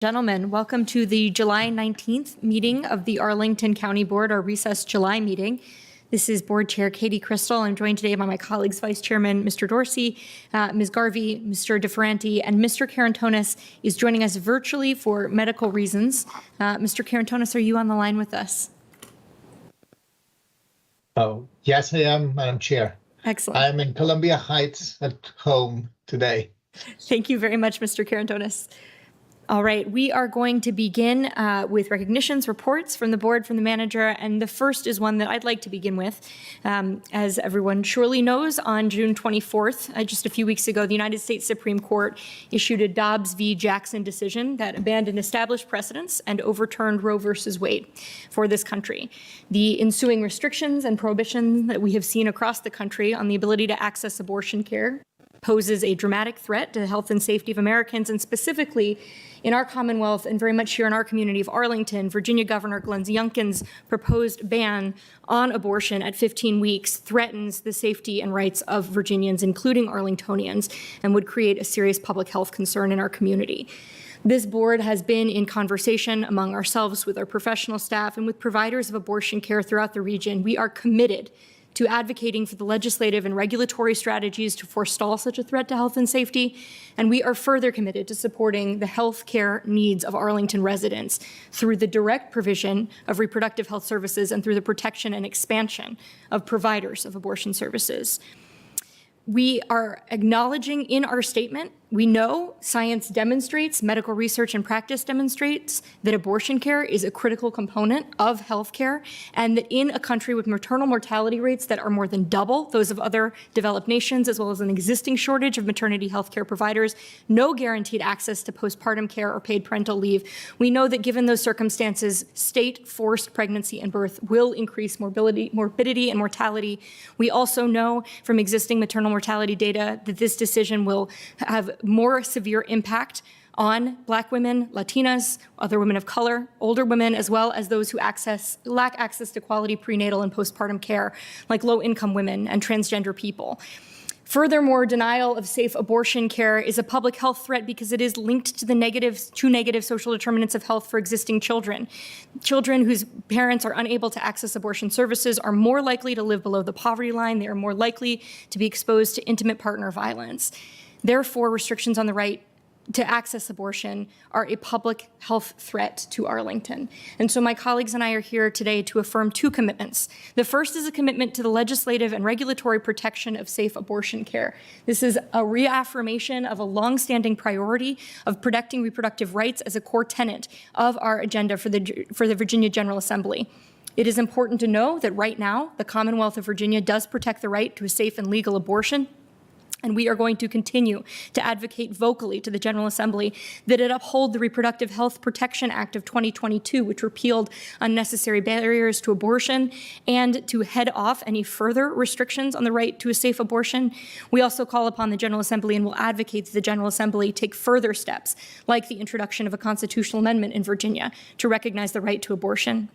Gentlemen, welcome to the July 19th meeting of the Arlington County Board, our recessed July meeting. This is Board Chair Katie Crystal. I'm joined today by my colleagues, Vice Chairman Mr. Dorsey, Ms. Garvey, Mr. DeFerranti, and Mr. Carantonis is joining us virtually for medical reasons. Mr. Carantonis, are you on the line with us? Oh, yes, I am, Madam Chair. Excellent. I'm in Columbia Heights at home today. Thank you very much, Mr. Carantonis. All right, we are going to begin with recognitions, reports from the board, from the manager, and the first is one that I'd like to begin with. As everyone surely knows, on June 24th, just a few weeks ago, the United States Supreme Court issued a Dobbs v. Jackson decision that abandoned established precedents and overturned Roe versus Wade for this country. The ensuing restrictions and prohibitions that we have seen across the country on the ability to access abortion care poses a dramatic threat to the health and safety of Americans, and specifically in our Commonwealth and very much here in our community of Arlington. Virginia Governor Glenn Youngkin's proposed ban on abortion at 15 weeks threatens the safety and rights of Virginians, including Arlingtonians, and would create a serious public health concern in our community. This board has been in conversation among ourselves, with our professional staff, and with providers of abortion care throughout the region. We are committed to advocating for the legislative and regulatory strategies to forestall such a threat to health and safety, and we are further committed to supporting the health care needs of Arlington residents through the direct provision of reproductive health services and through the protection and expansion of providers of abortion services. We are acknowledging in our statement, we know science demonstrates, medical research and practice demonstrates that abortion care is a critical component of health care, and that in a country with maternal mortality rates that are more than double those of other developed nations, as well as an existing shortage of maternity health care providers, no guaranteed access to postpartum care or paid parental leave. We know that given those circumstances, state-forced pregnancy and birth will increase morbidity and mortality. We also know from existing maternal mortality data that this decision will have more severe impact on Black women, Latinas, other women of color, older women, as well as those who lack access to quality prenatal and postpartum care, like low-income women and transgender people. Furthermore, denial of safe abortion care is a public health threat because it is linked to the two negative social determinants of health for existing children. Children whose parents are unable to access abortion services are more likely to live below the poverty line. They are more likely to be exposed to intimate partner violence. Therefore, restrictions on the right to access abortion are a public health threat to Arlington. And so my colleagues and I are here today to affirm two commitments. The first is a commitment to the legislative and regulatory protection of safe abortion care. This is a reaffirmation of a longstanding priority of protecting reproductive rights as a core tenet of our agenda for the Virginia General Assembly. It is important to know that right now, the Commonwealth of Virginia does protect the right to a safe and legal abortion. And we are going to continue to advocate vocally to the General Assembly that it uphold the Reproductive Health Protection Act of 2022, which repealed unnecessary barriers to abortion, and to head off any further restrictions on the right to a safe abortion. We also call upon the General Assembly and will advocate that the General Assembly take further steps, like the introduction of a constitutional amendment in Virginia to recognize the right to abortion.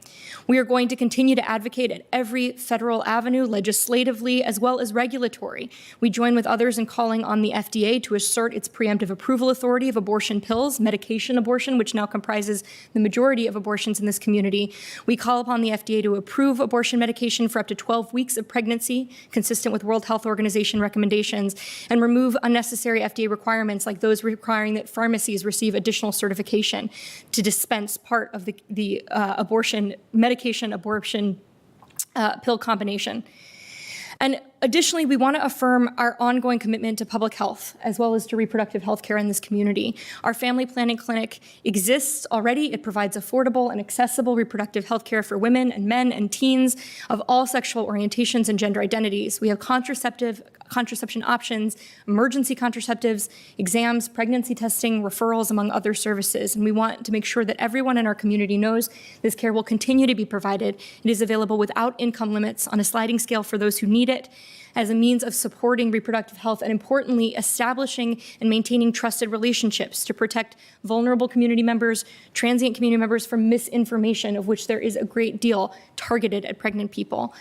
We are going to continue to advocate at every federal avenue, legislatively as well as regulatory. We join with others in calling on the FDA to assert its preemptive approval authority of abortion pills, medication abortion, which now comprises the majority of abortions in this community. We call upon the FDA to approve abortion medication for up to 12 weeks of pregnancy, consistent with World Health Organization recommendations, and remove unnecessary FDA requirements like those requiring that pharmacies receive additional certification to dispense part of the abortion pill combination. And additionally, we want to affirm our ongoing commitment to public health, as well as to reproductive health care in this community. Our family planning clinic exists already. It provides affordable and accessible reproductive health care for women and men and teens of all sexual orientations and gender identities. We have contraception options, emergency contraceptives, exams, pregnancy testing, referrals, among other services. And we want to make sure that everyone in our community knows this care will continue to be provided. It is available without income limits on a sliding scale for those who need it, as a means of supporting reproductive health, and importantly, establishing and maintaining trusted relationships to protect vulnerable community members, transient community members from misinformation, of which there is a great deal targeted at pregnant people.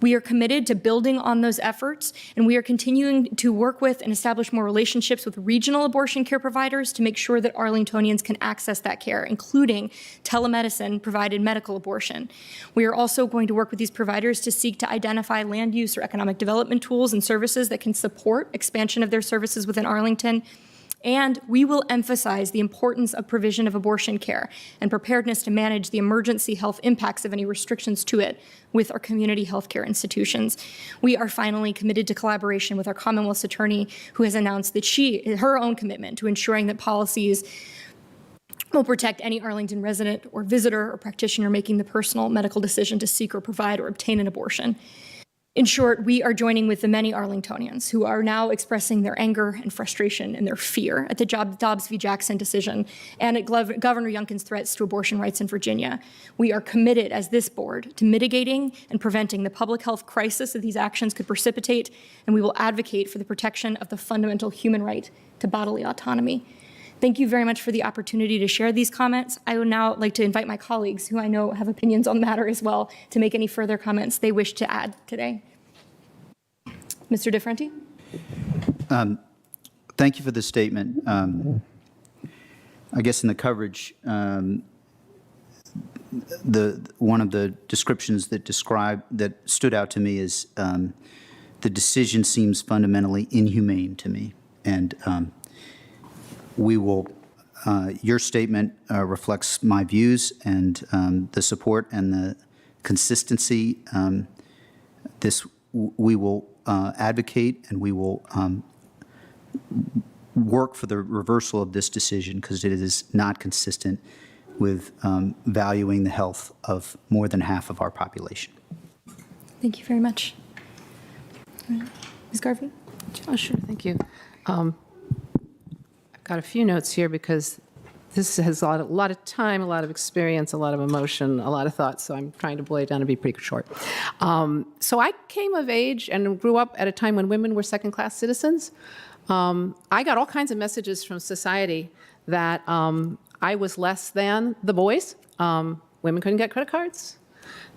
We are committed to building on those efforts, and we are continuing to work with and establish more relationships with regional abortion care providers to make sure that Arlingtonians can access that care, including telemedicine-provided medical abortion. We are also going to work with these providers to seek to identify land use or economic development tools and services that can support expansion of their services within Arlington. And we will emphasize the importance of provision of abortion care and preparedness to manage the emergency health impacts of any restrictions to it with our community healthcare institutions. We are finally committed to collaboration with our Commonwealth's attorney, who has announced that her own commitment to ensuring that policies will protect any Arlington resident or visitor or practitioner making the personal medical decision to seek or provide or obtain an abortion. In short, we are joining with the many Arlingtonians who are now expressing their anger and frustration and their fear at the Dobbs v. Jackson decision and at Governor Youngkin's threats to abortion rights in Virginia. We are committed as this board to mitigating and preventing the public health crisis that these actions could precipitate, and we will advocate for the protection of the fundamental human right to bodily autonomy. Thank you very much for the opportunity to share these comments. I would now like to invite my colleagues, who I know have opinions on the matter as well, to make any further comments they wish to add today. Mr. DeFrenti? Thank you for the statement. I guess in the coverage, one of the descriptions that stood out to me is the decision seems fundamentally inhumane to me, and we will. Your statement reflects my views and the support and the consistency. We will advocate, and we will work for the reversal of this decision, because it is not consistent with valuing the health of more than half of our population. Thank you very much. Ms. Garvey? Oh, sure. Thank you. I've got a few notes here because this has a lot of time, a lot of experience, a lot of emotion, a lot of thoughts, so I'm trying to boil it down to be pretty short. So I came of age and grew up at a time when women were second-class citizens. I got all kinds of messages from society that I was less than the boys. Women couldn't get credit cards.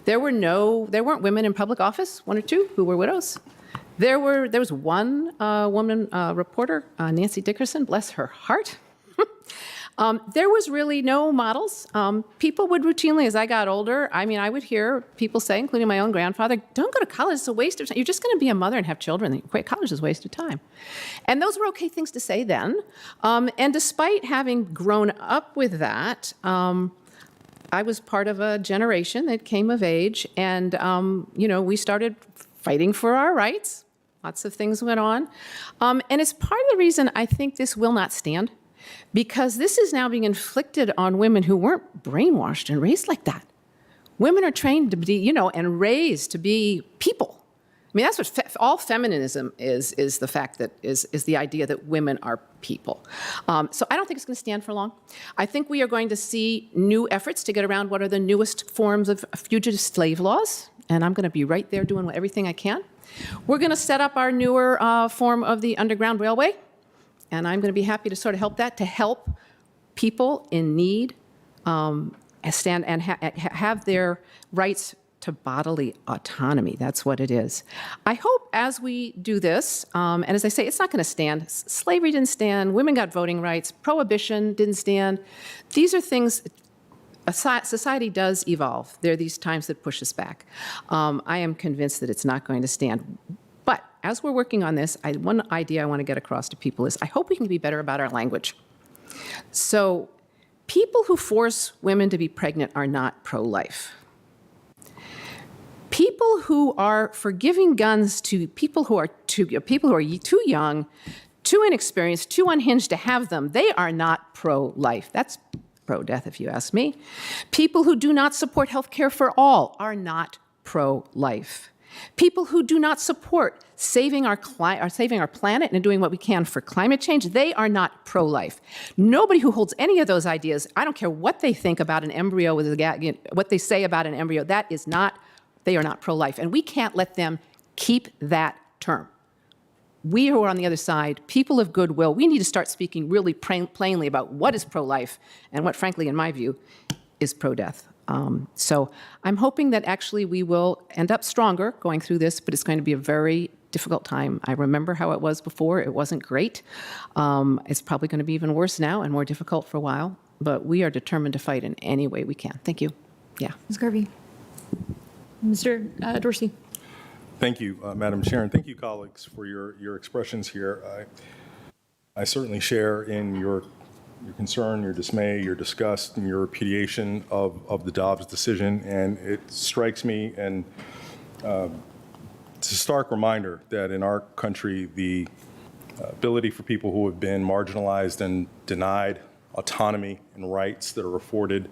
There weren't women in public office, one or two, who were widows. There was one woman reporter, Nancy Dickerson, bless her heart. There was really no models. People would routinely, as I got older, I would hear people say, including my own grandfather, don't go to college, it's a waste of time. You're just going to be a mother and have children. College is a waste of time. And those were okay things to say then. And despite having grown up with that, I was part of a generation that came of age, and we started fighting for our rights. Lots of things went on. And it's part of the reason I think this will not stand, because this is now being inflicted on women who weren't brainwashed and raised like that. Women are trained to be, and raised to be people. That's what all feminism is the fact that is the idea that women are people. So I don't think it's going to stand for long. I think we are going to see new efforts to get around what are the newest forms of fugitive slave laws, and I'm going to be right there doing everything I can. We're going to set up our newer form of the Underground Railway, and I'm going to be happy to sort of help that, to help people in need stand and have their rights to bodily autonomy. That's what it is. I hope as we do this, and as I say, it's not going to stand. Slavery didn't stand. Women got voting rights. Prohibition didn't stand. These are things. Society does evolve. There are these times that push us back. I am convinced that it's not going to stand. But as we're working on this, one idea I want to get across to people is I hope we can be better about our language. So people who force women to be pregnant are not pro-life. People who are for giving guns to people who are too young, too inexperienced, too unhinged to have them, they are not pro-life. That's pro-death, if you ask me. People who do not support health care for all are not pro-life. People who do not support saving our planet and doing what we can for climate change, they are not pro-life. Nobody who holds any of those ideas, I don't care what they think about an embryo, what they say about an embryo, they are not pro-life. And we can't let them keep that term. We who are on the other side, people of goodwill, we need to start speaking really plainly about what is pro-life and what, frankly, in my view, is pro-death. So I'm hoping that actually we will end up stronger going through this, but it's going to be a very difficult time. I remember how it was before. It wasn't great. It's probably going to be even worse now and more difficult for a while, but we are determined to fight in any way we can. Thank you. Yeah. Ms. Garvey. Mr. Dorsey. Thank you, Madam Chair, and thank you, colleagues, for your expressions here. I certainly share in your concern, your dismay, your disgust, and your repudiation of the Dobbs decision, and it strikes me, and it's a stark reminder that in our country, the ability for people who have been marginalized and denied autonomy and rights that are afforded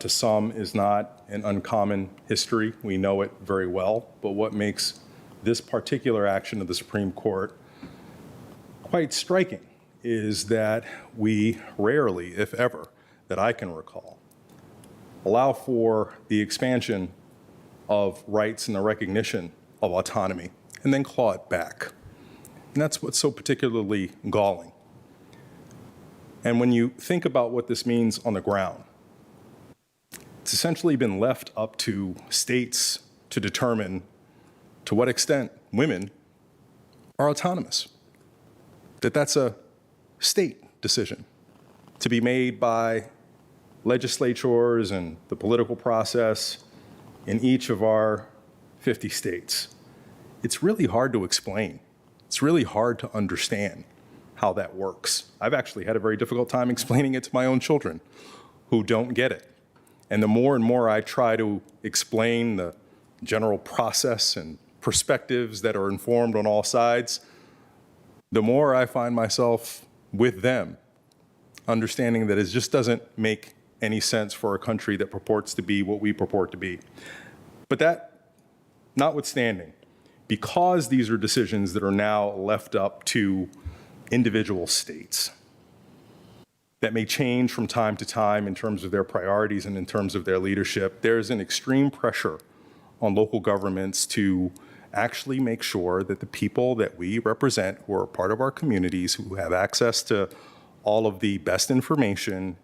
to some is not an uncommon history. We know it very well. But what makes this particular action of the Supreme Court quite striking is that we rarely, if ever, that I can recall, allow for the expansion of rights and the recognition of autonomy and then claw it back. And that's what's so particularly galling. And when you think about what this means on the ground, it's essentially been left up to states to determine to what extent women are autonomous. That's a state decision to be made by legislatures and the political process in each of our 50 states. It's really hard to explain. It's really hard to understand how that works. I've actually had a very difficult time explaining it to my own children who don't get it. And the more and more I try to explain the general process and perspectives that are informed on all sides, the more I find myself with them, understanding that it just doesn't make any sense for a country that purports to be what we purport to be. But that notwithstanding, because these are decisions that are now left up to individual states, that may change from time to time in terms of their priorities and in terms of their leadership, there's an extreme pressure on local governments to actually make sure that the people that we represent, who are part of our communities, who have access to all of the best information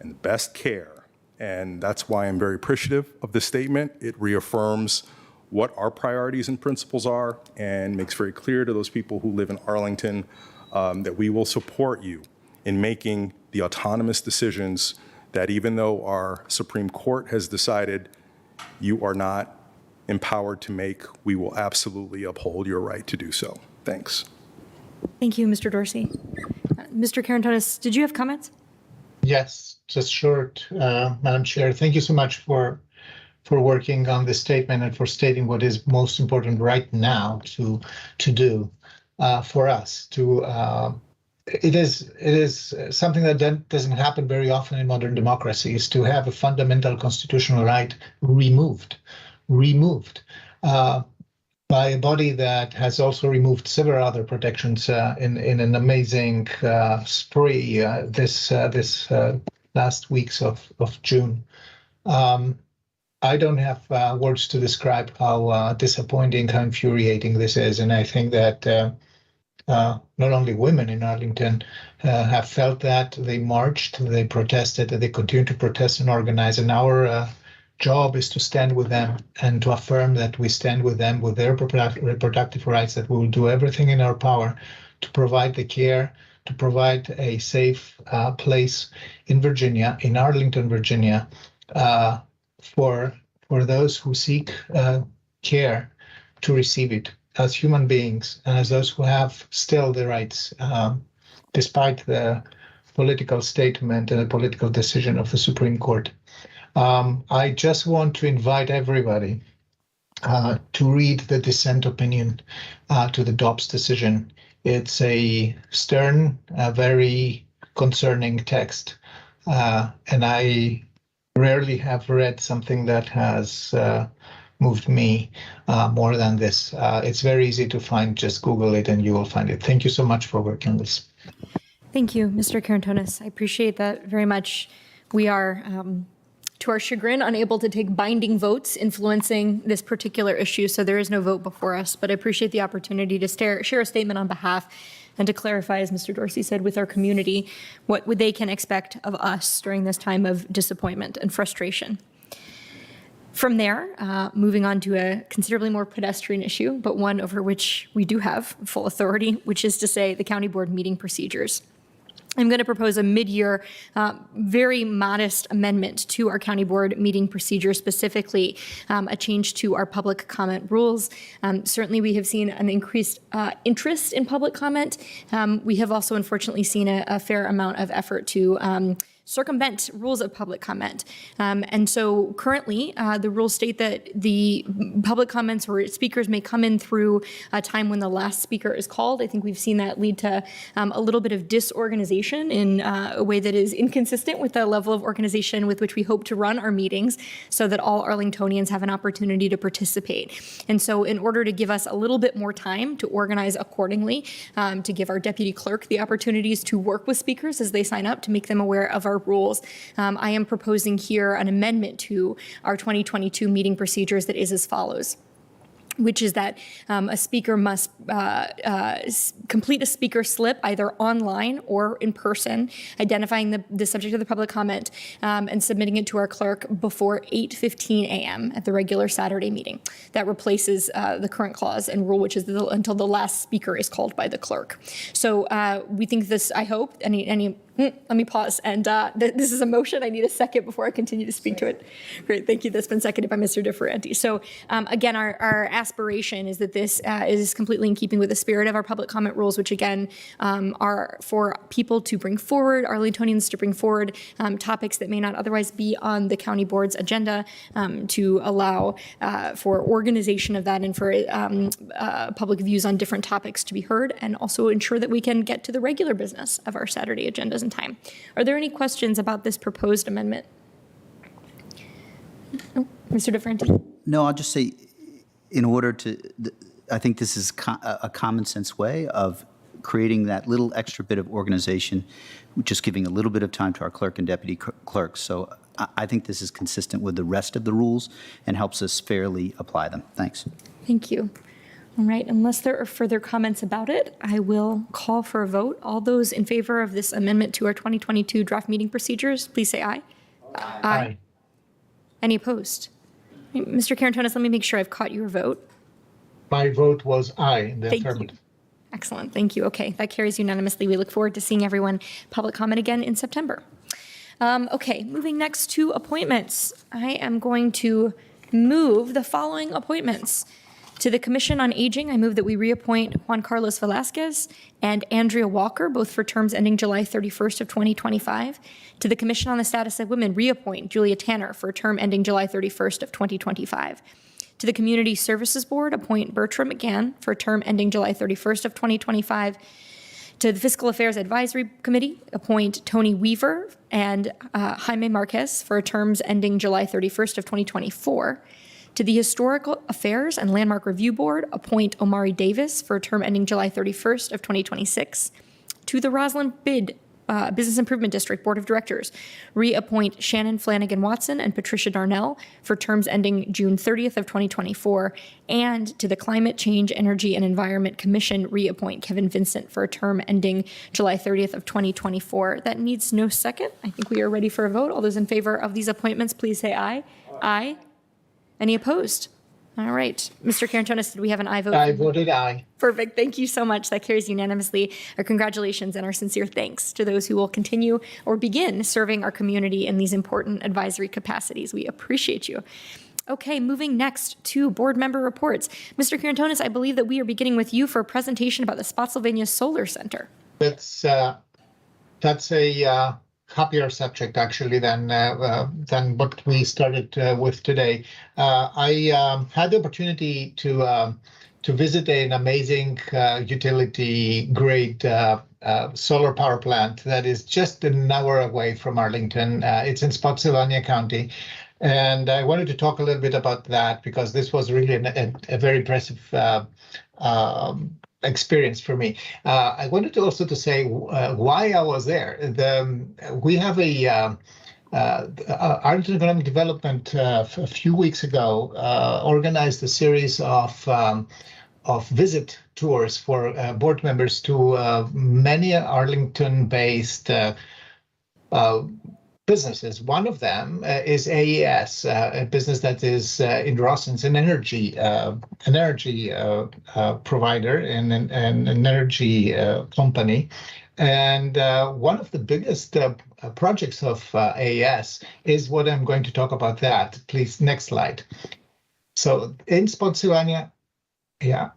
and the best care. And that's why I'm very appreciative of this statement. It reaffirms what our priorities and principles are and makes very clear to those people who live in Arlington that we will support you in making the autonomous decisions that, even though our Supreme Court has decided you are not empowered to make, we will absolutely uphold your right to do so. Thanks. Thank you, Mr. Dorsey. Mr. Karantonis, did you have comments? Yes, just short, Madam Chair. Thank you so much for working on this statement and for stating what is most important right now to do for us. It is something that doesn't happen very often in modern democracies, to have a fundamental constitutional right removed by a body that has also removed several other protections in an amazing spree this last weeks of June. I don't have words to describe how disappointing, how infuriating this is, and I think that not only women in Arlington have felt that. They marched, they protested, they continue to protest and organize, and our job is to stand with them and to affirm that we stand with them with their reproductive rights, that we will do everything in our power to provide the care, to provide a safe place in Virginia, in Arlington, Virginia, for those who seek care to receive it as human beings and as those who have still the rights, despite the political statement and the political decision of the Supreme Court. I just want to invite everybody to read the dissent opinion to the Dobbs decision. It's a stern, very concerning text, and I rarely have read something that has moved me more than this. It's very easy to find. Just Google it and you will find it. Thank you so much for working on this. Thank you, Mr. Karantonis. I appreciate that very much. We are, to our chagrin, unable to take binding votes influencing this particular issue, so there is no vote before us. But I appreciate the opportunity to share a statement on behalf and to clarify, as Mr. Dorsey said, with our community, what they can expect of us during this time of disappointment and frustration. From there, moving on to a considerably more pedestrian issue, but one over which we do have full authority, which is to say the county board meeting procedures. I'm going to propose a mid-year, very modest amendment to our county board meeting procedure, specifically a change to our public comment rules. Certainly, we have seen an increased interest in public comment. We have also, unfortunately, seen a fair amount of effort to circumvent rules of public comment. And so currently, the rules state that the public comments or speakers may come in through a time when the last speaker is called. I think we've seen that lead to a little bit of disorganization in a way that is inconsistent with the level of organization with which we hope to run our meetings so that all Arlingtonians have an opportunity to participate. And so in order to give us a little bit more time to organize accordingly, to give our deputy clerk the opportunities to work with speakers as they sign up, to make them aware of our rules, I am proposing here an amendment to our 2022 meeting procedures that is as follows, which is that a speaker must complete a speaker slip either online or in person, identifying the subject of the public comment and submitting it to our clerk before 8:15 a.m. at the regular Saturday meeting. That replaces the current clause and rule, which is until the last speaker is called by the clerk. So we think this, I hope, let me pause. And this is a motion. I need a second before I continue to speak to it. Great. Thank you. That's been seconded by Mr. DeFerranti. So again, our aspiration is that this is completely in keeping with the spirit of our public comment rules, which again are for people to bring forward, Arlingtonians to bring forward topics that may not otherwise be on the county board's agenda, to allow for organization of that and for public views on different topics to be heard, and also ensure that we can get to the regular business of our Saturday agendas in time. Are there any questions about this proposed amendment? Oh, Mr. DeFerranti. No, I'll just say, in order to, I think this is a common sense way of creating that little extra bit of organization, just giving a little bit of time to our clerk and deputy clerks. So I think this is consistent with the rest of the rules and helps us fairly apply them. Thanks. Thank you. All right, unless there are further comments about it, I will call for a vote. All those in favor of this amendment to our 2022 draft meeting procedures, please say aye. Aye. Any opposed? Mr. Carantonis, let me make sure I've caught your vote. My vote was aye in the Thank you. affirmative. Excellent, thank you. Okay, that carries unanimously. We look forward to seeing everyone public comment again in September. Okay, moving next to appointments. I am going to move the following appointments. To the Commission on Aging, I move that we reappoint Juan Carlos Velasquez and Andrea Walker, both for terms ending July 31st of 2025. To the Commission on the Status of Women, reappoint Julia Tanner for a term ending July 31st of 2025. To the Community Services Board, appoint Bertram McGann for a term ending July 31st of 2025. To the Fiscal Affairs Advisory Committee, appoint Tony Weaver and Jaime Marquez for terms ending July 31st of 2024. To the Historical Affairs and Landmark Review Board, appoint Omari Davis for a term ending July 31st of 2026. To the Roslyn Bid Business Improvement District Board of Directors, reappoint Shannon Flanagan Watson and Patricia Darnell for terms ending June 30th of 2024. And to the Climate Change, Energy, and Environment Commission, reappoint Kevin Vincent for a term ending July 30th of 2024. That needs no second. I think we are ready for a vote. All those in favor of these appointments, please say aye. Aye. Any opposed? All right. Mr. Carantonis, did we have an aye vote? I voted aye. Perfect. Thank you so much. That carries unanimously. Our congratulations and our sincere thanks to those who will continue or begin serving our community in these important advisory capacities. We appreciate you. Okay, moving next to board member reports. Mr. Carantonis, I believe that we are beginning with you for a presentation about the Spotsylvania Solar Center. That's a happier subject actually than what we started with today. I had the opportunity to visit an amazing utility grade solar power plant that is just an hour away from Arlington. It's in Spotsylvania County. And I wanted to talk a little bit about that because this was really a very impressive experience for me. I wanted to also to say why I was there. We have Arlington Economic Development a few weeks ago organized a series of visit tours for board members to many Arlington-based businesses. One of them is AES, a business that is in Rosslyn, an energy provider and an energy company. And one of the biggest projects of AES is what I'm going to talk about that. Please, next slide. So in Spotsylvania, yeah,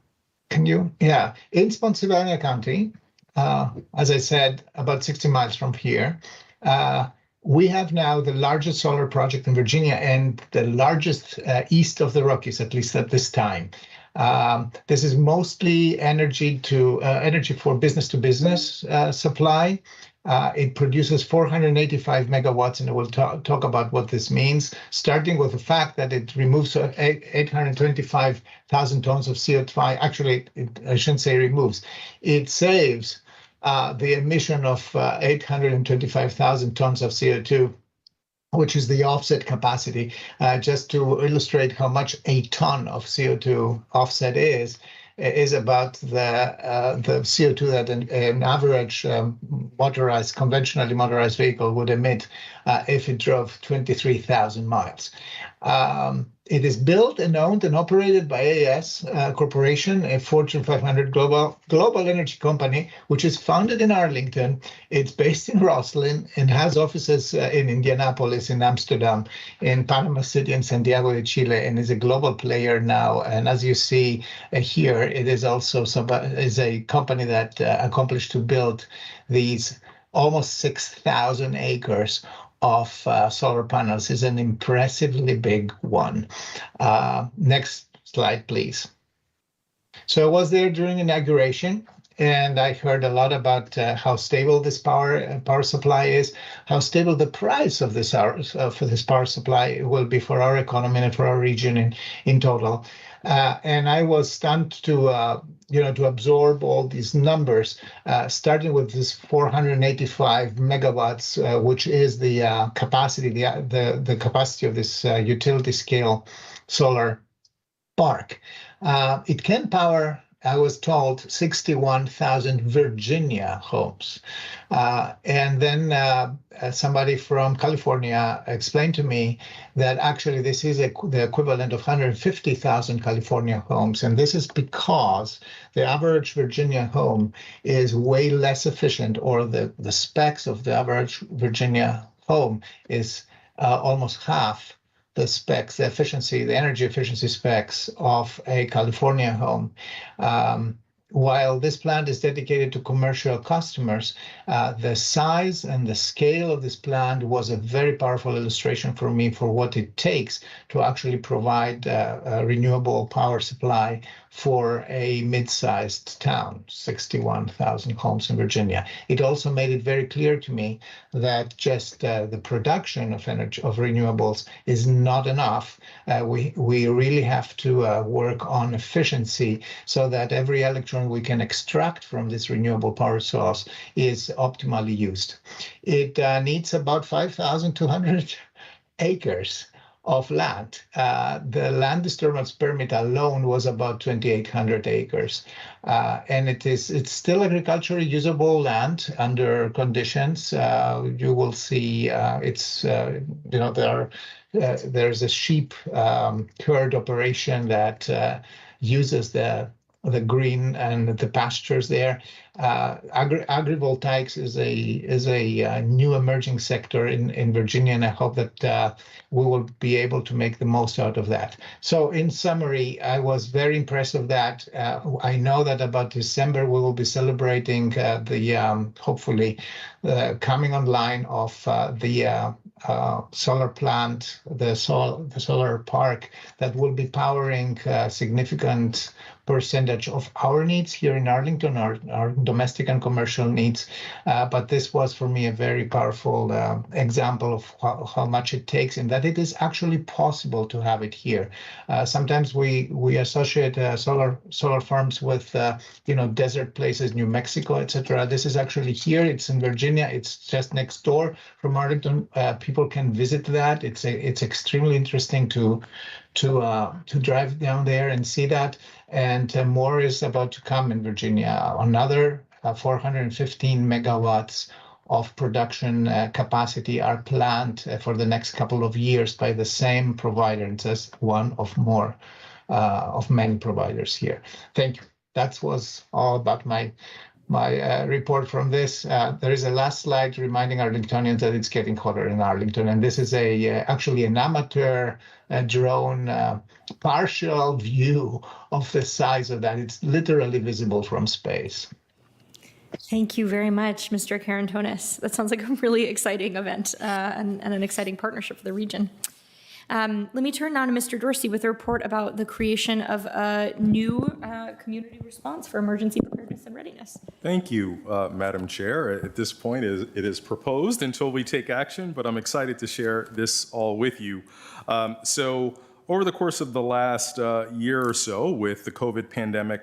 in Spotsylvania County, as I said, about 60 miles from here, we have now the largest solar project in Virginia and the largest east of the Rockies, at least at this time. This is mostly energy for business-to-business supply. It produces 485 megawatts, and I will talk about what this means, starting with the fact that it removes 825,000 tons of CO2. Actually, I shouldn't say removes. It saves the emission of 825,000 tons of CO2, which is the offset capacity. Just to illustrate how much a ton of CO2 offset is about the CO2 that an average conventionally motorized vehicle would emit if it drove 23,000 miles. It is built and owned and operated by AES Corporation, a Fortune 500 global energy company, which is founded in Arlington. It's based in Rosslyn and has offices in Indianapolis, in Amsterdam, in Panama City, and Santiago de Chile, and is a global player now. And as you see here, it is also is a company that accomplished to build these almost 6,000 acres of solar panels. Is an impressively big one. Next slide, please. So I was there during inauguration, and I heard a lot about how stable this power supply is, how stable the price of this for this power supply will be for our economy and for our region in total. And I was stunned to absorb all these numbers, starting with this 485 megawatts, which is the capacity, the capacity of this utility scale solar park. It can power, I was told, 61,000 Virginia homes. And then somebody from California explained to me that actually this is the equivalent of 150,000 California homes. And this is because the average Virginia home is way less efficient, or the specs of the average Virginia home is almost half the specs, the energy efficiency specs of a California home. While this plant is dedicated to commercial customers, the size and the scale of this plant was a very powerful illustration for me for what it takes to actually provide a renewable power supply for a mid-sized town, 61,000 homes in Virginia. It also made it very clear to me that just the production of energy, of renewables, is not enough. We really have to work on efficiency so that every electron we can extract from this renewable power source is optimally used. It needs about 5,200 acres of land. The land disturbance permit alone was about 2,800 acres. And it's still agriculturally usable land under conditions. You will see there's a sheep herd operation that uses the green and the pastures there. Agrivoltaics is a new emerging sector in Virginia, and I hope that we will be able to make the most out of that. So in summary, I was very impressed with that. I know that about December we will be celebrating hopefully coming online of the solar plant, the solar park that will be powering significant percentage of our needs here in Arlington, our domestic and commercial needs. But this was for me a very powerful example of how much it takes, and that it is actually possible to have it here. Sometimes we associate solar farms with desert places, New Mexico, etc. This is actually here. It's in Virginia. It's just next door from Arlington. People can visit that. It's extremely interesting to drive down there and see that. And more is about to come in Virginia. Another 415 megawatts of production capacity are planned for the next couple of years by the same provider. It's just one of many providers here. Thank you. That was all about my report from this. There is a last slide reminding Arlingtonians that it's getting hotter in Arlington, and this is actually an amateur drone partial view of the size of that. It's literally visible from space. Thank you very much, Mr. Karantonis. That sounds like a really exciting event and an exciting partnership for the region. Let me turn now to Mr. Dorsey with a report about the creation of a new community response for emergency preparedness and readiness. Thank you, Madam Chair. At this point, it is proposed until we take action, but I'm excited to share this all with you. So over the course of the last year or so with the COVID pandemic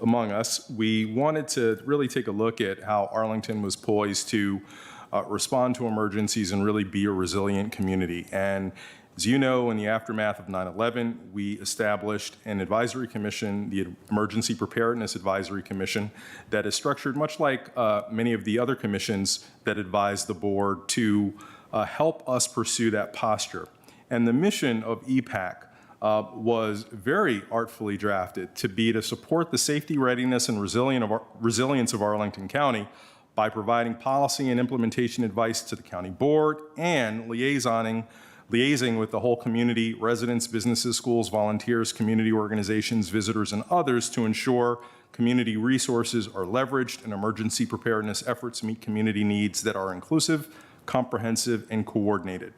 among us, we wanted to really take a look at how Arlington was poised to respond to emergencies and really be a resilient community. And as you know, in the aftermath of 9/11, we established an advisory commission, the Emergency Preparedness Advisory Commission, that is structured much like many of the other commissions that advise the board to help us pursue that posture. And the mission of EPAC was very artfully drafted to be to support the safety, readiness, and resilience of Arlington County by providing policy and implementation advice to the county board and liaising with the whole community, residents, businesses, schools, volunteers, community organizations, visitors, and others to ensure community resources are leveraged and emergency preparedness efforts meet community needs that are inclusive, comprehensive, and coordinated.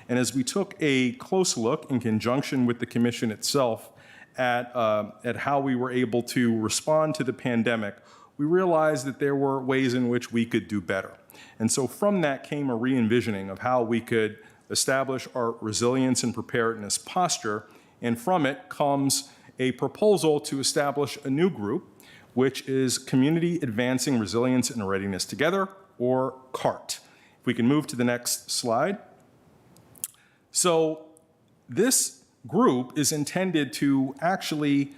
And as we took a close look in conjunction with the commission itself at how we were able to respond to the pandemic, we realized that there were ways in which we could do better. And so from that came a re-envisioning of how we could establish our resilience and preparedness posture, and from it comes a proposal to establish a new group, which is Community Advancing Resilience and Readiness Together, or CART. If we can move to the next slide. So this group is intended to actually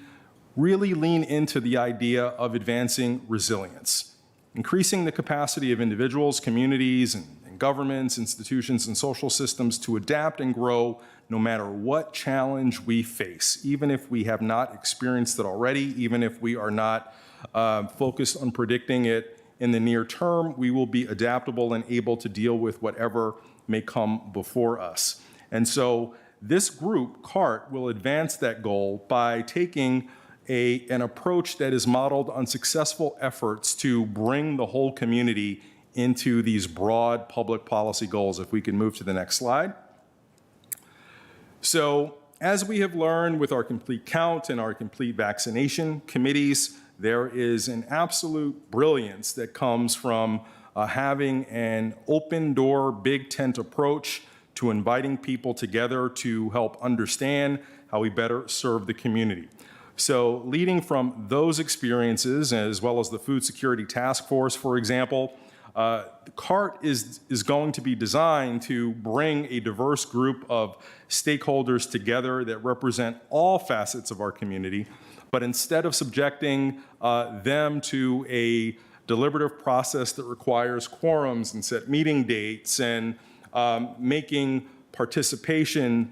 really lean into the idea of advancing resilience, increasing the capacity of individuals, communities, and governments, institutions, and social systems to adapt and grow no matter what challenge we face, even if we have not experienced it already, even if we are not focused on predicting it in the near term, we will be adaptable and able to deal with whatever may come before us. And so this group, CART, will advance that goal by taking an approach that is modeled on successful efforts to bring the whole community into these broad public policy goals. If we can move to the next slide. So as we have learned with our complete count and our complete vaccination committees, there is an absolute brilliance that comes from having an open door, big tent approach to inviting people together to help understand how we better serve the community. So leading from those experiences, as well as the Food Security Task Force, for example, CART is going to be designed to bring a diverse group of stakeholders together that represent all facets of our community, but instead of subjecting them to a deliberative process that requires quorums and set meeting dates and making participation,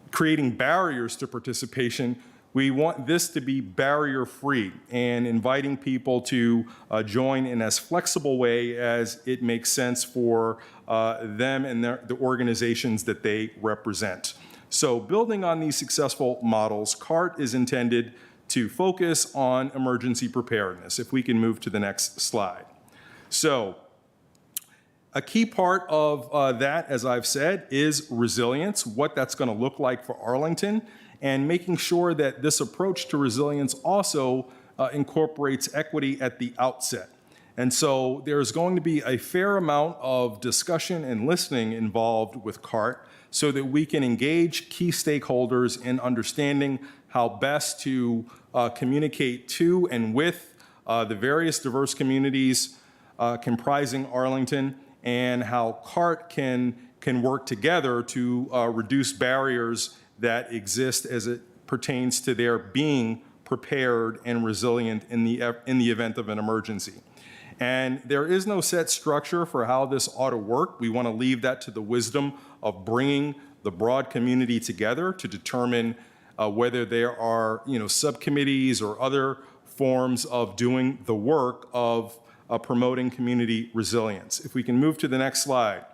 creating barriers to participation, we want this to be barrier-free and inviting people to join in as flexible way as it makes sense for them and the organizations that they represent. So building on these successful models, CART is intended to focus on emergency preparedness. If we can move to the next slide. So a key part of that, as I've said, is resilience, what that's going to look like for Arlington, and making sure that this approach to resilience also incorporates equity at the outset. And so there's going to be a fair amount of discussion and listening involved with CART so that we can engage key stakeholders in understanding how best to communicate to and with the various diverse communities comprising Arlington, and how CART can work together to reduce barriers that exist as it pertains to their being prepared and resilient in the event of an emergency. And there is no set structure for how this ought to work. We want to leave that to the wisdom of bringing the broad community together to determine whether there are, subcommittees or other forms of doing the work of promoting community resilience. If we can move to the next slide.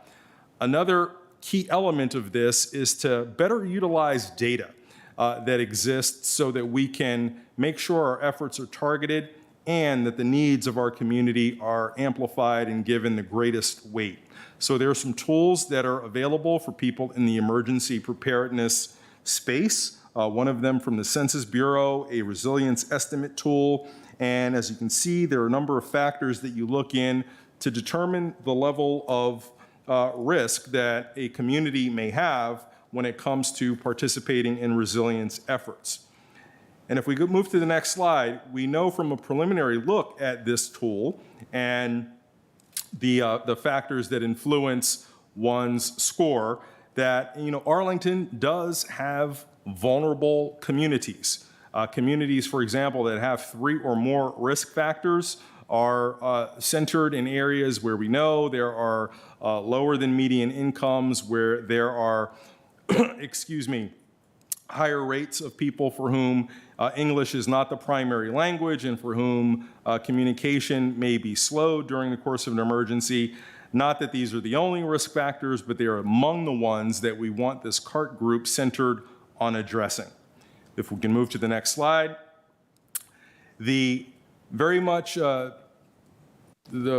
Another key element of this is to better utilize data that exists so that we can make sure our efforts are targeted and that the needs of our community are amplified and given the greatest weight. So there are some tools that are available for people in the emergency preparedness space. One of them from the Census Bureau, a resilience estimate tool. And as you can see, there are a number of factors that you look in to determine the level of risk that a community may have when it comes to participating in resilience efforts. And if we could move to the next slide, we know from a preliminary look at this tool and the factors that influence one's score that, Arlington does have vulnerable communities. Communities, for example, that have 3 or more risk factors are centered in areas where we know there are lower than median incomes, where there are, higher rates of people for whom English is not the primary language and for whom communication may be slowed during the course of an emergency. Not that these are the only risk factors, but they are among the ones that we want this CART group centered on addressing. If we can move to the next slide. The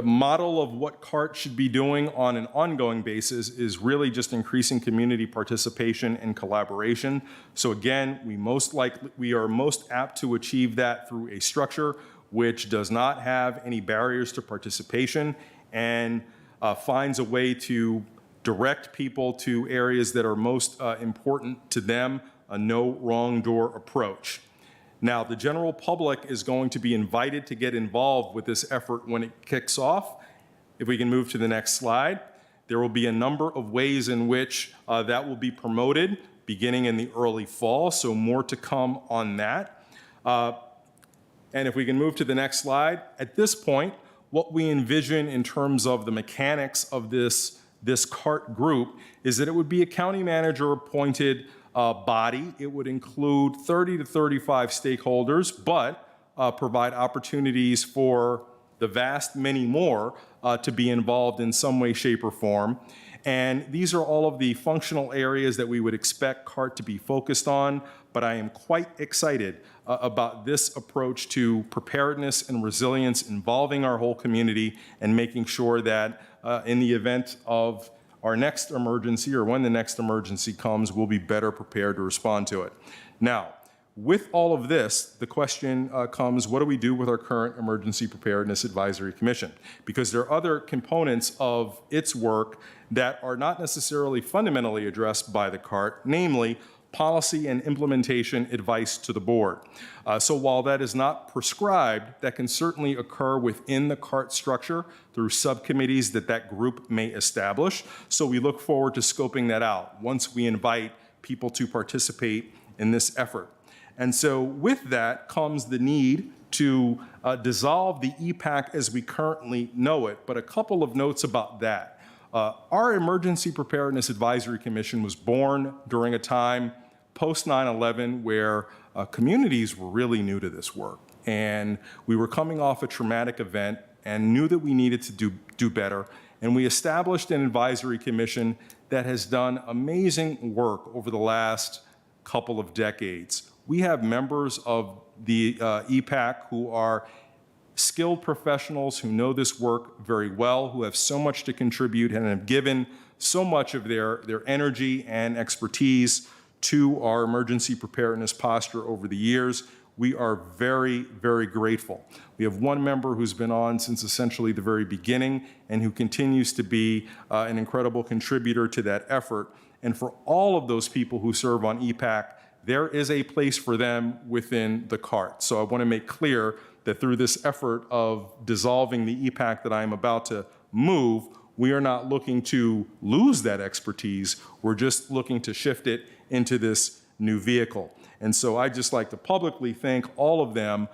model of what CART should be doing on an ongoing basis is really just increasing community participation and collaboration. So again, we are most apt to achieve that through a structure which does not have any barriers to participation and finds a way to direct people to areas that are most important to them, a no wrong door approach. Now, the general public is going to be invited to get involved with this effort when it kicks off. If we can move to the next slide, there will be a number of ways in which that will be promoted beginning in the early fall, so more to come on that. And if we can move to the next slide, at this point, what we envision in terms of the mechanics of this CART group is that it would be a county manager appointed body. It would include 30 to 35 stakeholders, but provide opportunities for the vast many more to be involved in some way, shape, or form. And these are all of the functional areas that we would expect CART to be focused on, but I am quite excited about this approach to preparedness and resilience involving our whole community and making sure that in the event of our next emergency or when the next emergency comes, we'll be better prepared to respond to it. Now, with all of this, the question comes, what do we do with our current Emergency Preparedness Advisory Commission? Because there are other components of its work that are not necessarily fundamentally addressed by the CART, namely policy and implementation advice to the board. So while that is not prescribed, that can certainly occur within the CART structure through subcommittees that group may establish. So we look forward to scoping that out once we invite people to participate in this effort. And so with that comes the need to dissolve the EPAC as we currently know it, but a couple of notes about that. Our Emergency Preparedness Advisory Commission was born during a time post 9/11 where communities were really new to this work. And we were coming off a traumatic event and knew that we needed to do better. And we established an advisory commission that has done amazing work over the last couple of decades. We have members of the EPAC who are skilled professionals who know this work very well, who have so much to contribute and have given so much of their energy and expertise to our emergency preparedness posture over the years. We are very, very grateful. We have one member who's been on since essentially the very beginning and who continues to be an incredible contributor to that effort. And for all of those people who serve on EPAC, there is a place for them within the CART. So I want to make clear that through this effort of dissolving the EPAC that I am about to move, we are not looking to lose that expertise. We're just looking to shift it into this new vehicle. And so I'd just like to publicly thank all of them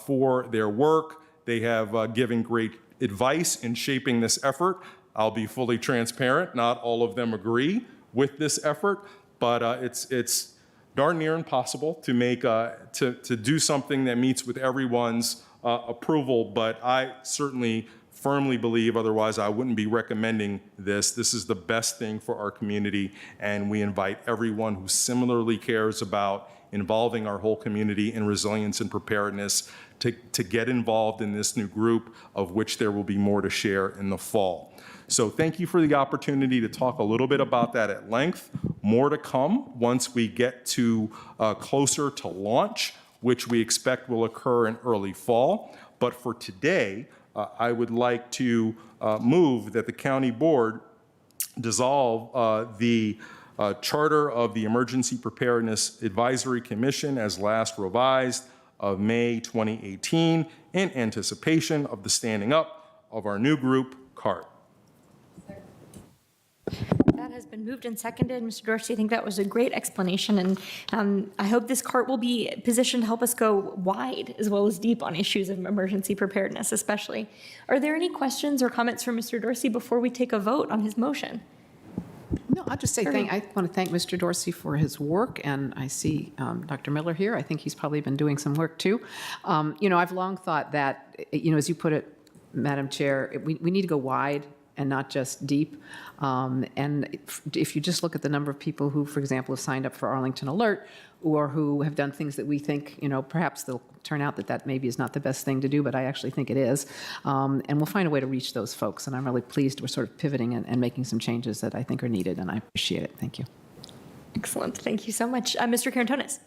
for their work. They have given great advice in shaping this effort. I'll be fully transparent. Not all of them agree with this effort, but it's darn near impossible to make to do something that meets with everyone's approval. But I certainly firmly believe, otherwise I wouldn't be recommending this. This is the best thing for our community, and we invite everyone who similarly cares about involving our whole community in resilience and preparedness to get involved in this new group, of which there will be more to share in the fall. So thank you for the opportunity to talk a little bit about that at length. More to come once we get to closer to launch, which we expect will occur in early fall. But for today, I would like to move that the county board dissolve the charter of the Emergency Preparedness Advisory Commission as last revised of May 2018 in anticipation of the standing up of our new group, CART. That has been moved and seconded. Mr. Dorsey, I think that was a great explanation, and I hope this CART will be positioned to help us go wide as well as deep on issues of emergency preparedness, especially. Are there any questions or comments from Mr. Dorsey before we take a vote on his motion? No, I'll just say I want to thank Mr. Dorsey for his work, and I see Dr. Miller here. I think he's probably been doing some work too. I've long thought that, as you put it, Madam Chair, we need to go wide and not just deep. And if you just look at the number of people who, for example, have signed up for Arlington Alert, or who have done things that we think, perhaps they'll turn out that maybe is not the best thing to do, but I actually think it is. And we'll find a way to reach those folks. And I'm really pleased we're sort of pivoting and making some changes that I think are needed, and I appreciate it. Thank you. Excellent. Thank you so much. Mr. Carantonis.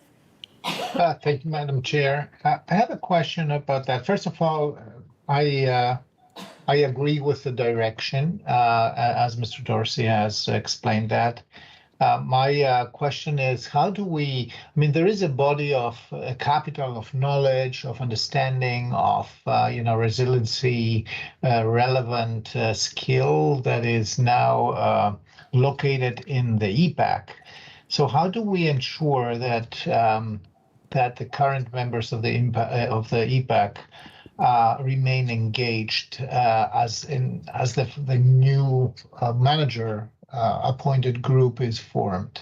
Thank you, Madam Chair. I have a question about that. First of all, I agree with the direction, as Mr. Dorsey has explained that. My question is, how do we, there is a body of a capital of knowledge, of understanding, of, resiliency, relevant skill that is now located in the EPAC. So how do we ensure that that the current members of the EPAC remain engaged as the new manager appointed group is formed?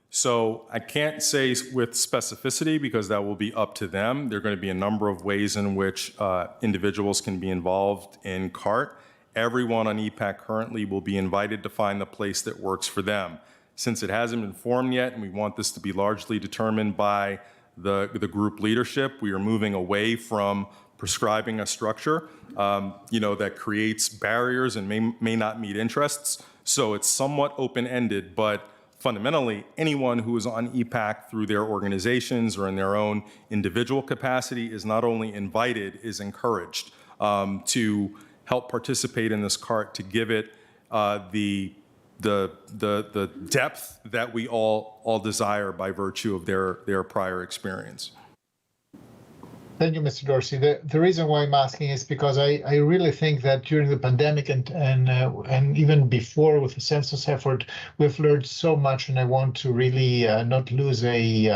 So I can't say with specificity because that will be up to them. There are going to be a number of ways in which individuals can be involved in CART. Everyone on EPAC currently will be invited to find the place that works for them. Since it hasn't been formed yet and we want this to be largely determined by the group leadership, we are moving away from prescribing a structure that creates barriers and may not meet interests. So it's somewhat open-ended, but fundamentally, anyone who is on EPAC through their organizations or in their own individual capacity is not only invited, is encouraged to help participate in this CART, to give it the depth that we all desire by virtue of their prior experience. Thank you, Mr. Dorsey. The reason why I'm asking is because I really think that during the pandemic and even before with the census effort, we've learned so much, and I want to really not lose anything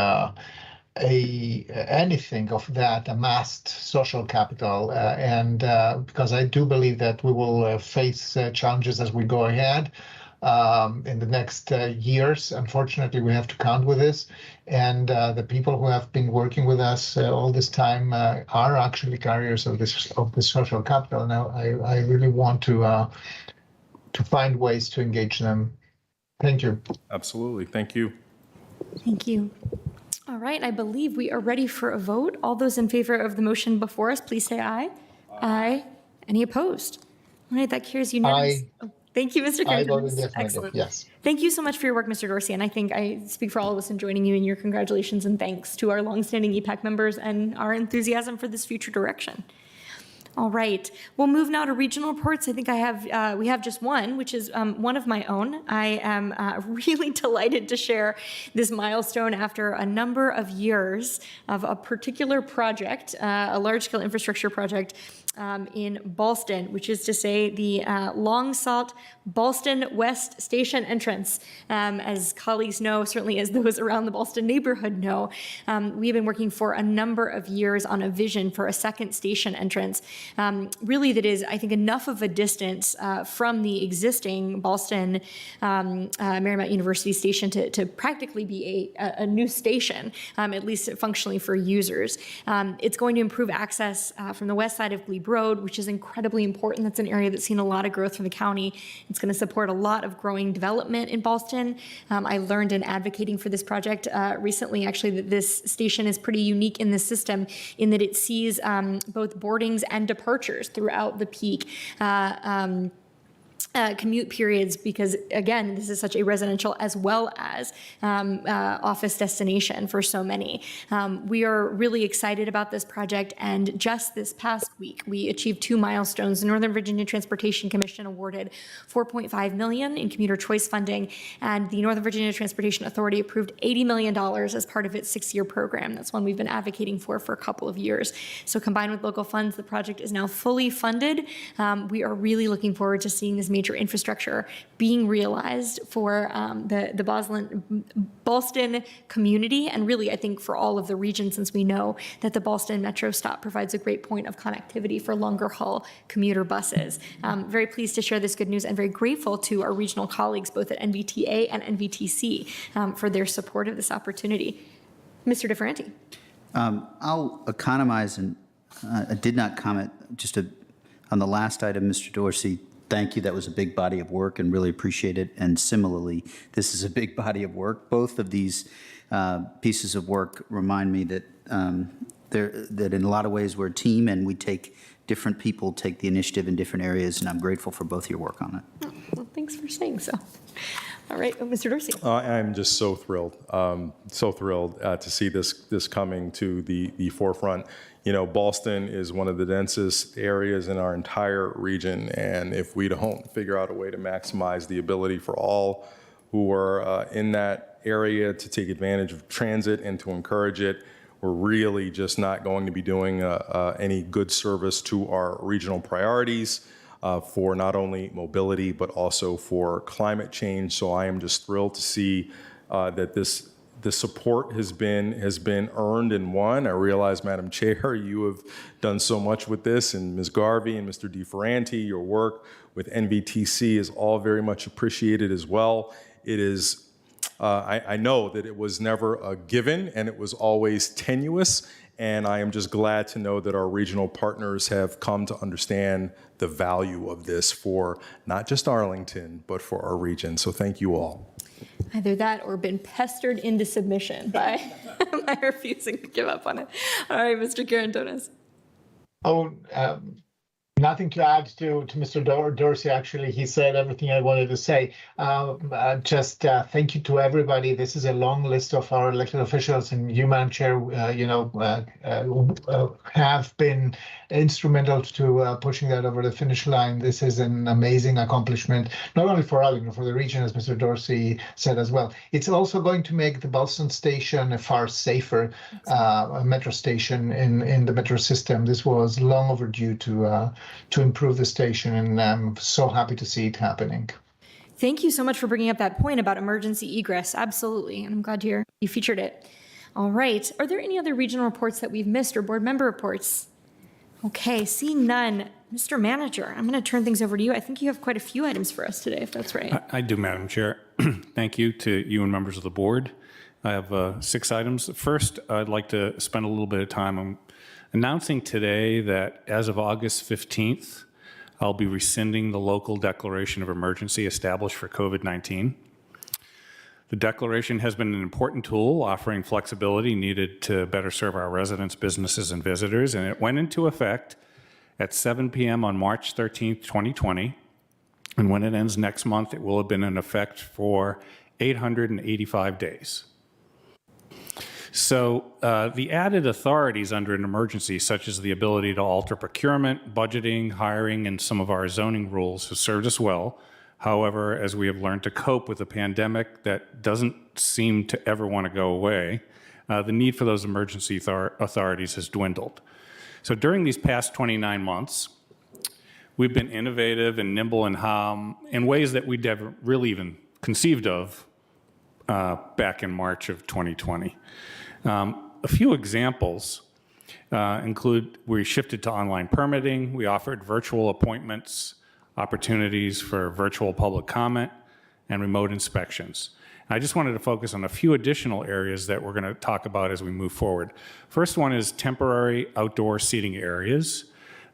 of that amassed social capital, and because I do believe that we will face challenges as we go ahead. In the next years. Unfortunately, we have to count with this. And the people who have been working with us all this time are actually carriers of this social capital. Now, I really want to find ways to engage them. Thank you. Absolutely. Thank you. Thank you. All right. I believe we are ready for a vote. All those in favor of the motion before us, please say aye. Aye. Any opposed? All right. That carries unanimously. Thank you, Mr. I voted Carantonis. definitely, Excellent. yes. Thank you so much for your work, Mr. Dorsey. And I think I speak for all of us in joining you in your congratulations and thanks to our longstanding EPAC members and our enthusiasm for this future direction. All right, we'll move now to regional reports. I think we have just one, which is one of my own. I am really delighted to share this milestone after a number of years of a particular project, a large-scale infrastructure project in Ballston, which is to say the long sought Ballston West Station entrance. As colleagues know, certainly as those around the Ballston neighborhood know, we've been working for a number of years on a vision for a second station entrance, really that is, I think, enough of a distance from the existing Ballston Marymount University station to practically be a new station, at least functionally for users. It's going to improve access from the west side of Glebe Road, which is incredibly important. That's an area that's seen a lot of growth from the county. It's going to support a lot of growing development in Ballston. I learned in advocating for this project recently, actually, that this station is pretty unique in the system in that it sees both boardings and departures throughout the peak commute periods, because again, this is such a residential as well as office destination for so many. We are really excited about this project, and just this past week, we achieved 2 milestones. The Northern Virginia Transportation Commission awarded $4.5 million in commuter choice funding, and the Northern Virginia Transportation Authority approved $80 million as part of its 6-year program. That's one we've been advocating for a couple of years. So combined with local funds, the project is now fully funded. We are really looking forward to seeing this major infrastructure being realized for the Ballston community, and really, I think, for all of the region, since we know that the Ballston Metro stop provides a great point of connectivity for longer haul commuter buses. Very pleased to share this good news, and very grateful to our regional colleagues, both at NVTA and NVTC, for their support of this opportunity. Mr. DeFerranti. I'll economize, and I did not comment just on the last item, Mr. Dorsey. Thank you. That was a big body of work and really appreciate it. And similarly, this is a big body of work. Both of these pieces of work remind me that that in a lot of ways we're a team, and we different people take the initiative in different areas, and I'm grateful for both your work on it. Oh, well, thanks for saying so. All right, Mr. Dorsey. I'm just so thrilled to see this coming to the forefront. You know, Ballston is one of the densest areas in our entire region, and if we don't figure out a way to maximize the ability for all who are in that area to take advantage of transit and to encourage it, we're really just not going to be doing any good service to our regional priorities for not only mobility but also for climate change. So I am just thrilled to see that the support has been earned and won. I realize, Madam Chair, you have done so much with this, and Ms. Garvey and Mr. DeFerranti, your work with NVTC is all very much appreciated as well. It is, I know that it was never a given, and it was always tenuous, and I am just glad to know that our regional partners have come to understand the value of this for not just Arlington, but for our region. So thank you all. Either that or been pestered into submission by my refusing to give up on it. All right, Mr. Carantonis. Oh, nothing to add to Mr. Dorsey. Actually, he said everything I wanted to say. Just thank you to everybody. This is a long list of our elected officials, and you, Madam Chair, have been instrumental to pushing that over the finish line. This is an amazing accomplishment, not only for Arlington, for the region, as Mr. Dorsey said as well. It's also going to make the Ballston station a far safer metro station in the metro system. This was long overdue to improve the station, and I'm so happy to see it happening. Thank you so much for bringing up that point about emergency egress. Absolutely, and I'm glad you featured it. All right, are there any other regional reports that we've missed or board member reports? Okay, seeing none. Mr. Manager, I'm going to turn things over to you. I think you have quite a few items for us today, if that's right. I do, Madam Chair. Thank you to you and members of the board. I have 6 items. First, I'd like to spend a little bit of time on announcing today that as of August 15th, I'll be rescinding the local declaration of emergency established for COVID-19. The declaration has been an important tool offering flexibility needed to better serve our residents, businesses, and visitors, and it went into effect at 7 p.m. on March 13th, 2020, and when it ends next month, it will have been in effect for 885 days. So the added authorities under an emergency, such as the ability to alter procurement, budgeting, hiring, and some of our zoning rules, have served us well. However, as we have learned to cope with a pandemic that doesn't seem to ever want to go away, the need for those emergency authorities has dwindled. So during these past 29 months, we've been innovative and nimble in ways that we'd never really even conceived of back in March of 2020. A few examples include we shifted to online permitting, we offered virtual appointments, opportunities for virtual public comment, and remote inspections. I just wanted to focus on a few additional areas that we're going to talk about as we move forward. First one is temporary outdoor seating areas,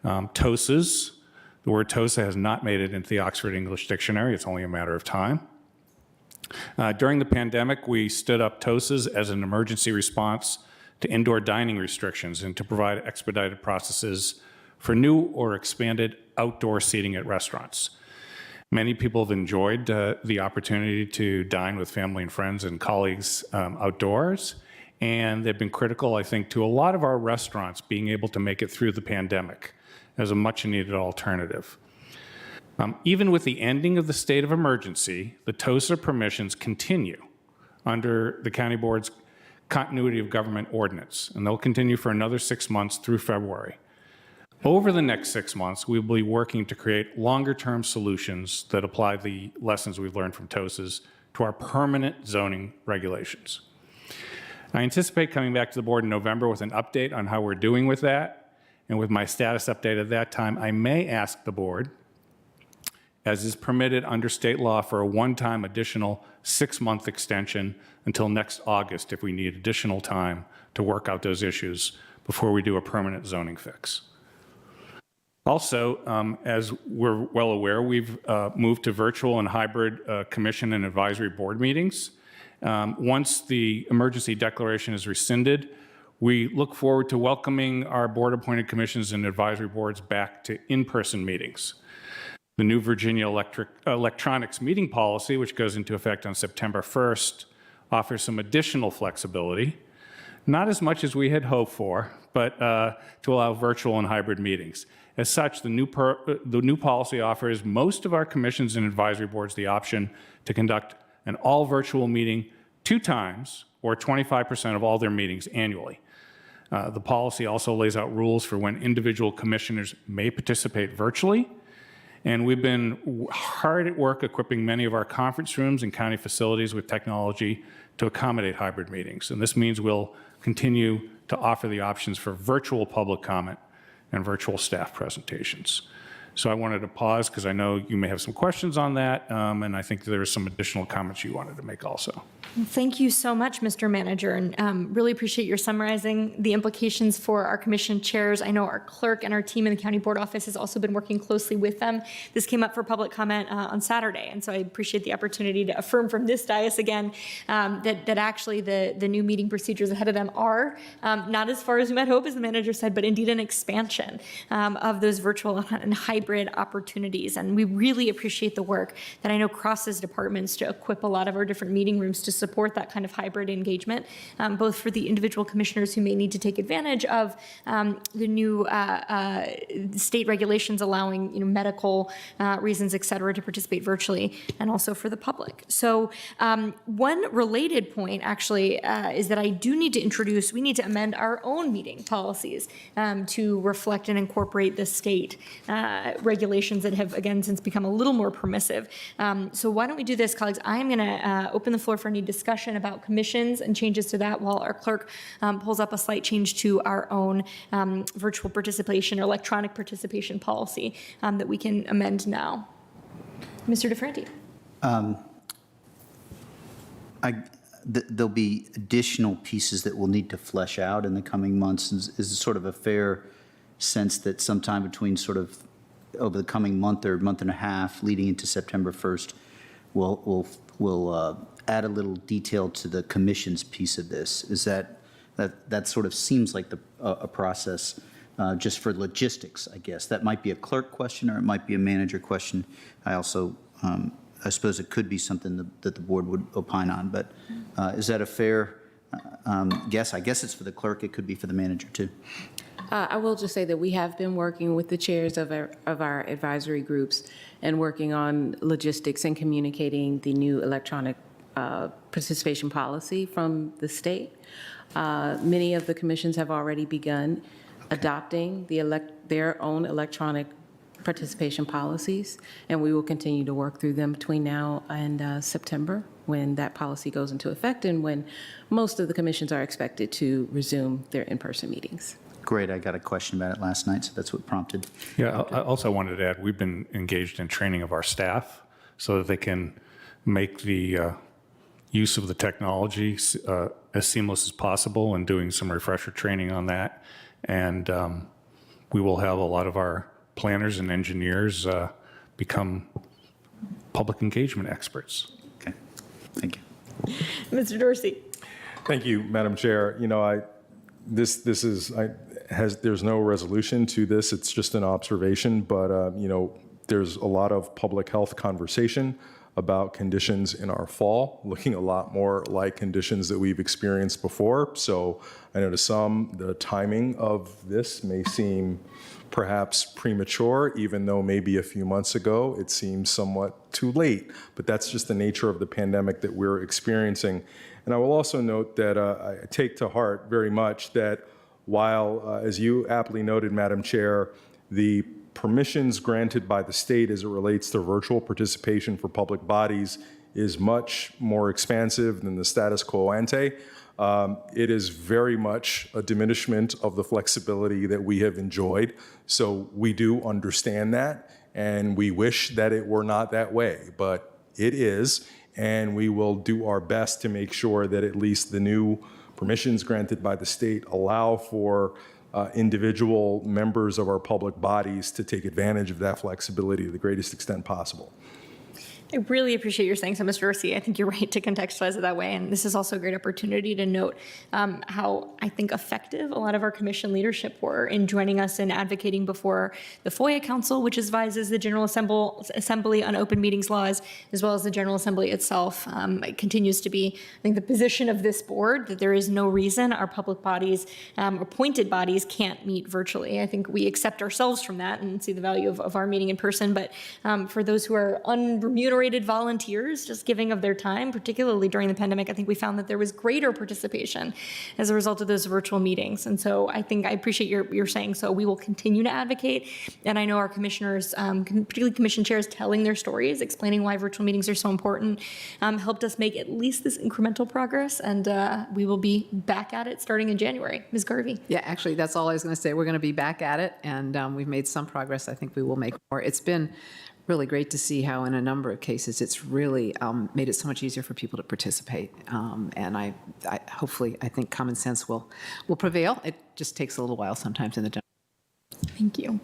TOSAs. The word TOSA has not made it into the Oxford English Dictionary. It's only a matter of time. During the pandemic, we stood up TOSAs as an emergency response to indoor dining restrictions and to provide expedited processes for new or expanded outdoor seating at restaurants. Many people have enjoyed the opportunity to dine with family and friends and colleagues outdoors, and they've been critical, I think, to a lot of our restaurants being able to make it through the pandemic as a much-needed alternative. Even with the ending of the state of emergency, the TOSA permissions continue under the County Board's continuity of government ordinance, and they'll continue for another 6 months through February. Over the next 6 months, we will be working to create longer-term solutions that apply the lessons we've learned from TOSAs to our permanent zoning regulations. I anticipate coming back to the board in November with an update on how we're doing with that, and with my status update at that time, I may ask the board, as is permitted under state law, for a one-time additional 6-month extension until next August if we need additional time to work out those issues before we do a permanent zoning fix. Also, as we're well aware, we've moved to virtual and hybrid commission and advisory board meetings. Once the emergency declaration is rescinded, we look forward to welcoming our board-appointed commissions and advisory boards back to in-person meetings. The new Virginia electronics meeting policy, which goes into effect on September 1st, offers some additional flexibility, not as much as we had hoped for, but to allow virtual and hybrid meetings. As such, the new policy offers most of our commissions and advisory boards the option to conduct an all-virtual meeting 2 times or 25% of all their meetings annually. The policy also lays out rules for when individual commissioners may participate virtually, and we've been hard at work equipping many of our conference rooms and county facilities with technology to accommodate hybrid meetings. And this means we'll continue to offer the options for virtual public comment and virtual staff presentations. So I wanted to pause because I know you may have some questions on that, and I think there are some additional comments you wanted to make also. Thank you so much, Mr. Manager, and really appreciate your summarizing the implications for our commission chairs. I know our clerk and our team in the county board office has also been working closely with them. This came up for public comment on Saturday, and so I appreciate the opportunity to affirm from this dais again that actually the new meeting procedures ahead of them are not as far as we might hope, as the manager said, but indeed an expansion of those virtual and hybrid opportunities. And we really appreciate the work that I know crosses departments to equip a lot of our different meeting rooms to support that kind of hybrid engagement, both for the individual commissioners who may need to take advantage of the new state regulations allowing medical reasons, et cetera, to participate virtually, and also for the public. So one related point actually is that I do need to we need to amend our own meeting policies to reflect and incorporate the state regulations that have, again, since become a little more permissive. So why don't we do this, colleagues? I am going to open the floor for any discussion about commissions and changes to that while our clerk pulls up a slight change to our own virtual participation or electronic participation policy that we can amend now. Mr. DeFranti. There'll be additional pieces that we'll need to flesh out in the coming months. Is sort of a fair sense that sometime between sort of over the coming month or month and a half leading into September 1st, we'll add a little detail to the commission's piece of this. Is that sort of seems like a process just for logistics, I guess. That might be a clerk question or it might be a manager question. I also, I suppose it could be something that the board would opine on, but is that a fair guess? I guess it's for the clerk. It could be for the manager too. I will just say that we have been working with the chairs of our advisory groups and working on logistics and communicating the new electronic participation policy from the state. Many of the commissions have already begun adopting their own electronic participation policies, and we will continue to work through them between now and September, when that policy goes into effect and when most of the commissions are expected to resume their in-person meetings. Great, I got a question about it last night, so that's what prompted. Yeah, I also wanted to add, we've been engaged in training of our staff so that they can make the use of the technology as seamless as possible, and doing some refresher training on that. And we will have a lot of our planners and engineers become public engagement experts. Okay, thank you. Mr. Dorsey. Thank you, Madam Chair. You know, there's no resolution to this. It's just an observation, but you know, there's a lot of public health conversation about conditions in our fall, looking a lot more like conditions that we've experienced before. So I know to some, the timing of this may seem perhaps premature, even though maybe a few months ago it seemed somewhat too late. But that's just the nature of the pandemic that we're experiencing. And I will also note that I take to heart very much that while, as you aptly noted, Madam Chair, the permissions granted by the state as it relates to virtual participation for public bodies is much more expansive than the status quo ante. It is very much a diminishment of the flexibility that we have enjoyed. So we do understand that, and we wish that it were not that way, but it is, and we will do our best to make sure that at least the new permissions granted by the state allow for individual members of our public bodies to take advantage of that flexibility to the greatest extent possible. I really appreciate your saying so, Mr. Dorsey. I think you're right to contextualize it that way. And this is also a great opportunity to note how I think effective a lot of our commission leadership were in joining us in advocating before the FOIA Council, which advises the General Assembly on open meetings laws, as well as the General Assembly itself. It continues to be, I think, the position of this board that there is no reason our public bodies, appointed bodies, can't meet virtually. I think we accept ourselves from that and see the value of our meeting in person. But for those who are unremunerated volunteers just giving of their time, particularly during the pandemic, I think we found that there was greater participation as a result of those virtual meetings. And so I think I appreciate your saying so. We will continue to advocate. And I know our commissioners, particularly commission chairs, telling their stories, explaining why virtual meetings are so important, helped us make at least this incremental progress. And we will be back at it starting in January. Ms. Garvey. Yeah, actually, that's all I was going to say. We're going to be back at it, and we've made some progress. I think we will make more. It's been really great to see how in a number of cases it's really made it so much easier for people to participate. And I hopefully, I think common sense will prevail. It just takes a little while sometimes in the general. Thank you.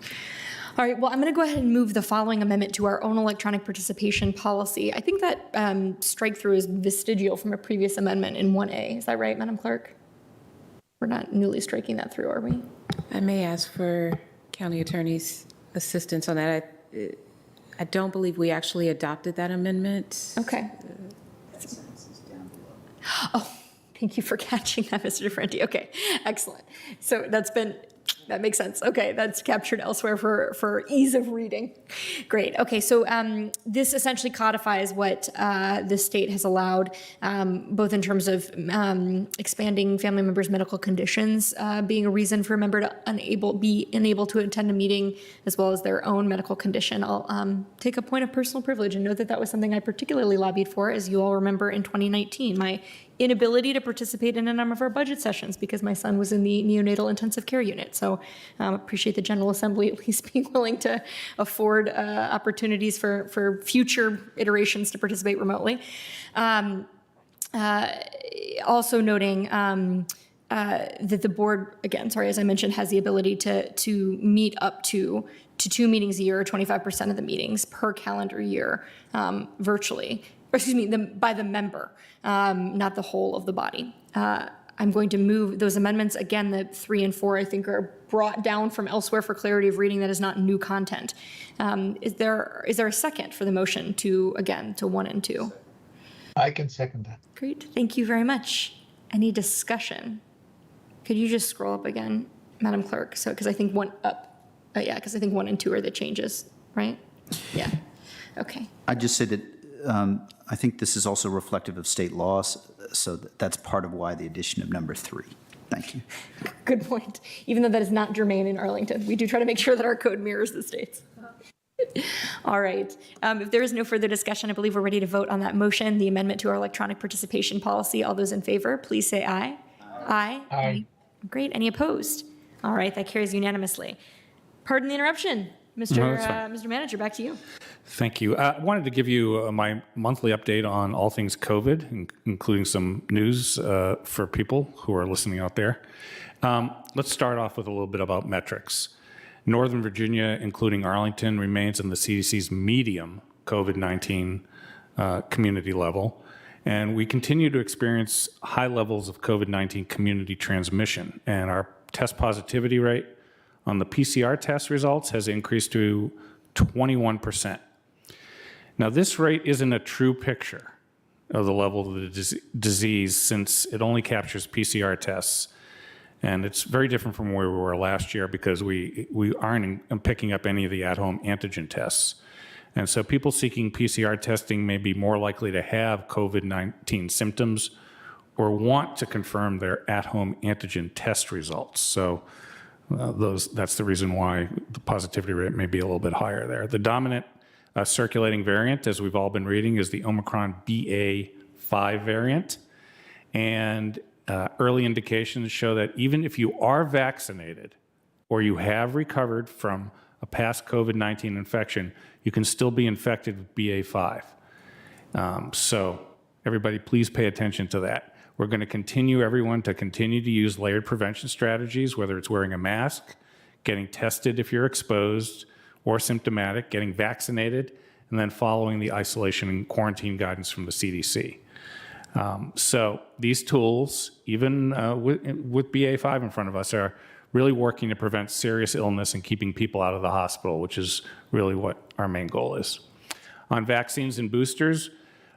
All right, well, I'm going to go ahead and move the following amendment to our own electronic participation policy. I think that strike through is vestigial from a previous amendment in 1A. Is that right, Madam Clerk? We're not newly striking that through, are we? I may ask for County Attorney's assistance on that. I don't believe we actually adopted that amendment. Okay. Oh, thank you for catching that, Mr. DeFrenti. Okay, excellent. So that makes sense. Okay, that's captured elsewhere for ease of reading. Great. Okay, so this essentially codifies what the state has allowed, both in terms of expanding family members' medical conditions being a reason for a member to be unable to attend a meeting, as well as their own medical condition. I'll take a point of personal privilege and note that was something I particularly lobbied for, as you all remember, in 2019. My inability to participate in a number of our budget sessions because my son was in the neonatal intensive care unit. So appreciate the General Assembly at least being willing to afford opportunities for future iterations to participate remotely. Also noting that the board, again, sorry, as I mentioned, has the ability to meet up to 2 meetings a year, or 25% of the meetings per calendar year virtually. Or excuse me, by the member, not the whole of the body. I'm going to move those amendments. Again, the 3 and 4, I think, are brought down from elsewhere for clarity of reading. That is not new content. Is there a second for the motion to 1 and 2? I can second that. Great, thank you very much. Any discussion? Could you just scroll up again, Madam Clerk? So, because I think because I think 1 and 2 are the changes, right? Yeah, okay. I'd just say that I think this is also reflective of state laws, so that's part of why the addition of number 3. Thank you. Good point. Even though that is not germane in Arlington, we do try to make sure that our code mirrors the state's. All right. If there is no further discussion, I believe we're ready to vote on that motion, the amendment to our electronic participation policy. All those in favor, please say aye. Aye. Aye. Great. Any opposed? All right. That carries unanimously. Pardon the interruption. Mr. No, that's fine. Mr. Manager, back to you. Thank you. I wanted to give you my monthly update on all things COVID, including some news for people who are listening out there. Let's start off with a little bit about metrics. Northern Virginia, including Arlington, remains in the CDC's medium COVID-19 community level, and we continue to experience high levels of COVID-19 community transmission, and our test positivity rate on the PCR test results has increased to 21%. Now, this rate isn't a true picture of the level of the disease since it only captures PCR tests. And it's very different from where we were last year because we aren't picking up any of the at-home antigen tests. And so people seeking PCR testing may be more likely to have COVID-19 symptoms or want to confirm their at-home antigen test results. So that's the reason why the positivity rate may be a little bit higher there. The dominant circulating variant, as we've all been reading, is the Omicron BA.5 variant. And early indications show that even if you are vaccinated or you have recovered from a past COVID-19 infection, you can still be infected with BA.5. So everybody, please pay attention to that. We're going to continue everyone to continue to use layered prevention strategies, whether it's wearing a mask, getting tested if you're exposed or symptomatic, getting vaccinated, and then following the isolation and quarantine guidance from the CDC. So these tools, even with BA.5 in front of us, are really working to prevent serious illness and keeping people out of the hospital, which is really what our main goal is. On vaccines and boosters,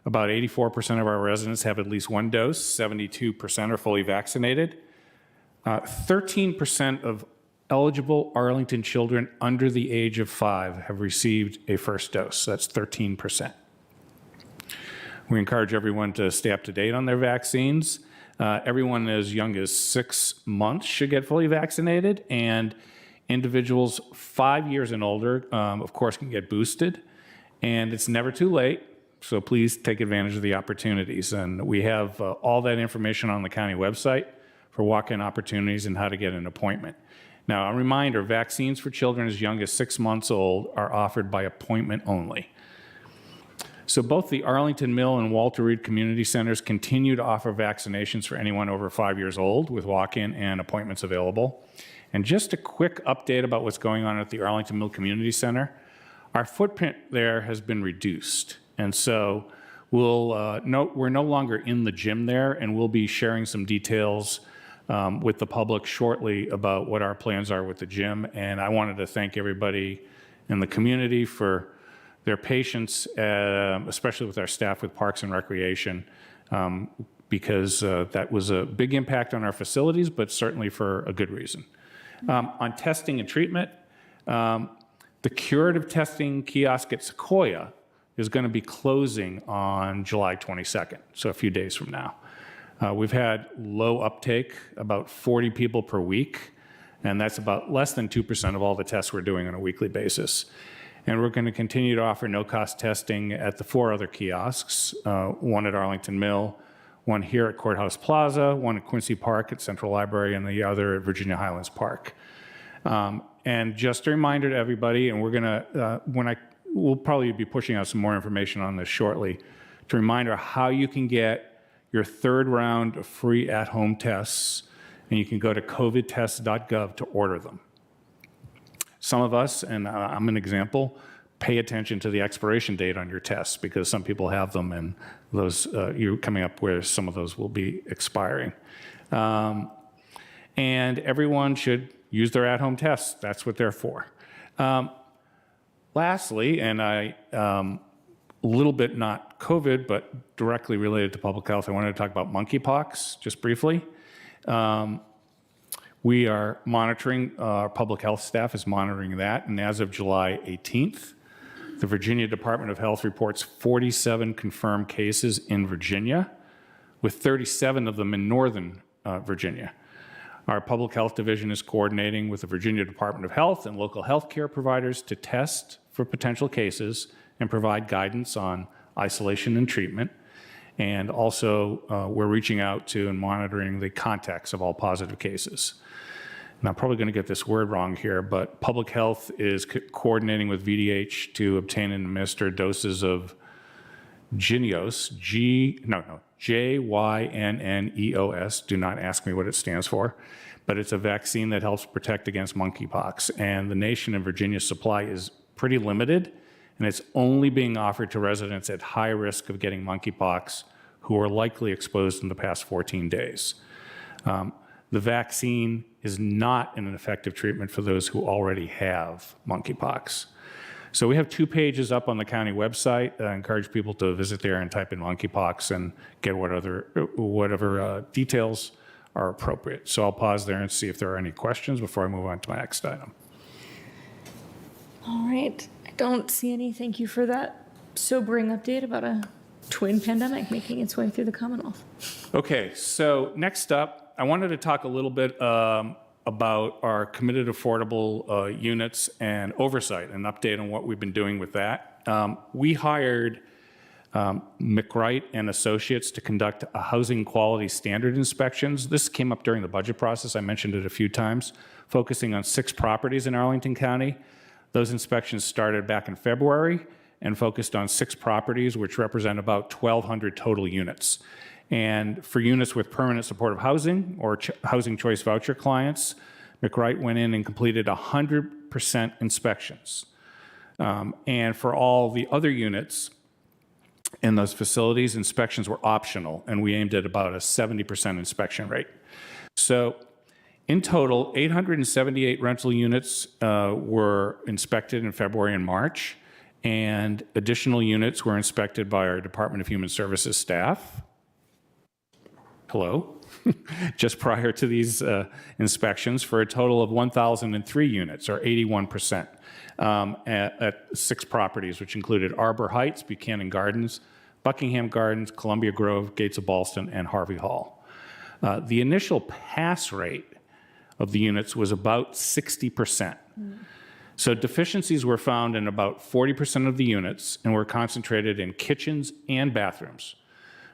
about 84% of our residents have at least one dose, 72% are fully vaccinated. 13% of eligible Arlington children under the age of 5 have received a first dose. That's 13%. We encourage everyone to stay up to date on their vaccines. Everyone as young as 6 months should get fully vaccinated, and individuals 5 years and older, of course, can get boosted. And it's never too late, so please take advantage of the opportunities. And we have all that information on the county website for walk-in opportunities and how to get an appointment. Now, a reminder, vaccines for children as young as 6 months old are offered by appointment only. So both the Arlington Mill and Walter Reed Community Centers continue to offer vaccinations for anyone over 5 years old with walk-in and appointments available. And just a quick update about what's going on at the Arlington Mill Community Center. Our footprint there has been reduced. And so we're no longer in the gym there, and we'll be sharing some details with the public shortly about what our plans are with the gym. And I wanted to thank everybody in the community for their patience, especially with our staff with Parks and Recreation, because that was a big impact on our facilities, but certainly for a good reason. On testing and treatment, the Curative testing kiosk at Sequoia is going to be closing on July 22nd, so a few days from now. We've had low uptake, about 40 people per week, and that's about less than 2% of all the tests we're doing on a weekly basis. And we're going to continue to offer no-cost testing at the 4 other kiosks, one at Arlington Mill, one here at Courthouse Plaza, one at Quincy Park at Central Library, and the other at Virginia Highlands Park. And just a reminder to everybody, and we're going to, we'll probably be pushing out some more information on this shortly, to reminder how you can get your 3rd round of free at-home tests, and you can go to covidtest.gov to order them. Some of us, and I'm an example, pay attention to the expiration date on your tests because some people have them and those you're coming up where some of those will be expiring. And everyone should use their at-home tests. That's what they're for. Lastly, and a little bit not COVID, but directly related to public health, I wanted to talk about monkeypox just briefly. We are monitoring, our public health staff is monitoring that, and as of July 18th, the Virginia Department of Health reports 47 confirmed cases in Virginia, with 37 of them in Northern Virginia. Our Public Health Division is coordinating with the Virginia Department of Health and local health care providers to test for potential cases and provide guidance on isolation and treatment. And also, we're reaching out to and monitoring the contacts of all positive cases. And I'm probably going to get this word wrong here, but Public Health is coordinating with VDH to obtain and administer doses of Jynneos, Jynneos. Do not ask me what it stands for, but it's a vaccine that helps protect against monkeypox. And the nation and Virginia's supply is pretty limited, and it's only being offered to residents at high risk of getting monkeypox who are likely exposed in the past 14 days. The vaccine is not an effective treatment for those who already have monkeypox. So we have 2 pages up on the county website. I encourage people to visit there and type in monkeypox and get whatever details are appropriate. So I'll pause there and see if there are any questions before I move on to my next item. All right. I don't see any. Thank you for that sobering update about a twin pandemic making its way through the Commonwealth. Okay, so next up, I wanted to talk a little bit about our committed affordable units and oversight, an update on what we've been doing with that. We hired McWright and Associates to conduct a housing quality standard inspections. This came up during the budget process. I mentioned it a few times, focusing on 6 properties in Arlington County. Those inspections started back in February and focused on 6 properties, which represent about 1,200 total units. And for units with permanent supportive housing or housing choice voucher clients, McWright went in and completed 100% inspections. And for all the other units in those facilities, inspections were optional, and we aimed at about a 70% inspection rate. So in total, 878 rental units were inspected in February and March, and additional units were inspected by our Department of Human Services staff. Hello, just prior to these inspections, for a total of 1,003 units, or 81%, at 6 properties, which included Arbor Heights, Buchanan Gardens, Buckingham Gardens, Columbia Grove, Gates of Ballston, and Harvey Hall. The initial pass rate of the units was about 60%. So deficiencies were found in about 40% of the units and were concentrated in kitchens and bathrooms.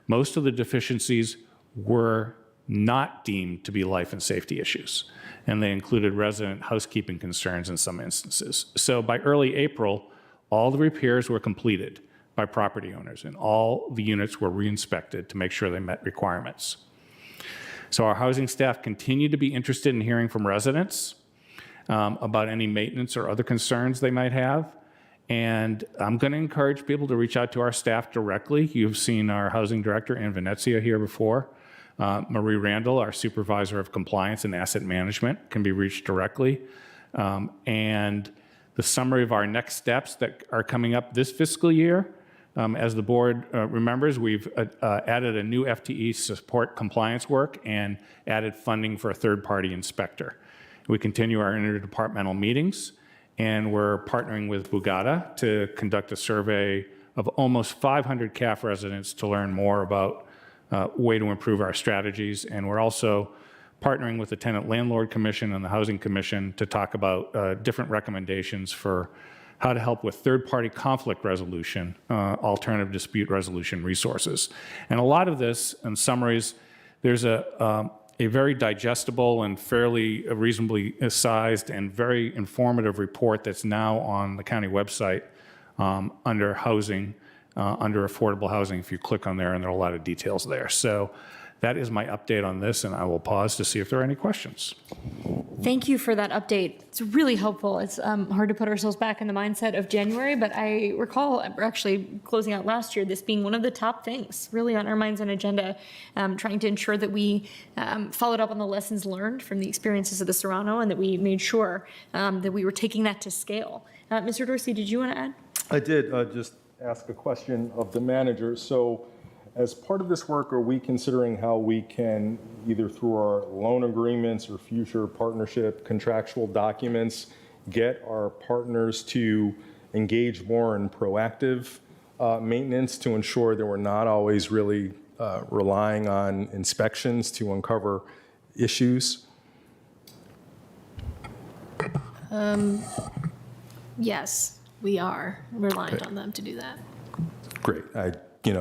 Most of the deficiencies were not deemed to be life and safety issues, and they included resident housekeeping concerns in some instances. So by early April, all the repairs were completed by property owners, and all the units were re-inspected to make sure they met requirements. So our housing staff continue to be interested in hearing from residents about any maintenance or other concerns they might have. And I'm going to encourage people to reach out to our staff directly. You've seen our housing director, Ann Venezia, here before. Marie Randall, our supervisor of compliance and asset management, can be reached directly. And the summary of our next steps that are coming up this fiscal year, as the board remembers, we've added a new FTE support compliance work and added funding for a third-party inspector. We continue our interdepartmental meetings, and we're partnering with Bugatti to conduct a survey of almost 500 CAF residents to learn more about way to improve our strategies. And we're also partnering with the Tenant Landlord Commission and the Housing Commission to talk about different recommendations for how to help with third-party conflict resolution, alternative dispute resolution resources. And a lot of this, in summaries, there's a very digestible and fairly reasonably sized and very informative report that's now on the county website under housing, under affordable housing. If you click on there, and there are a lot of details there. So that is my update on this, and I will pause to see if there are any questions. Thank you for that update. It's really helpful. It's hard to put ourselves back in the mindset of January, but I recall actually closing out last year, this being one of the top things really on our minds and agenda, trying to ensure that we followed up on the lessons learned from the experiences of the Serrano, and that we made sure that we were taking that to scale. Mr. Dorsey, did you want to add? I did just ask a question of the manager. So as part of this work, are we considering how we can, either through our loan agreements or future partnership contractual documents, get our partners to engage more in proactive maintenance to ensure that we're not always really relying on inspections to uncover issues? Yes, we are reliant on them to do that. Great. I,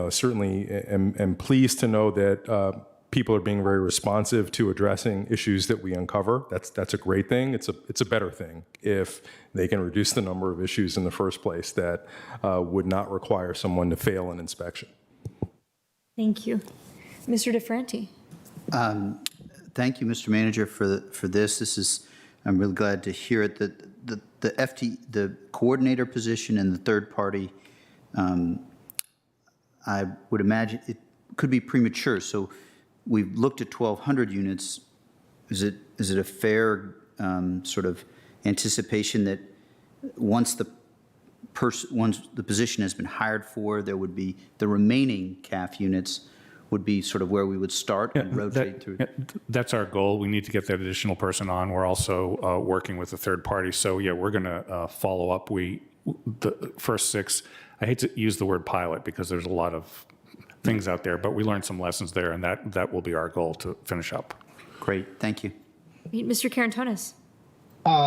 certainly am pleased to know that people are being very responsive to addressing issues that we uncover. That's a great thing. It's a better thing if they can reduce the number of issues in the first place that would not require someone to fail an inspection. Thank you. Mr. DeFranti. Thank you, Mr. Manager, for this. I'm really glad to hear it. The coordinator position and the third party, I would imagine it could be premature. So we've looked at 1,200 units. Is it a fair sort of anticipation that once the position has been hired for, there would be the remaining CAF units would be sort of where we would start and rotate through? That's our goal. We need to get that additional person on. We're also working with a third party. So yeah, we're going to follow up. The first 6, I hate to use the word pilot because there's a lot of things out there, but we learned some lessons there, and that will be our goal to finish up. Great, thank you. Mr. Karantonis.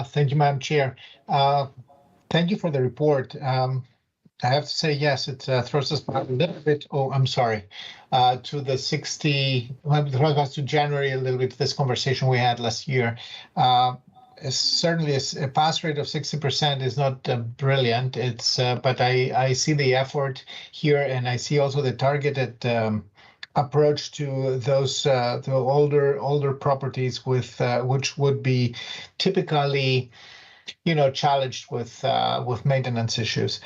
Thank you, Madam Chair. Thank you for the report. I have to say, yes, it throws us back a little bit. Oh, I'm sorry. To the 60, throws us to January a little bit, this conversation we had last year. Certainly a pass rate of 60% is not brilliant. But I see the effort here, and I see also the targeted approach to those the older properties with which would be typically challenged with maintenance issues.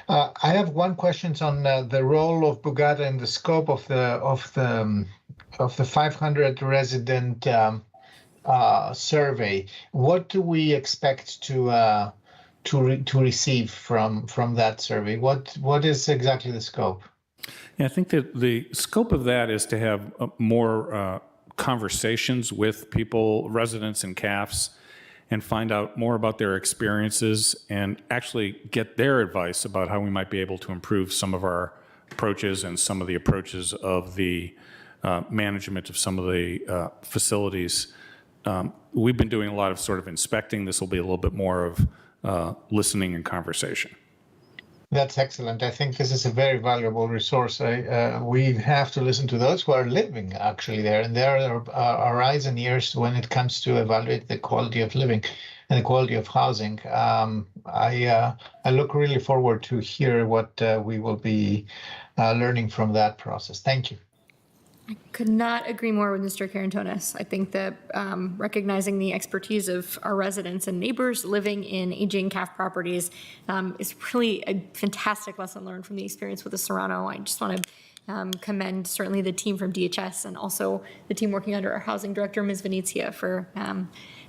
I have one question on the role of Bugatti and the scope of the 500 resident survey. What do we expect to receive from that survey? What is exactly the scope? Yeah, I think that the scope of that is to have more conversations with people, residents and CAFs, and find out more about their experiences and actually get their advice about how we might be able to improve some of our approaches and some of the approaches of the management of some of the facilities. We've been doing a lot of sort of inspecting. This will be a little bit more of listening and conversation. That's excellent. I think this is a very valuable resource. We have to listen to those who are living actually there, and there are eyes and ears when it comes to evaluate the quality of living and the quality of housing. I look really forward to hear what we will be learning from that process. Thank you. I could not agree more with Mr. Karantonis. I think that recognizing the expertise of our residents and neighbors living in aging CAF properties is really a fantastic lesson learned from the experience with the Serrano. I just want to commend certainly the team from DHS and also the team working under our housing director, Ms. Venezia, for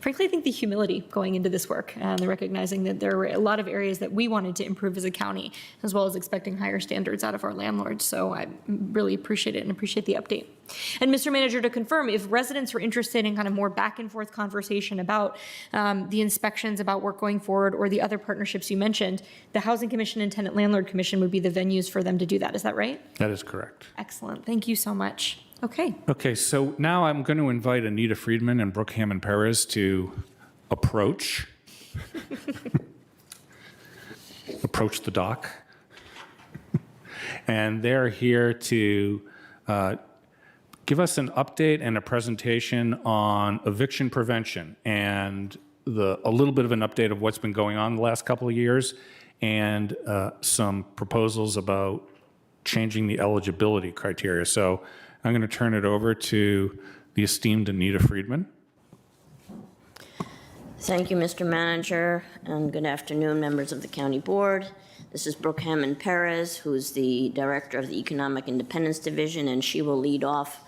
frankly, I think the humility going into this work and the recognizing that there were a lot of areas that we wanted to improve as a county, as well as expecting higher standards out of our landlords. So I really appreciate it and appreciate the update. And Mr. Manager, to confirm, if residents are interested in kind of more back and forth conversation about the inspections, about work going forward, or the other partnerships you mentioned, the Housing Commission and Tenant Landlord Commission would be the venues for them to do that. Is that right? That is correct. Excellent. Thank you so much. Okay. Okay, so now I'm going to invite Anita Friedman and Brooke Hammond Perez to approach the dock. And they're here to give us an update and a presentation on eviction prevention and a little bit of an update of what's been going on the last couple of years and some proposals about changing the eligibility criteria. So I'm going to turn it over to the esteemed Anita Friedman. Thank you, Mr. Manager, and good afternoon, members of the County Board. This is Brooke Hammond Perez, who's the Director of the Economic Independence Division, and she will lead off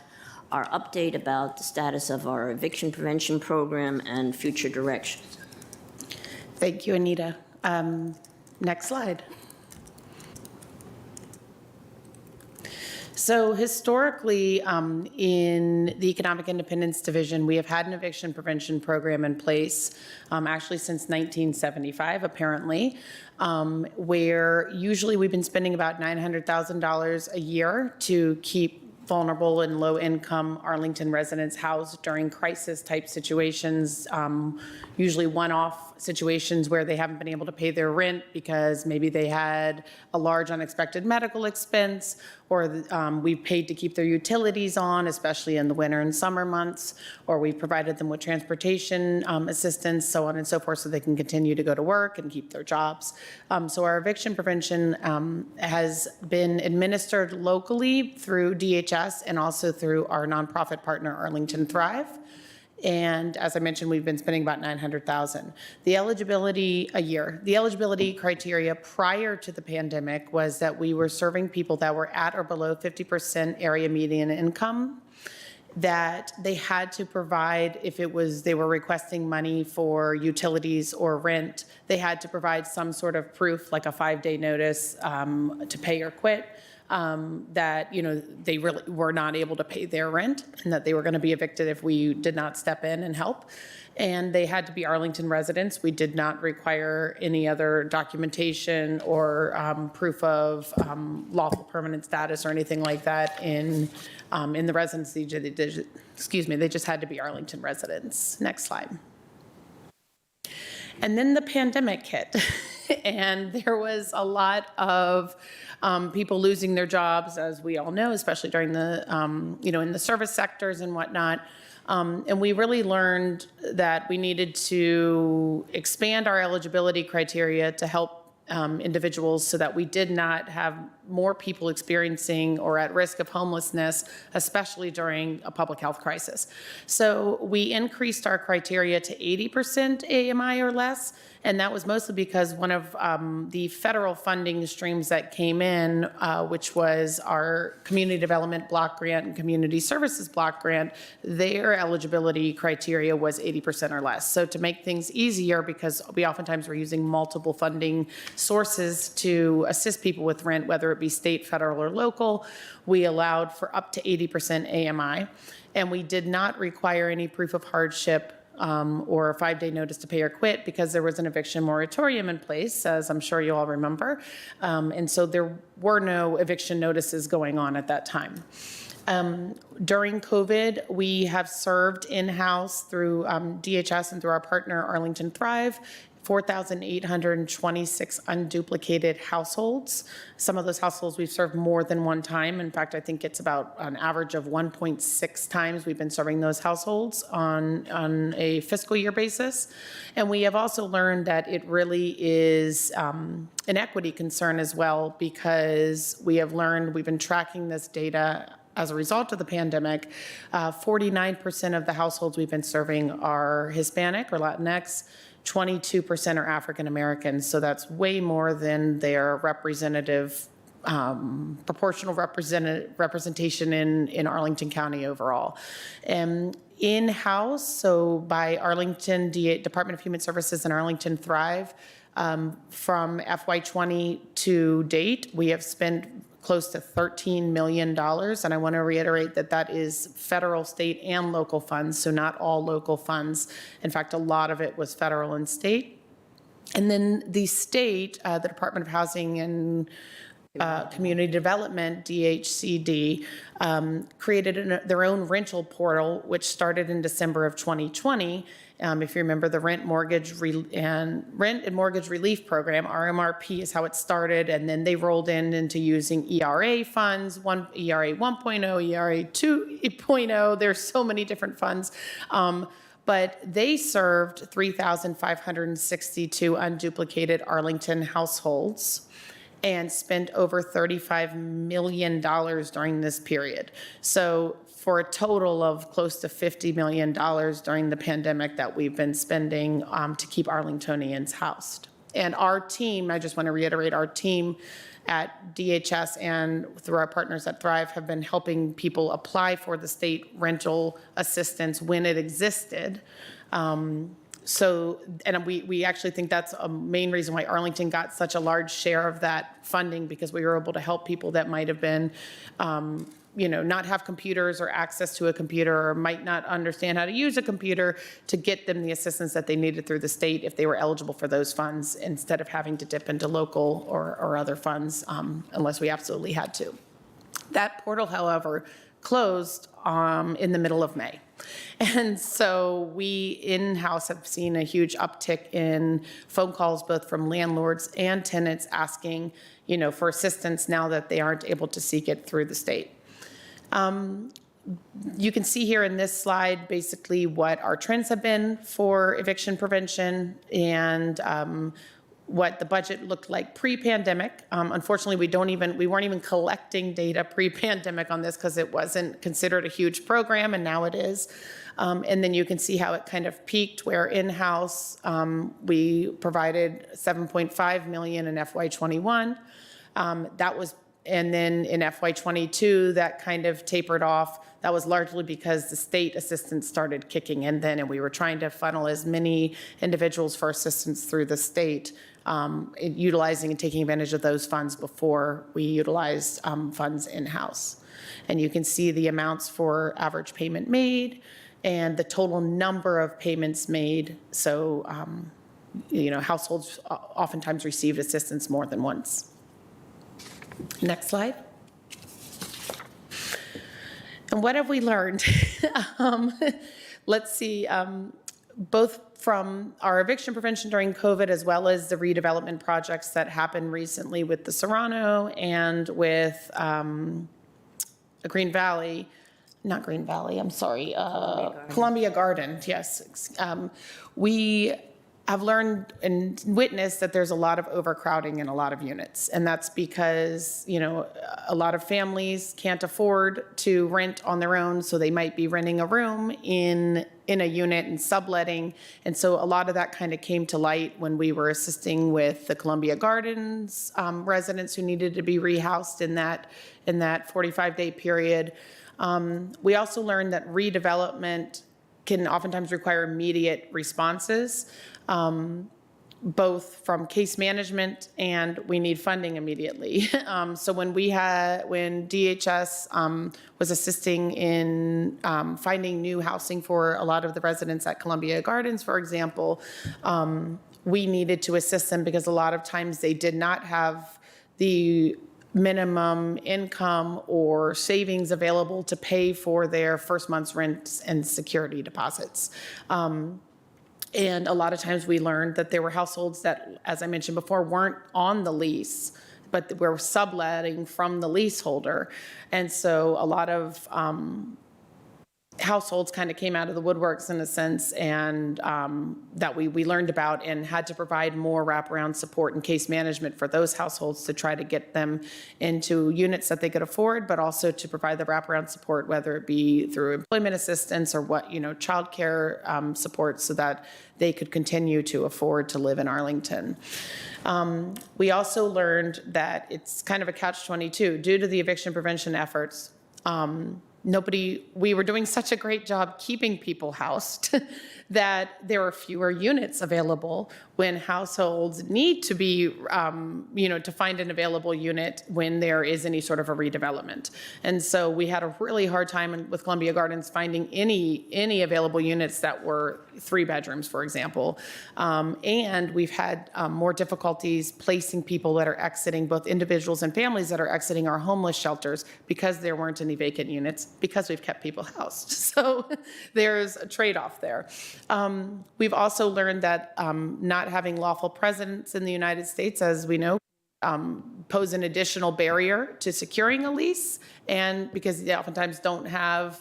our update about the status of our eviction prevention program and future directions. Thank you, Anita. Next slide. So historically, in the Economic Independence Division, we have had an eviction prevention program in place, actually since 1975, apparently, where usually we've been spending about $900,000 a year to keep vulnerable and low-income Arlington residents housed during crisis-type situations, usually one-off situations where they haven't been able to pay their rent because maybe they had a large unexpected medical expense, or we've paid to keep their utilities on, especially in the winter and summer months, or we've provided them with transportation assistance, so on and so forth, so they can continue to go to work and keep their jobs. So our eviction prevention has been administered locally through DHS and also through our nonprofit partner, Arlington Thrive. And as I mentioned, we've been spending about $900,000. The eligibility criteria prior to the pandemic was that we were serving people that were at or below 50% area median income, that they had to provide, if they were requesting money for utilities or rent, they had to provide some sort of proof, like a 5-day notice to pay or quit. That, they really were not able to pay their rent and that they were going to be evicted if we did not step in and help. And they had to be Arlington residents. We did not require any other documentation or proof of lawful permanent status or anything like that in the residency. They just had to be Arlington residents. Next slide. And then the pandemic hit, and there was a lot of people losing their jobs, as we all know, especially during the, in the service sectors and whatnot. And we really learned that we needed to expand our eligibility criteria to help individuals so that we did not have more people experiencing or at risk of homelessness, especially during a public health crisis. So we increased our criteria to 80% AMI or less, and that was mostly because one of the federal funding streams that came in, which was our Community Development Block Grant and Community Services Block Grant, their eligibility criteria was 80% or less. So to make things easier, because we oftentimes were using multiple funding sources to assist people with rent, whether it be state, federal, or local, we allowed for up to 80% AMI. And we did not require any proof of hardship or a 5-day notice to pay or quit because there was an eviction moratorium in place, as I'm sure you all remember. And so there were no eviction notices going on at that time. During COVID, we have served in-house through DHS and through our partner, Arlington Thrive, 4,826 unduplicated households. Some of those households we've served more than one time. In fact, I think it's about an average of 1.6 times we've been serving those households on a fiscal year basis. And we have also learned that it really is an equity concern as well, because we have learned, we've been tracking this data as a result of the pandemic. 49% of the households we've been serving are Hispanic or Latinx, 22% are African Americans, so that's way more than their representative, proportional representation in Arlington County overall. In-house, so by Arlington Department of Human Services and Arlington Thrive, from FY20 to date, we have spent close to $13 million. And I want to reiterate that that is federal, state, and local funds, so not all local funds. In fact, a lot of it was federal and state. And then the state, the Department of Housing and Community Development, DHCD, created their own rental portal, which started in December of 2020. If you remember, the Rent and Mortgage Relief Program, RMRP, is how it started, and then they rolled into using ERA funds, ERA 1.0, ERA 2.0. There's so many different funds. But they served 3,562 unduplicated Arlington households and spent over $35 million during this period. So for a total of close to $50 million during the pandemic that we've been spending to keep Arlingtonians housed. And our team, I just want to reiterate, our team at DHS and through our partners at Thrive have been helping people apply for the state rental assistance when it existed. And we actually think that's a main reason why Arlington got such a large share of that funding, because we were able to help people that might have been, not have computers or access to a computer, or might not understand how to use a computer, to get them the assistance that they needed through the state if they were eligible for those funds, instead of having to dip into local or other funds unless we absolutely had to. That portal, however, closed in the middle of May. And so we in-house have seen a huge uptick in phone calls, both from landlords and tenants asking, for assistance now that they aren't able to seek it through the state. You can see here in this slide basically what our trends have been for eviction prevention and what the budget looked like pre-pandemic. Unfortunately, we weren't even collecting data pre-pandemic on this because it wasn't considered a huge program, and now it is. And then you can see how it kind of peaked, where in-house we provided $7.5 million in FY21. And then in FY22, that kind of tapered off. That was largely because the state assistance started kicking in then, and we were trying to funnel as many individuals for assistance through the state, utilizing and taking advantage of those funds before we utilized funds in-house. And you can see the amounts for average payment made and the total number of payments made. So, households oftentimes received assistance more than once. Next slide. And what have we learned? Let's see, both from our eviction prevention during COVID as well as the redevelopment projects that happened recently with the Serrano and with Columbia Garden, yes. We have learned and witnessed that there's a lot of overcrowding in a lot of units. And that's because, a lot of families can't afford to rent on their own, so they might be renting a room in a unit and subletting. And so a lot of that kind of came to light when we were assisting with the Columbia Gardens residents who needed to be rehoused in that 45-day period. We also learned that redevelopment can oftentimes require immediate responses, both from case management, and we need funding immediately. So when DHS was assisting in finding new housing for a lot of the residents at Columbia Gardens, for example, we needed to assist them because a lot of times they did not have the minimum income or savings available to pay for their first month's rent and security deposits. And a lot of times we learned that there were households that, as I mentioned before, weren't on the lease, but were subletting from the leaseholder. And so a lot of households kind of came out of the woodworks in a sense, and that we learned about and had to provide more wraparound support and case management for those households to try to get them into units that they could afford, but also to provide the wraparound support, whether it be through employment assistance or childcare support, so that they could continue to afford to live in Arlington. We also learned that it's kind of a catch-22 due to the eviction prevention efforts. We were doing such a great job keeping people housed that there are fewer units available when households need to be, to find an available unit when there is any sort of a redevelopment. And so we had a really hard time with Columbia Gardens finding any available units that were 3 bedrooms, for example. And we've had more difficulties placing people that are exiting, both individuals and families that are exiting our homeless shelters, because there weren't any vacant units, because we've kept people housed. So there's a trade-off there. We've also learned that not having lawful presence in the United States, as we know, pose an additional barrier to securing a lease, and because they oftentimes don't have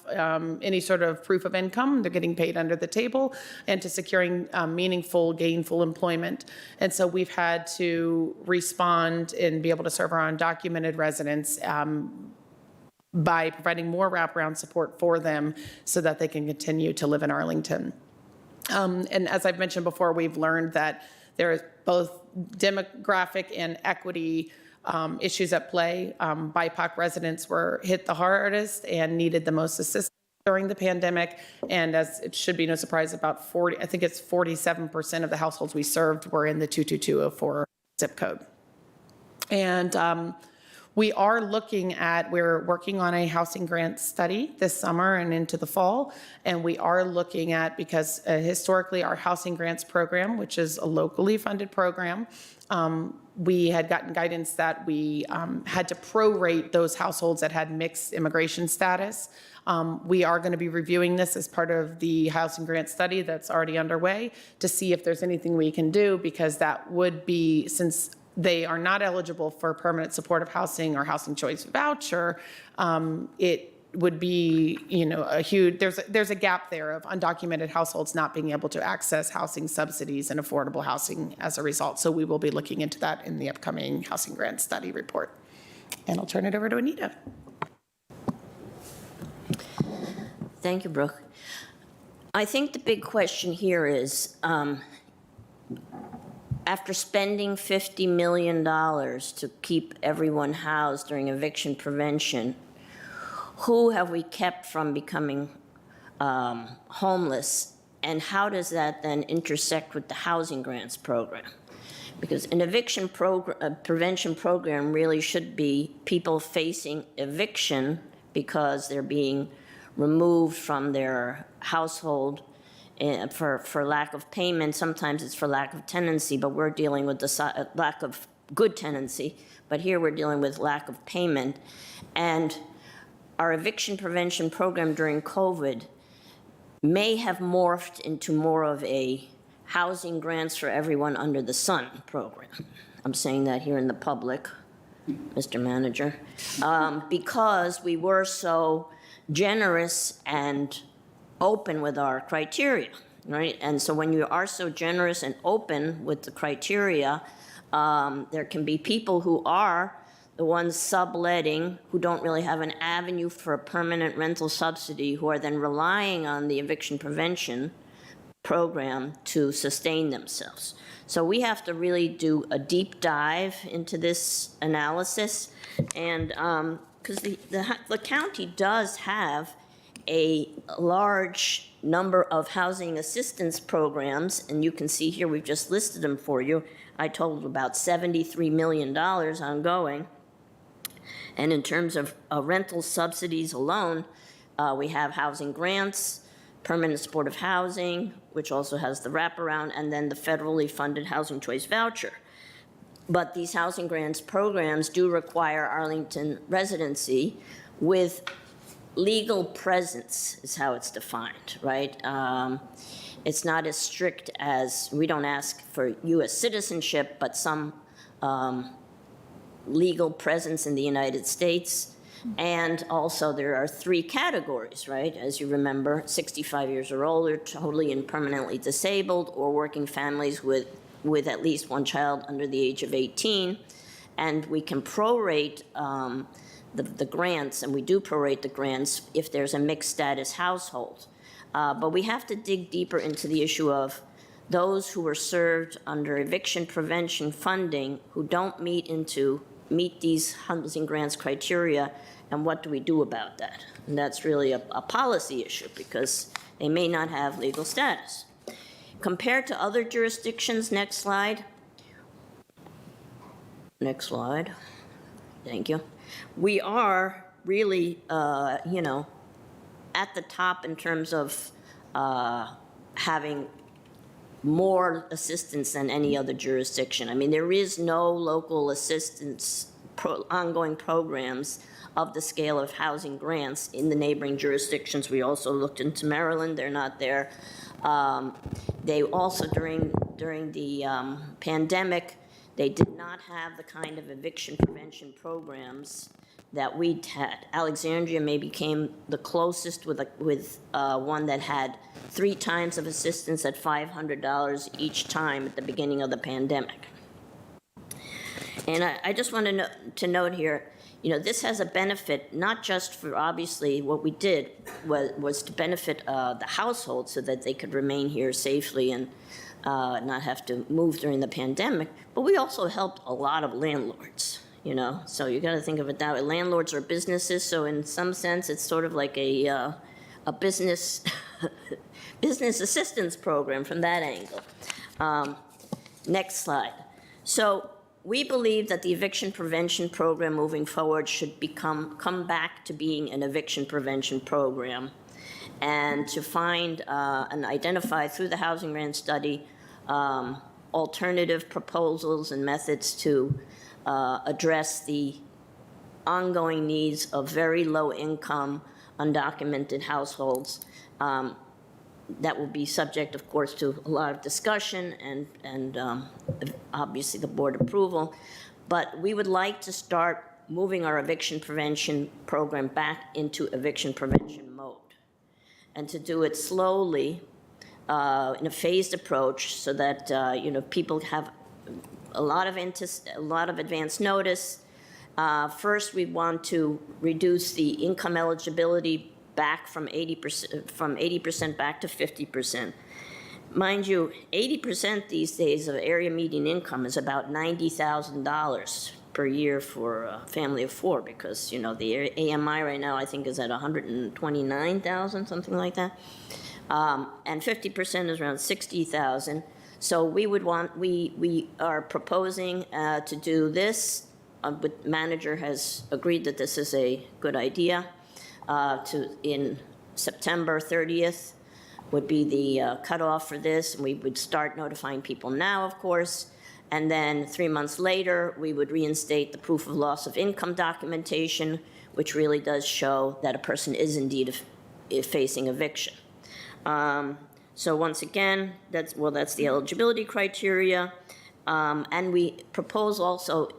any sort of proof of income, they're getting paid under the table, and to securing meaningful, gainful employment. And so we've had to respond and be able to serve our undocumented residents by providing more wraparound support for them so that they can continue to live in Arlington. And as I've mentioned before, we've learned that there is both demographic and equity issues at play. BIPOC residents were hit the hardest and needed the most assistance during the pandemic. And as it should be no surprise, about 47% of the households we served were in the 22204 zip code. And We're working on a housing grant study this summer and into the fall. And we are looking at, because historically our housing grants program, which is a locally funded program, we had gotten guidance that we had to prorate those households that had mixed immigration status. We are going to be reviewing this as part of the housing grant study that's already underway to see if there's anything we can do, because that would be, since they are not eligible for permanent supportive housing or housing choice voucher, it would be, a huge, there's a gap there of undocumented households not being able to access housing subsidies and affordable housing as a result. So we will be looking into that in the upcoming housing grant study report. And I'll turn it over to Anita. Thank you, Brooke. I think the big question here is, after spending $50 million to keep everyone housed during eviction prevention, who have we kept from becoming homeless, and how does that then intersect with the housing grants program? Because an eviction prevention program really should be people facing eviction because they're being removed from their household for lack of payment. Sometimes it's for lack of tenancy, but we're dealing with the lack of good tenancy. But here we're dealing with lack of payment. And our eviction prevention program during COVID may have morphed into more of a housing grants for everyone under the sun program. I'm saying that here in the public, Mr. Manager, because we were so generous and open with our criteria, right? And so when you are so generous and open with the criteria, there can be people who are the ones subletting, who don't really have an avenue for a permanent rental subsidy, who are then relying on the eviction prevention program to sustain themselves. So we have to really do a deep dive into this analysis, and because the county does have a large number of housing assistance programs, and you can see here we've just listed them for you. I totaled about $73 million ongoing. And in terms of rental subsidies alone, we have housing grants, permanent supportive housing, which also has the wraparound, and then the federally funded housing choice voucher. But these housing grants programs do require Arlington residency with legal presence, is how it's defined, right? It's not as strict as, we don't ask for U.S. citizenship, but some legal presence in the United States. And also there are 3 categories, right? As you remember, 65 years or older, totally and permanently disabled, or working families with at least 1 child under the age of 18. And we can prorate the grants, and we do prorate the grants if there's a mixed status household. But we have to dig deeper into the issue of those who were served under eviction prevention funding who don't meet these housing grants criteria, and what do we do about that? And that's really a policy issue, because they may not have legal status. Compared to other jurisdictions, next slide. Next slide. Thank you. We are really, at the top in terms of having more assistance than any other jurisdiction. I mean, there is no local assistance ongoing programs of the scale of housing grants in the neighboring jurisdictions. We also looked into Maryland, they're not there. They also, during the pandemic, they did not have the kind of eviction prevention programs that we'd had. Alexandria maybe came the closest with one that had 3 times of assistance at $500 each time at the beginning of the pandemic. And I just want to note here, this has a benefit, not just for, obviously, what we did was to benefit the household so that they could remain here safely and not have to move during the pandemic, but we also helped a lot of landlords. So you got to think of it that way. Landlords are businesses, so in some sense, it's sort of like a business business assistance program from that angle. Next slide. So we believe that the eviction prevention program moving forward should come back to being an eviction prevention program, and to find and identify through the housing rent study alternative proposals and methods to address the ongoing needs of very low-income, undocumented households. That will be subject, of course, to a lot of discussion and obviously the board approval. But we would like to start moving our eviction prevention program back into eviction prevention mode, and to do it slowly in a phased approach, so that people have a lot of advance notice. First, we want to reduce the income eligibility back from 80% back to 50%. Mind you, 80% these days of area median income is about $90,000 per year for a family of four, because the AMI right now I think is at 129,000, something like that, and 50% is around 60,000. So we are proposing to do this. The manager has agreed that this is a good idea. In September 30th would be the cutoff for this, and we would start notifying people now, of course, and then 3 months later, we would reinstate the proof of loss of income documentation, which really does show that a person is indeed facing eviction. So once again, that's the eligibility criteria, and we propose also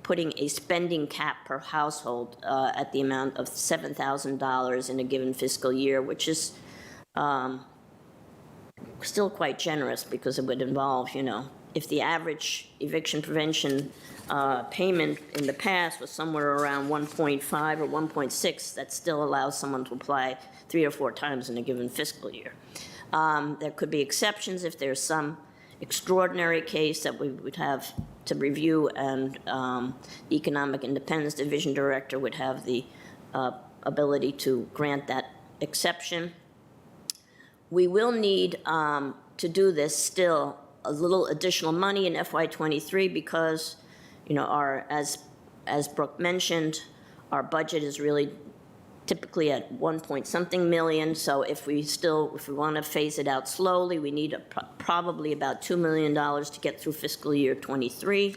putting a spending cap per household at the amount of $7,000 in a given fiscal year, which is still quite generous, because it would involve, if the average eviction prevention payment in the past was somewhere around 1.5 or 1.6, that still allows someone to apply 3 or 4 times in a given fiscal year. There could be exceptions if there's some extraordinary case that we would have to review, and the Economic Independence Division Director would have the ability to grant that exception. We will need to do this still a little additional money in FY23, because as Brooke mentioned, our budget is really typically at 1-point-something million. So if we want to phase it out slowly, we need probably about $2 million to get through fiscal year 23.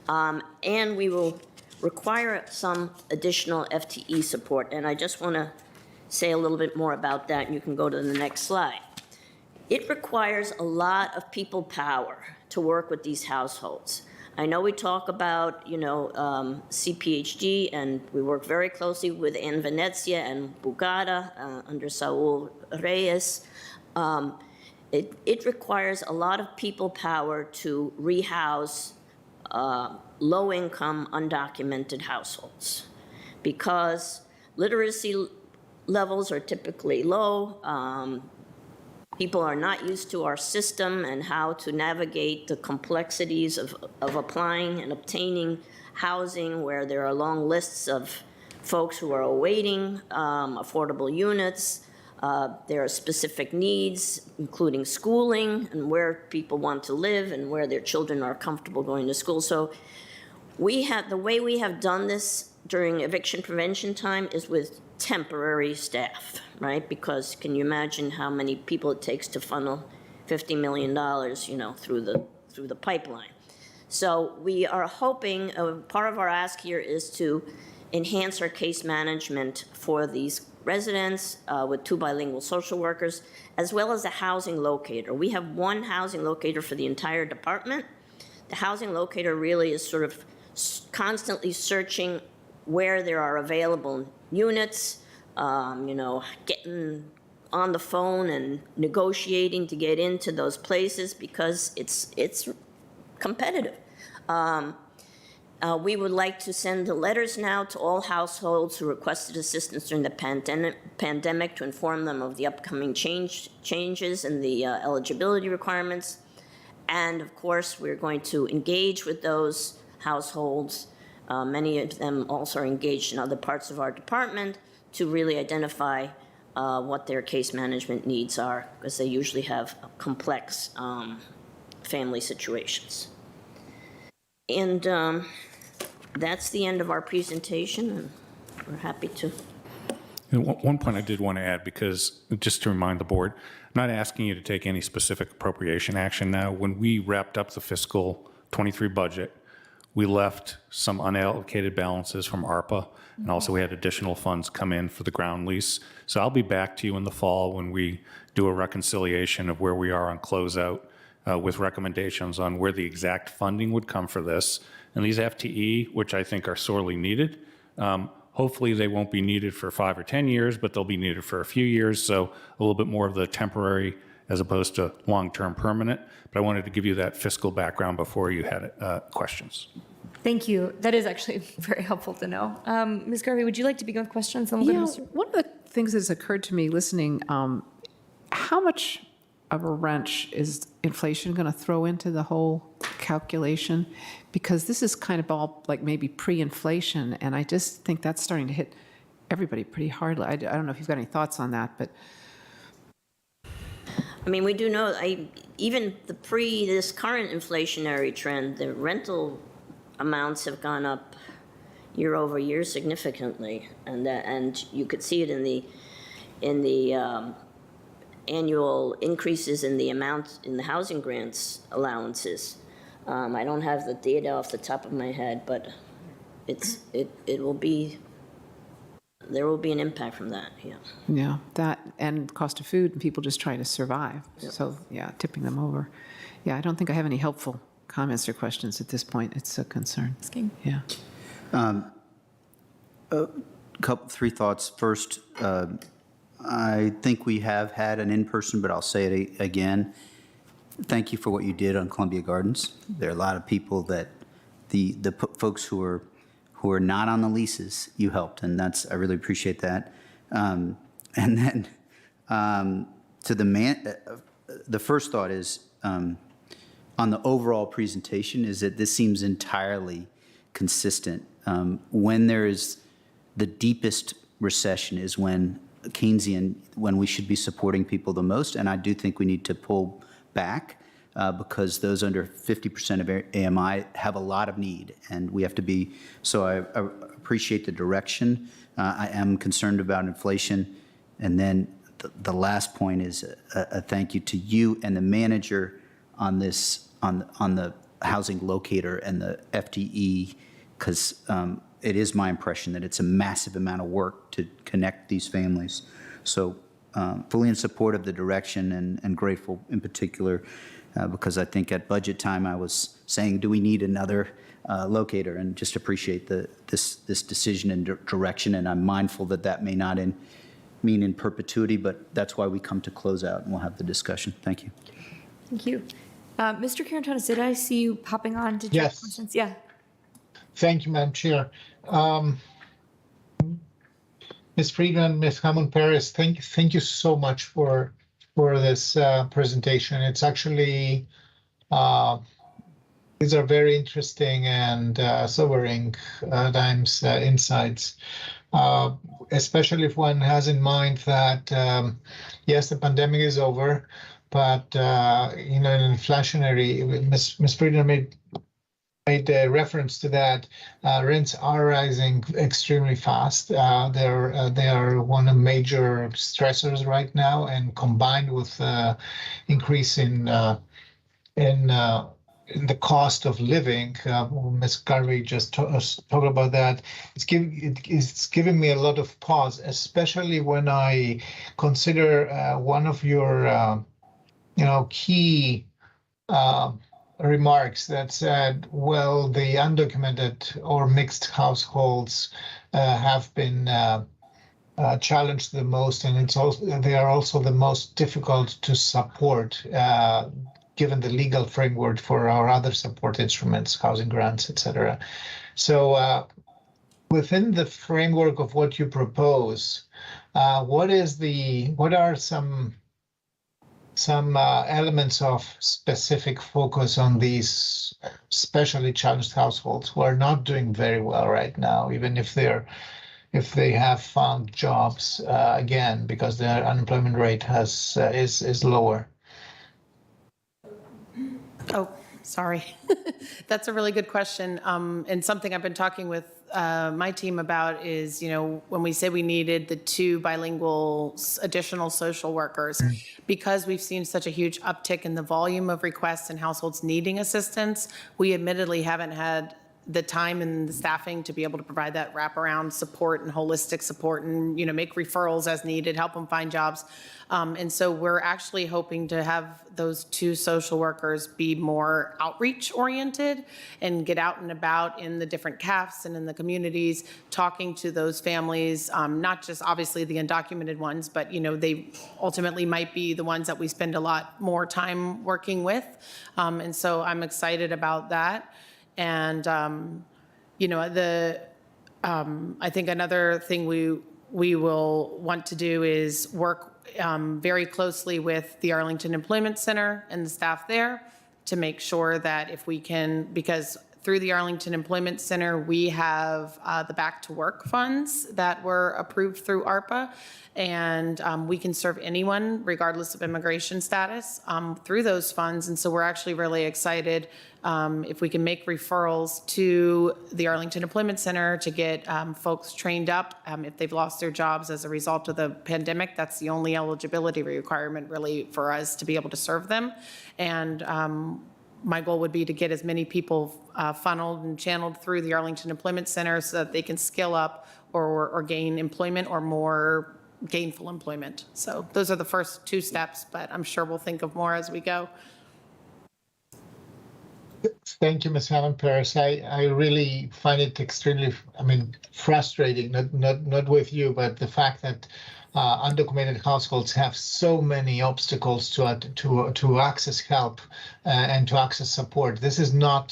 And we will require some additional FTE support. And I just want to say a little bit more about that, and you can go to the next slide. It requires a lot of people power to work with these households. I know we talk about, CPHG, and we work very closely with Ann Venezia and Bugada under Saul Reyes. It requires a lot of people power to rehouse low-income, undocumented households, because literacy levels are typically low. People are not used to our system and how to navigate the complexities of applying and obtaining housing, where there are long lists of folks who are awaiting affordable units. There are specific needs, including schooling and where people want to live and where their children are comfortable going to school. So the way we have done this during eviction prevention time is with temporary staff, right? Because can you imagine how many people it takes to funnel $50 million, through the pipeline? So we are hoping, part of our ask here is to enhance our case management for these residents with 2 bilingual social workers, as well as a housing locator. We have 1 housing locator for the entire department. The housing locator really is sort of constantly searching where there are available units, getting on the phone and negotiating to get into those places, because it's competitive. We would like to send the letters now to all households who requested assistance during the pandemic to inform them of the upcoming changes in the eligibility requirements. And of course, we're going to engage with those households. Many of them also are engaged in other parts of our department to really identify what their case management needs are, because they usually have complex family situations. And that's the end of our presentation, and we're happy to. And one point I did want to add, because just to remind the board, I'm not asking you to take any specific appropriation action now. When we wrapped up the fiscal 23 budget, we left some unallocated balances from ARPA, and also we had additional funds come in for the ground lease. So I'll be back to you in the fall when we do a reconciliation of where we are on closeout with recommendations on where the exact funding would come for this. And these FTE, which I think are sorely needed, hopefully they won't be needed for 5 or 10 years, but they'll be needed for a few years. So a little bit more of the temporary as opposed to long-term permanent. But I wanted to give you that fiscal background before you had questions. Thank you. That is actually very helpful to know. Ms. Garvey, would you like to begin with questions? Then we'll go to Mr. One of the things that's occurred to me listening, how much of a wrench is inflation going to throw into the whole calculation? Because this is kind of all like maybe pre-inflation, and I just think that's starting to hit everybody pretty hardly. I don't know if you've got any thoughts on that, but. I mean, we do know, even this current inflationary trend, the rental amounts have gone up year over year significantly, and you could see it in the annual increases in the amount in the housing grants allowances. I don't have the data off the top of my head, but there will be an impact from that. Yeah. Yeah, that and cost of food and people just trying to survive. Yep. So yeah, tipping them over. Yeah, I don't think I have any helpful comments or questions at this point. It's a concern. Yeah. Three thoughts. First, I think we have had an in-person, but I'll say it again. Thank you for what you did on Columbia Gardens. There are a lot of people that the folks who are not on the leases you helped, and I really appreciate that. And then to the first thought is on the overall presentation is that this seems entirely consistent. When there is the deepest recession is when Keynesian, when we should be supporting people the most, and I do think we need to pull back because those under 50% of AMI have a lot of need, and we have to be, so I appreciate the direction. I am concerned about inflation. And then the last point is a thank you to you and the manager on this, on the housing locator and the FTE, because it is my impression that it's a massive amount of work to connect these families. So fully in support of the direction and grateful in particular because I think at budget time I was saying, do we need another locator? And just appreciate this decision and direction. And I'm mindful that may not mean in perpetuity, but that's why we come to close out and we'll have the discussion. Thank you. Thank you. Mr. Carantonis, did I see you popping on to yes. questions? Yeah. Thank you, Madam Chair. Ms. Friedman, Ms. Hammond-Perez, thank you so much for this presentation. It's actually, these are very interesting and sobering times, insights, especially if one has in mind that, yes, the pandemic is over, but, in inflationary, Ms. Friedman made a reference to that. Rents are rising extremely fast. They are one of the major stressors right now, and combined with increase in the cost of living, Ms. Garvey just talked about that. It's giving me a lot of pause, especially when I consider one of your key remarks that said, well, the undocumented or mixed households have been challenged the most, and they are also the most difficult to support given the legal framework for our other support instruments, housing grants, etc. So within the framework of what you propose, what are some elements of specific focus on these specially challenged households who are not doing very well right now, even if they have found jobs again, because their unemployment rate is lower? Oh, Sorry. That's a really good question. And something I've been talking with my team about is, when we say we needed the 2 bilingual additional social workers, because we've seen such a huge uptick in the volume of requests and households needing assistance, we admittedly haven't had the time and the staffing to be able to provide that wraparound support and holistic support and, make referrals as needed, help them find jobs. And so we're actually hoping to have those 2 social workers be more outreach oriented and get out and about in the different CAFs and in the communities, talking to those families, not just obviously the undocumented ones, but, they ultimately might be the ones that we spend a lot more time working with. And so I'm excited about that. And, I think another thing we will want to do is work very closely with the Arlington Employment Center and the staff there to make sure that if we can, because through the Arlington Employment Center, we have the Back to Work funds that were approved through ARPA, and we can serve anyone regardless of immigration status through those funds. And so we're actually really excited if we can make referrals to the Arlington Employment Center to get folks trained up if they've lost their jobs as a result of the pandemic. That's the only eligibility requirement really for us to be able to serve them. And my goal would be to get as many people funneled and channeled through the Arlington Employment Center so that they can skill up or gain employment or more gainful employment. So those are the first 2 steps, but I'm sure we'll think of more as we go. Thank you, Ms. Hammond-Perez. I really find it extremely, frustrating, not with you, but the fact that undocumented households have so many obstacles to access help and to access support. This is not,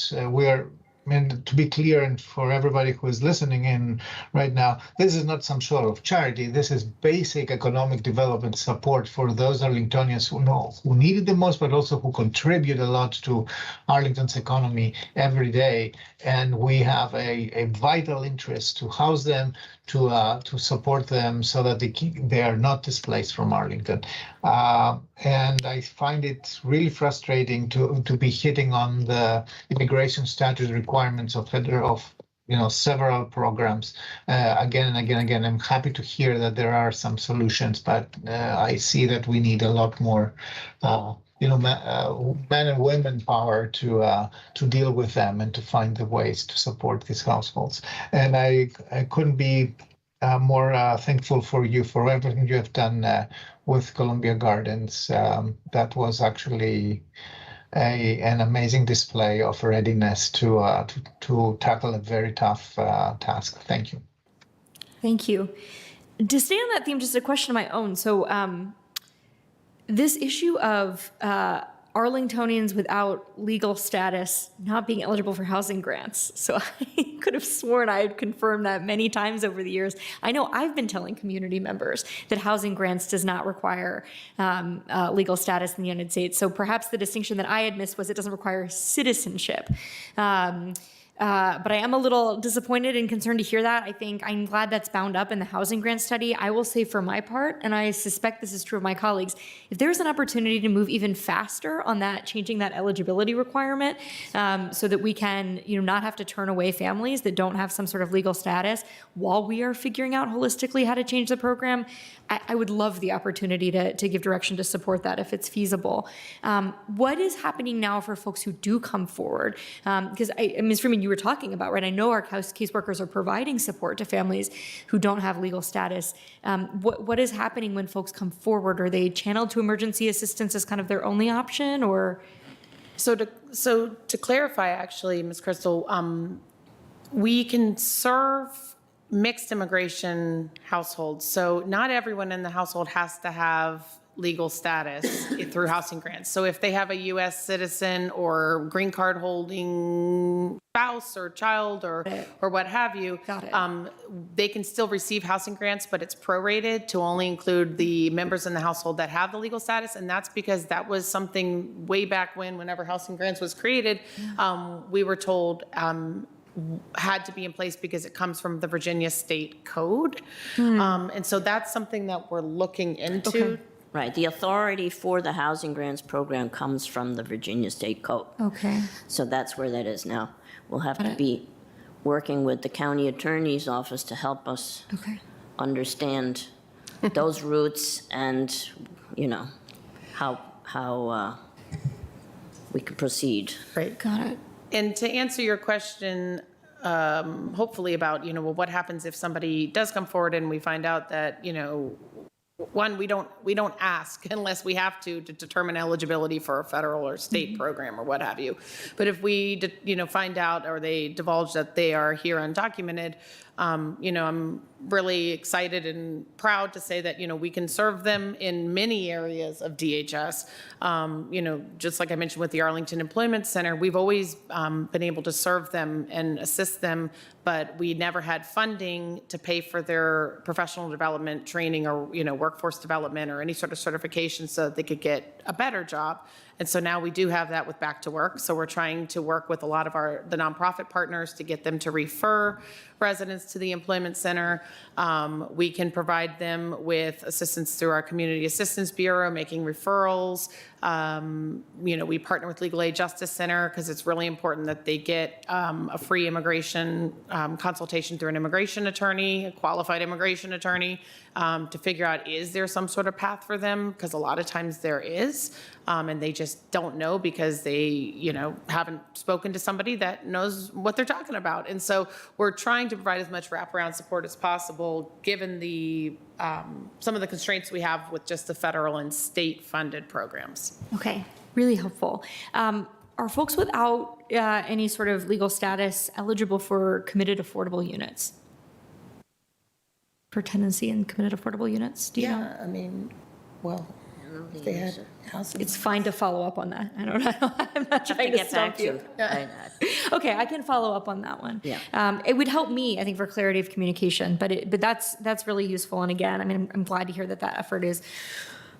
to be clear, and for everybody who is listening in right now, this is not some sort of charity. This is basic economic development support for those Arlingtonians who need it the most, but also who contribute a lot to Arlington's economy every day. And we have a vital interest to house them, to support them so that they are not displaced from Arlington. And I find it really frustrating to be hitting on the immigration status requirements of several programs again and again and again. I'm happy to hear that there are some solutions, but I see that we need a lot more men and women power to deal with them and to find the ways to support these households. And I couldn't be more thankful for you for everything you have done with Columbia Gardens. That was actually an amazing display of readiness to tackle a very tough task. Thank you. Thank you. To stay on that theme, just a question of my own. So this issue of Arlingtonians without legal status not being eligible for housing grants. So I could have sworn I had confirmed that many times over the years. I know I've been telling community members that housing grants does not require legal status in the United States. So perhaps the distinction that I had missed was it doesn't require citizenship. But I am a little disappointed and concerned to hear that. I think I'm glad that's bound up in the housing grant study. I will say for my part, and I suspect this is true of my colleagues, if there's an opportunity to move even faster on that, changing that eligibility requirement so that we can not have to turn away families that don't have some sort of legal status while we are figuring out holistically how to change the program, I would love the opportunity to give direction to support that if it's feasible. What is happening now for folks who do come forward? Because Ms. Freeman, you were talking about, right? I know our caseworkers are providing support to families who don't have legal status. What is happening when folks come forward? Are they channeled to emergency assistance as kind of their only option, or? So to clarify, actually, Ms. Crystal, we can serve mixed immigration households. So not everyone in the household has to have legal status through housing grants. So if they have a U.S. citizen or green card holding spouse or child or what have you, they can still receive housing grants, but it's prorated to only include the members in the household that have the legal status. And that's because that was something way back whenever housing grants was created, we were told had to be in place because it comes from the Virginia state code. And so that's something that we're looking into Right, the authority for the housing grants program comes from the Virginia State Code. Okay. So that's where that is now. We'll have Got to it. be working with the county attorney's office to help us Okay. understand those routes and, you know, how we can proceed. Great. Got it. And to answer your question, hopefully about, you know, well, what happens if somebody does come forward and we find out that, you know, one, we don't ask unless we have to determine eligibility for a federal or state program or what have you. But if we, you know, find out or they divulge that they are here undocumented, you know, I'm really excited and proud to say that, you know, we can serve them in many areas of DHS. You know, just like I mentioned with the Arlington Employment Center, we've always been able to serve them and assist them, but we never had funding to pay for their professional development training or, you know, workforce development or any sort of certification so that they could get a better job. And so now we do have that with Back to Work. So we're trying to work with a lot of the nonprofit partners to get them to refer residents to the employment center. We can provide them with assistance through our Community Assistance Bureau, making referrals. You know, we partner with Legal Aid Justice Center because it's really important that they get a free immigration consultation through an immigration attorney, a qualified immigration attorney, to figure out, is there some sort of path for them? Because a lot of times there is, and they just don't know because they, you know, haven't spoken to somebody that knows what they're talking about. And so we're trying to provide as much wraparound support as possible, given the some of the constraints we have with just the federal and state funded programs. Okay, really helpful. Are folks without any sort of legal status eligible for committed affordable units? For tenancy in committed affordable units? Do you know? Yeah, I mean, well, if they had housing. It's fine to follow up on that. I don't know. I'm not trying to Get stump back you. to. Okay, I can follow up on that one. Yeah. It would help me, I think, for clarity of communication, but that's really useful. And again, I mean, I'm glad to hear that effort is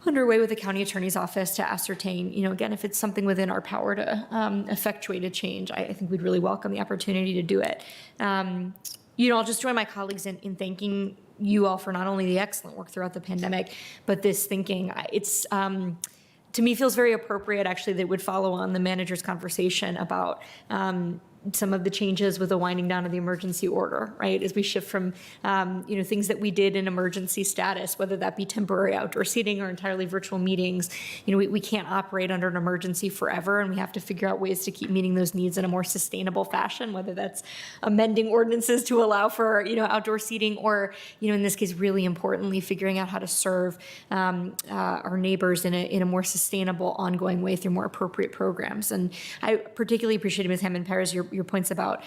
underway with the county attorney's office to ascertain, you know, again, if it's something within our power to effectuate a change, I think we'd really welcome the opportunity to do it. You know, I'll just join my colleagues in thanking you all for not only the excellent work throughout the pandemic, but this thinking. It's, to me, feels very appropriate, actually, that it would follow on the manager's conversation about some of the changes with the winding down of the emergency order, right? As we shift from, you know, things that we did in emergency status, whether that be temporary outdoor seating or entirely virtual meetings, you know, we can't operate under an emergency forever, and we have to figure out ways to keep meeting those needs in a more sustainable fashion, whether that's amending ordinances to allow for, you know, outdoor seating or, you know, in this case, really importantly, figuring out how to serve our neighbors in a more sustainable, ongoing way through more appropriate programs. And I particularly appreciated, Ms. Hammond-Perez, your points about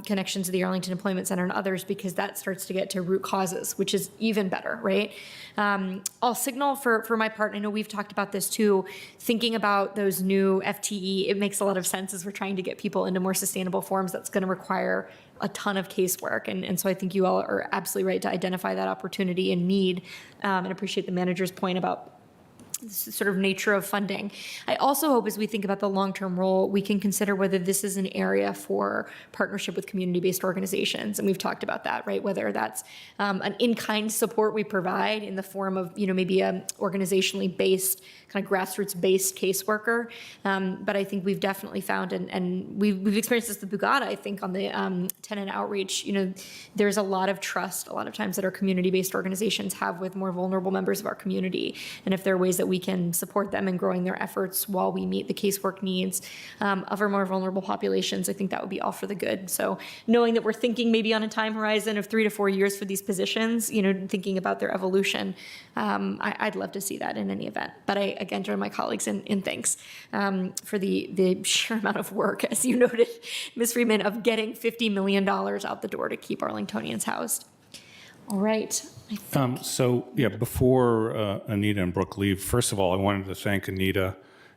connections to the Arlington Employment Center and others, because that starts to get to root causes, which is even better, right? I'll signal for my part, I know we've talked about this too, thinking about those new FTE, it makes a lot of sense as we're trying to get people into more sustainable forms. That's going to require a ton of casework. And so I think you all are absolutely right to identify that opportunity and need, and appreciate the manager's point about this sort of nature of funding. I also hope as we think about the long-term role, we can consider whether this is an area for partnership with community-based organizations. And we've talked about that, right? Whether that's an in-kind support we provide in the form of, you know, maybe a organizationally based, kind of grassroots-based caseworker. But I think we've definitely found, and we've experienced this with Bugatti, I think, on the tenant outreach, you know, there's a lot of trust a lot of times that our community-based organizations have with more vulnerable members of our community. And if there are ways that we can support them in growing their efforts while we meet the casework needs of our more vulnerable populations, I think that would be all for the good. So knowing that we're thinking maybe on a time horizon of 3 to 4 years for these positions, you know, thinking about their evolution, I'd love to see that in any event. But I, again, join my colleagues in thanks for the sheer amount of work, as you noted, Ms. Friedman, of getting $50 million out the door to keep Arlingtonians housed. All right. So, yeah, before Anita and Brooke leave, first of all, I wanted to thank Anita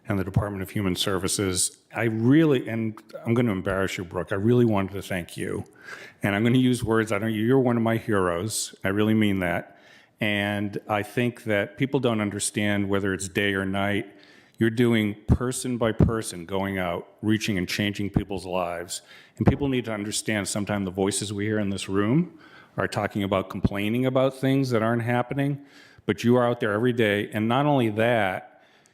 and the Department of Human Services. I really, and I'm going to embarrass you, Brooke, I really wanted to thank you. And I'm going to use words, you're one of my heroes. I really mean that. And I think that people don't understand whether it's day or night. You're doing person by person, going out, reaching and changing people's lives. And people need to understand sometimes the voices we hear in this room are talking about complaining about things that aren't happening, but you are out there every day. And not only that,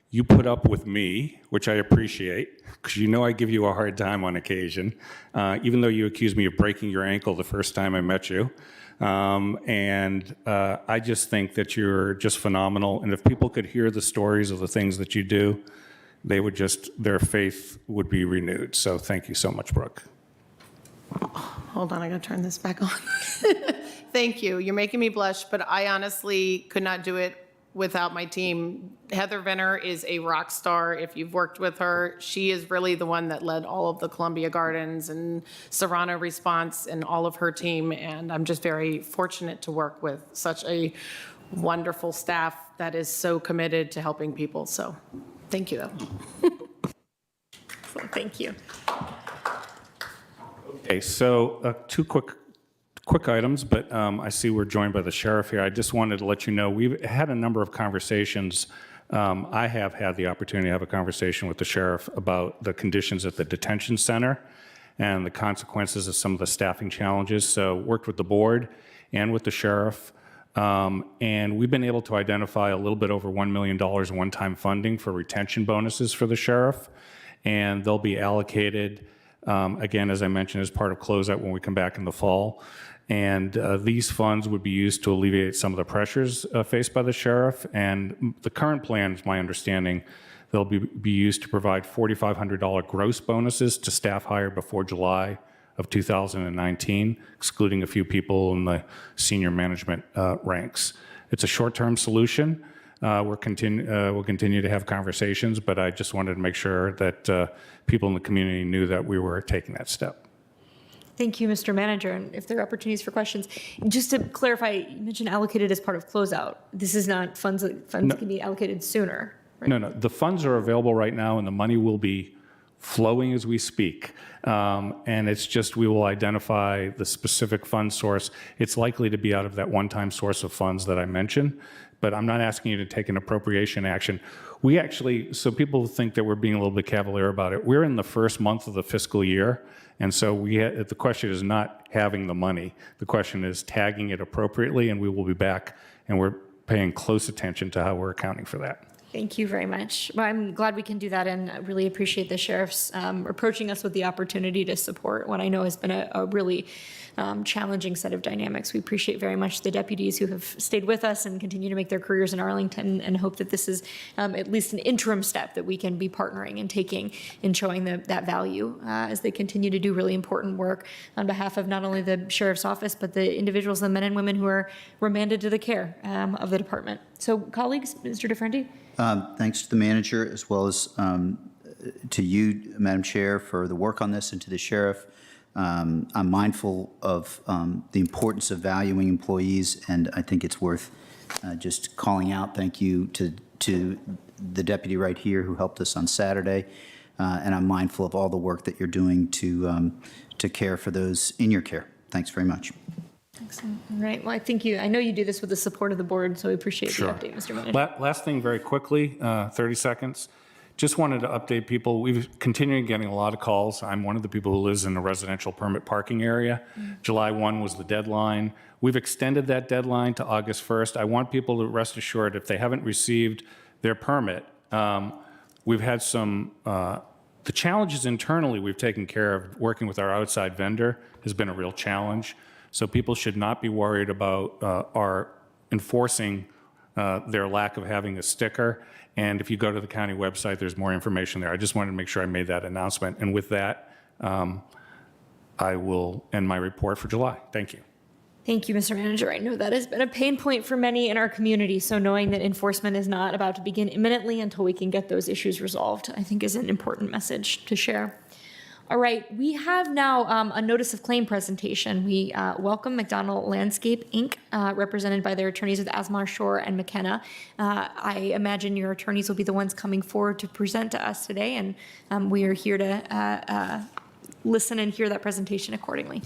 you put up with me, which I appreciate, because you know I give you a hard time on occasion, even though you accused me of breaking your ankle the first time I met you. I just think that you're just phenomenal. And if people could hear the stories of the things that you do, they would just, their faith would be renewed. So thank you so much, Brooke. Hold on, I gotta turn this back on. Thank you. You're making me blush, but I honestly could not do it without my team. Heather Venner is a rock star. If you've worked with her, she is really the one that led all of the Columbia Gardens and Serrano response and all of her team. And I'm just very fortunate to work with such a wonderful staff that is so committed to helping people. So thank you. Thank you. Okay, so two quick items, but I see we're joined by the sheriff here. I just wanted to let you know, we've had a number of conversations. I have had the opportunity to have a conversation with the sheriff about the conditions at the detention center and the consequences of some of the staffing challenges. So worked with the board and with the sheriff, and we've been able to identify a little bit over $1 million in one-time funding for retention bonuses for the sheriff, and they'll be allocated again, as I mentioned, as part of closeout when we come back in the fall. And these funds would be used to alleviate some of the pressures faced by the sheriff. And the current plan, is my understanding, they'll be used to provide $4,500 gross bonuses to staff hired before July of 2019, excluding a few people in the senior management ranks. It's a short-term solution. We'll continue to have conversations, but I just wanted to make sure that people in the community knew that we were taking that step. Thank you, Mr. Manager. And if there are opportunities for questions, just to clarify, you mentioned allocated as part of closeout. This is not funds that can be allocated sooner, right? No. The funds are available right now, and the money will be flowing as we speak. And it's just we will identify the specific fund source. It's likely to be out of that one-time source of funds that I mentioned, but I'm not asking you to take an appropriation action. We actually, so people think that we're being a little bit cavalier about it. We're in the first month of the fiscal year, and so the question is not having the money. The question is tagging it appropriately, and we will be back, and we're paying close attention to how we're accounting for that. Thank you very much. Well, I'm glad we can do that, and I really appreciate the sheriff's approaching us with the opportunity to support what I know has been a really challenging set of dynamics. We appreciate very much the deputies who have stayed with us and continue to make their careers in Arlington, and hope that this is at least an interim step that we can be partnering and taking in showing that value as they continue to do really important work on behalf of not only the sheriff's office, but the individuals, the men and women who are remanded to the care of the department. So colleagues, Mr. DeFrenti? Thanks to the manager, as well as to you, Madam Chair, for the work on this, and to the sheriff. I'm mindful of the importance of valuing employees, and I think it's worth just calling out. Thank you to the deputy right here who helped us on Saturday, and I'm mindful of all the work that you're doing to care for those in your care. Thanks very much. Excellent. All right. Well, I know you do this with the support of the board, so we appreciate the update, Mr. Manager. Last thing, very quickly, 30 seconds. Just wanted to update people. We've continued getting a lot of calls. I'm one of the people who lives in a residential permit parking area. July 1 was the deadline. We've extended that deadline to August 1st. I want people to rest assured if they haven't received their permit, we've had some, the challenges internally we've taken care of. Working with our outside vendor has been a real challenge. So people should not be worried about our enforcing their lack of having a sticker. And if you go to the county website, there's more information there. I just wanted to make sure I made that announcement. And with that, I will end my report for July. Thank you. Thank you, Mr. Manager. I know that has been a pain point for many in our community, so knowing that enforcement is not about to begin imminently until we can get those issues resolved, I think is an important message to share. All right, we have now a notice of claim presentation. We welcome McDonald Landscape, Inc., represented by their attorneys with Asmar, Shore, and McKenna. I imagine your attorneys will be the ones coming forward to present to us today, and we are here to listen and hear that presentation accordingly.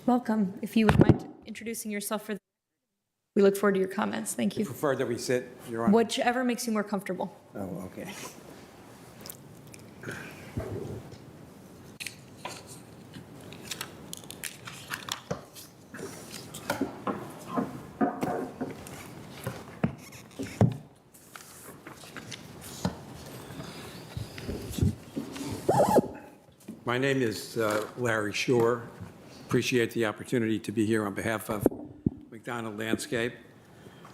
Welcome. If you would mind introducing yourself for the, we look forward to your comments. Thank you. Prefer that we sit, Your Honor? Whichever makes you more comfortable. Oh, okay. My name is Larry Shore. Appreciate the opportunity to be here on behalf of McDonald Landscape.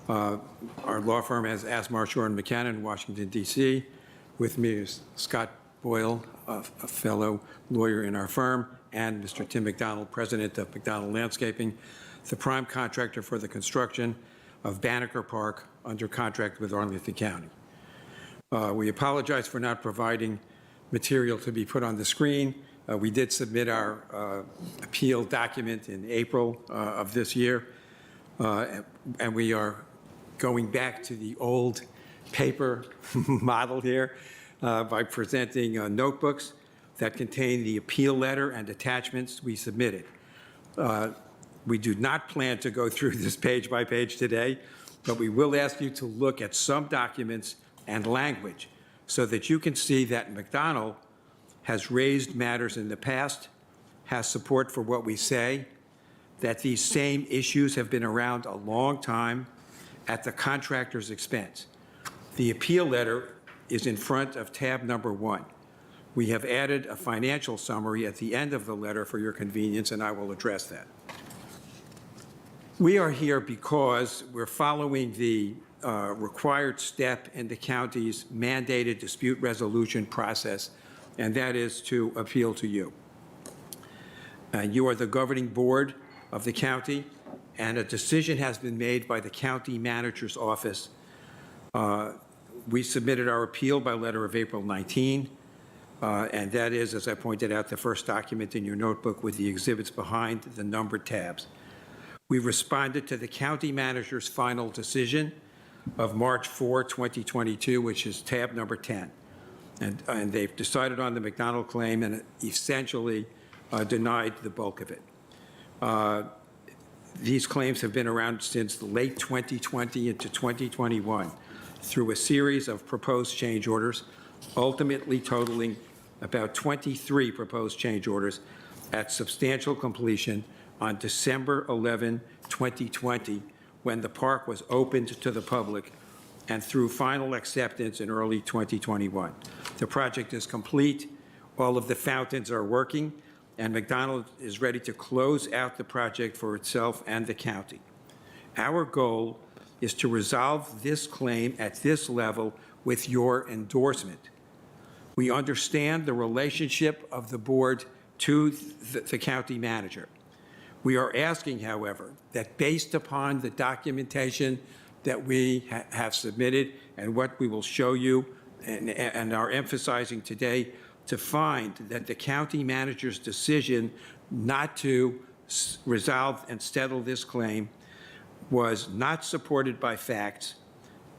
Our law firm has Asmar, Shore & McKenna in Washington, D.C. With me is Scott Boyle, a fellow lawyer in our firm, and Mr. Tim McDonald, president of McDonald Landscaping, the prime contractor for the construction of Banneker Park under contract with Arlington County. We apologize for not providing material to be put on the screen. We did submit our appeal document in April of this year, and we are going back to the old paper model here by presenting notebooks that contain the appeal letter and attachments we submitted. We do not plan to go through this page by page today, but we will ask you to look at some documents and language so that you can see that McDonald has raised matters in the past, has support for what we say, that these same issues have been around a long time at the contractor's expense. The appeal letter is in front of tab number 1. We have added a financial summary at the end of the letter for your convenience, and I will address that. We are here because we're following the required step in the county's mandated dispute resolution process, and that is to appeal to you. You are the governing board of the county, and a decision has been made by the county manager's office. We submitted our appeal by letter of April 19, and that is, as I pointed out, the first document in your notebook with the exhibits behind the numbered tabs. We responded to the county manager's final decision of March 4, 2022, which is tab number 10. And they've decided on the McDonald claim and essentially denied the bulk of it. These claims have been around since late 2020 into 2021 through a series of proposed change orders, ultimately totaling about 23 proposed change orders at substantial completion on December 11, 2020, when the park was opened to the public, and through final acceptance in early 2021. The project is complete, all of the fountains are working, and McDonald is ready to close out the project for itself and the county. Our goal is to resolve this claim at this level with your endorsement. We understand the relationship of the board to the county manager. We are asking, however, that based upon the documentation that we have submitted and what we will show you and are emphasizing today, to find that the county manager's decision not to resolve and settle this claim was not supported by facts,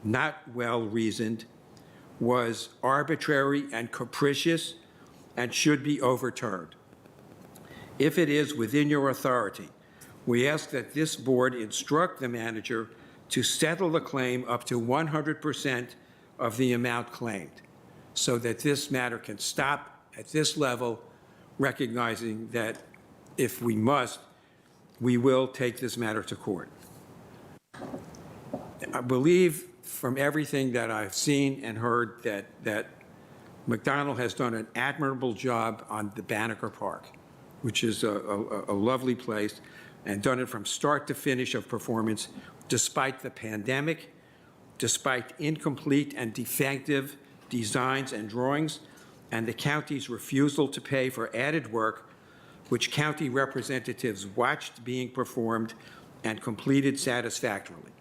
not well-reasoned, was arbitrary and capricious, and should be overturned. If it is within your authority, we ask that this board instruct the manager to settle the claim up to 100% of the amount claimed, so that this matter can stop at this level, recognizing that if we must, we will take this matter to court. I believe from everything that I've seen and heard that McDonald has done an admirable job on the Banneker Park, which is a lovely place, and done it from start to finish of performance, despite the pandemic, despite incomplete and defective designs and drawings, and the county's refusal to pay for added work, which county representatives watched being performed and completed satisfactorily.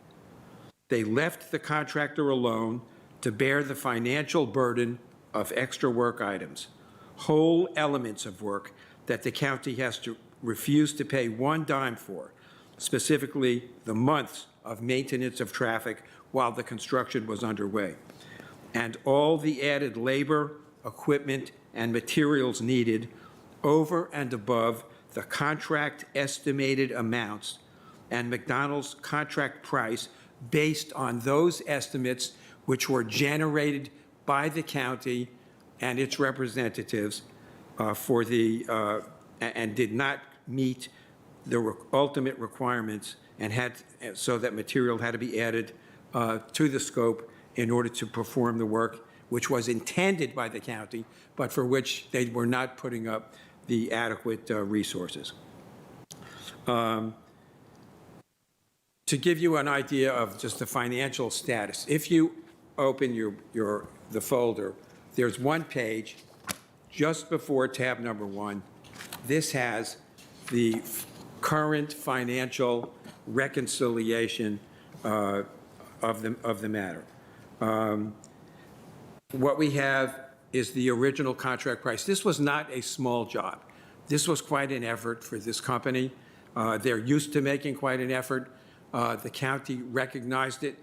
They left the contractor alone to bear the financial burden of extra work items, whole elements of work that the county has to refuse to pay one dime for, specifically the months of maintenance of traffic while the construction was underway, and all the added labor, equipment, and materials needed over and above the contract estimated amounts and McDonald's contract price based on those estimates which were generated by the county and its representatives and did not meet the ultimate requirements so that material had to be added to the scope in order to perform the work which was intended by the county, but for which they were not putting up the adequate resources. To give you an idea of just the financial status, if you open the folder, there's one page just before tab number 1. This has the current financial reconciliation of the matter. What we have is the original contract price. This was not a small job. This was quite an effort for this company. They're used to making quite an effort. The county recognized it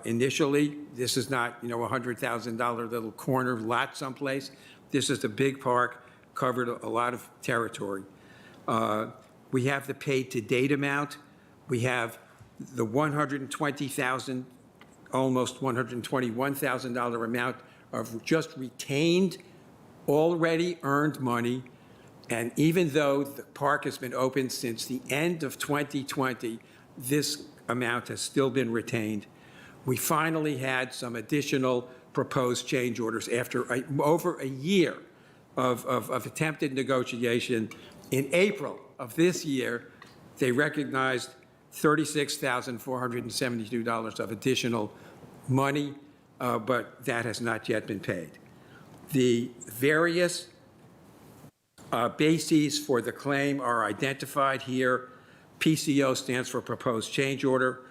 initially. This is not, a $100,000 little corner lot someplace. This is a big park, covered a lot of territory. We have the paid to date amount. We have the $120,000, almost $121,000 amount of just retained, already earned money. And even though the park has been open since the end of 2020, this amount has still been retained. We finally had some additional proposed change orders after over a year of attempted negotiation. In April of this year, they recognized $36,472 of additional money, but that has not yet been paid. The various bases for the claim are identified here. PCO stands for proposed change order.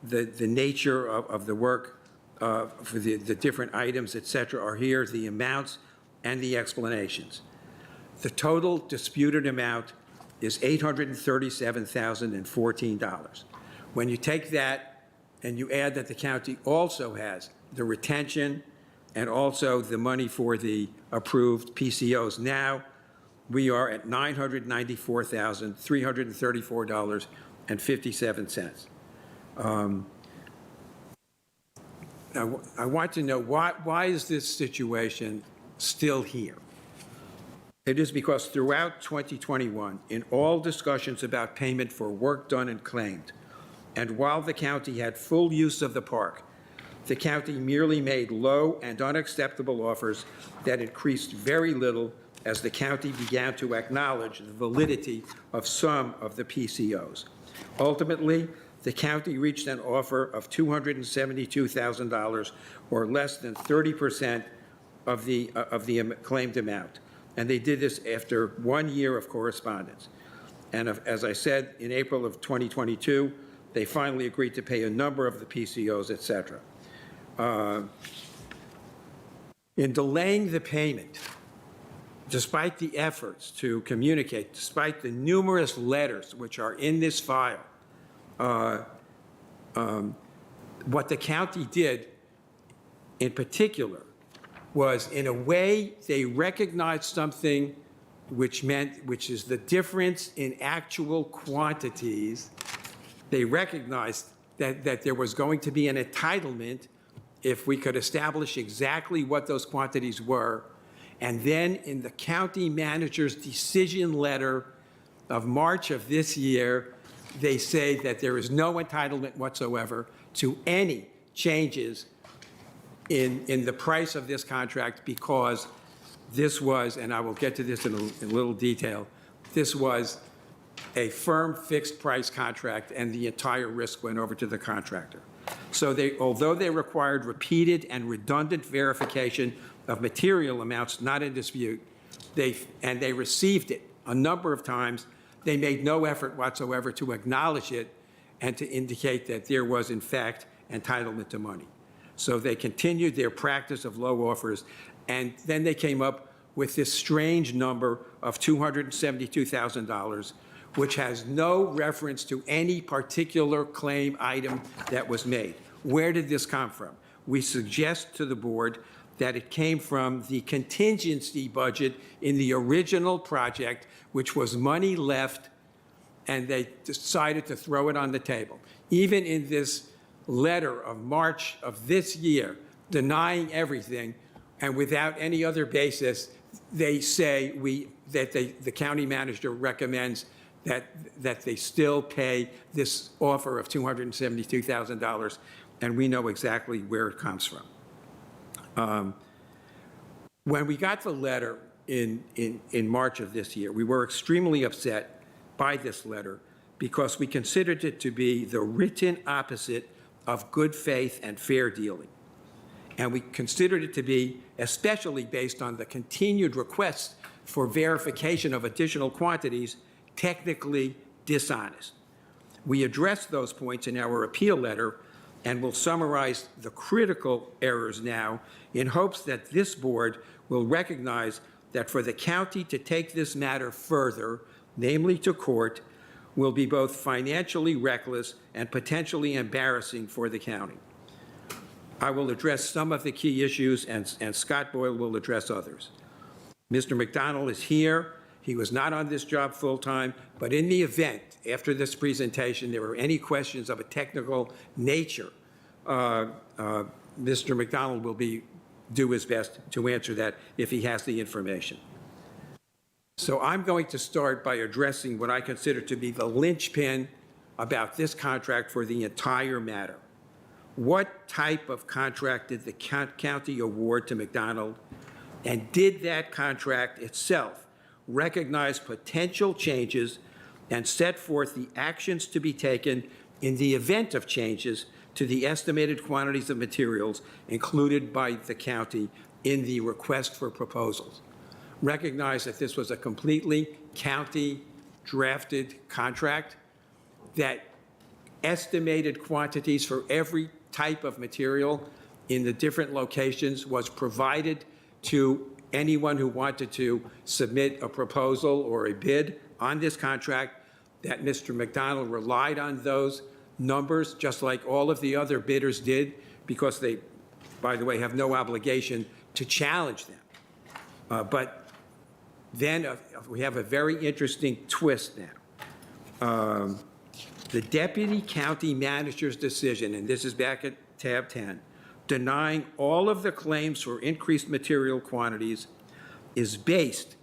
The nature of the work for the different items, et cetera, are here, the amounts and the explanations. The total disputed amount is $837,014. When you take that and you add that the county also has the retention and also the money for the approved PCOs, now we are at $994,334.57. I want to know why is this situation still here? It is because throughout 2021, in all discussions about payment for work done and claimed, and while the county had full use of the park, the county merely made low and unacceptable offers that increased very little as the county began to acknowledge the validity of some of the PCOs. Ultimately, the county reached an offer of $272,000, or less than 30% of the claimed amount. And they did this after 1 year of correspondence. And as I said, in April of 2022, they finally agreed to pay a number of the PCOs, et cetera. In delaying the payment, despite the efforts to communicate, despite the numerous letters which are in this file, what the county did in particular was, in a way, they recognized something which is the difference in actual quantities. They recognized that there was going to be an entitlement if we could establish exactly what those quantities were. And then in the county manager's decision letter of March of this year, they say that there is no entitlement whatsoever to any changes in the price of this contract, because this was, and I will get to this in a little detail, this was a firm fixed price contract and the entire risk went over to the contractor. So although they required repeated and redundant verification of material amounts not in dispute, and they received it a number of times, they made no effort whatsoever to acknowledge it and to indicate that there was, in fact, entitlement to money. So they continued their practice of low offers, and then they came up with this strange number of $272,000, which has no reference to any particular claim item that was made. Where did this come from? We suggest to the board that it came from the contingency budget in the original project, which was money left, and they decided to throw it on the table. Even in this letter of March of this year, denying everything and without any other basis, they say the county manager recommends that they still pay this offer of $272,000, and we know exactly where it comes from. When we got the letter in March of this year, we were extremely upset by this letter because we considered it to be the written opposite of good faith and fair dealing. And we considered it to be, especially based on the continued requests for verification of additional quantities, technically dishonest. We addressed those points in our appeal letter and will summarize the critical errors now in hopes that this board will recognize that for the county to take this matter further, namely to court, will be both financially reckless and potentially embarrassing for the county. I will address some of the key issues, and Scott Boyle will address others. Mr. McDonald is here. He was not on this job full-time, but in the event, after this presentation, there were any questions of a technical nature, Mr. McDonald will do his best to answer that if he has the information. So I'm going to start by addressing what I consider to be the linchpin about this contract for the entire matter. What type of contract did the county award to McDonald, and did that contract itself recognize potential changes and set forth the actions to be taken in the event of changes to the estimated quantities of materials included by the county in the request for proposals? Recognize that this was a completely county-drafted contract, that estimated quantities for every type of material in the different locations was provided to anyone who wanted to submit a proposal or a bid on this contract, that Mr. McDonald relied on those numbers just like all of the other bidders did, because they, by the way, have no obligation to challenge them. But then we have a very interesting twist now. The deputy county manager's decision, and this is back at tab 10, denying all of the claims for increased material quantities is based,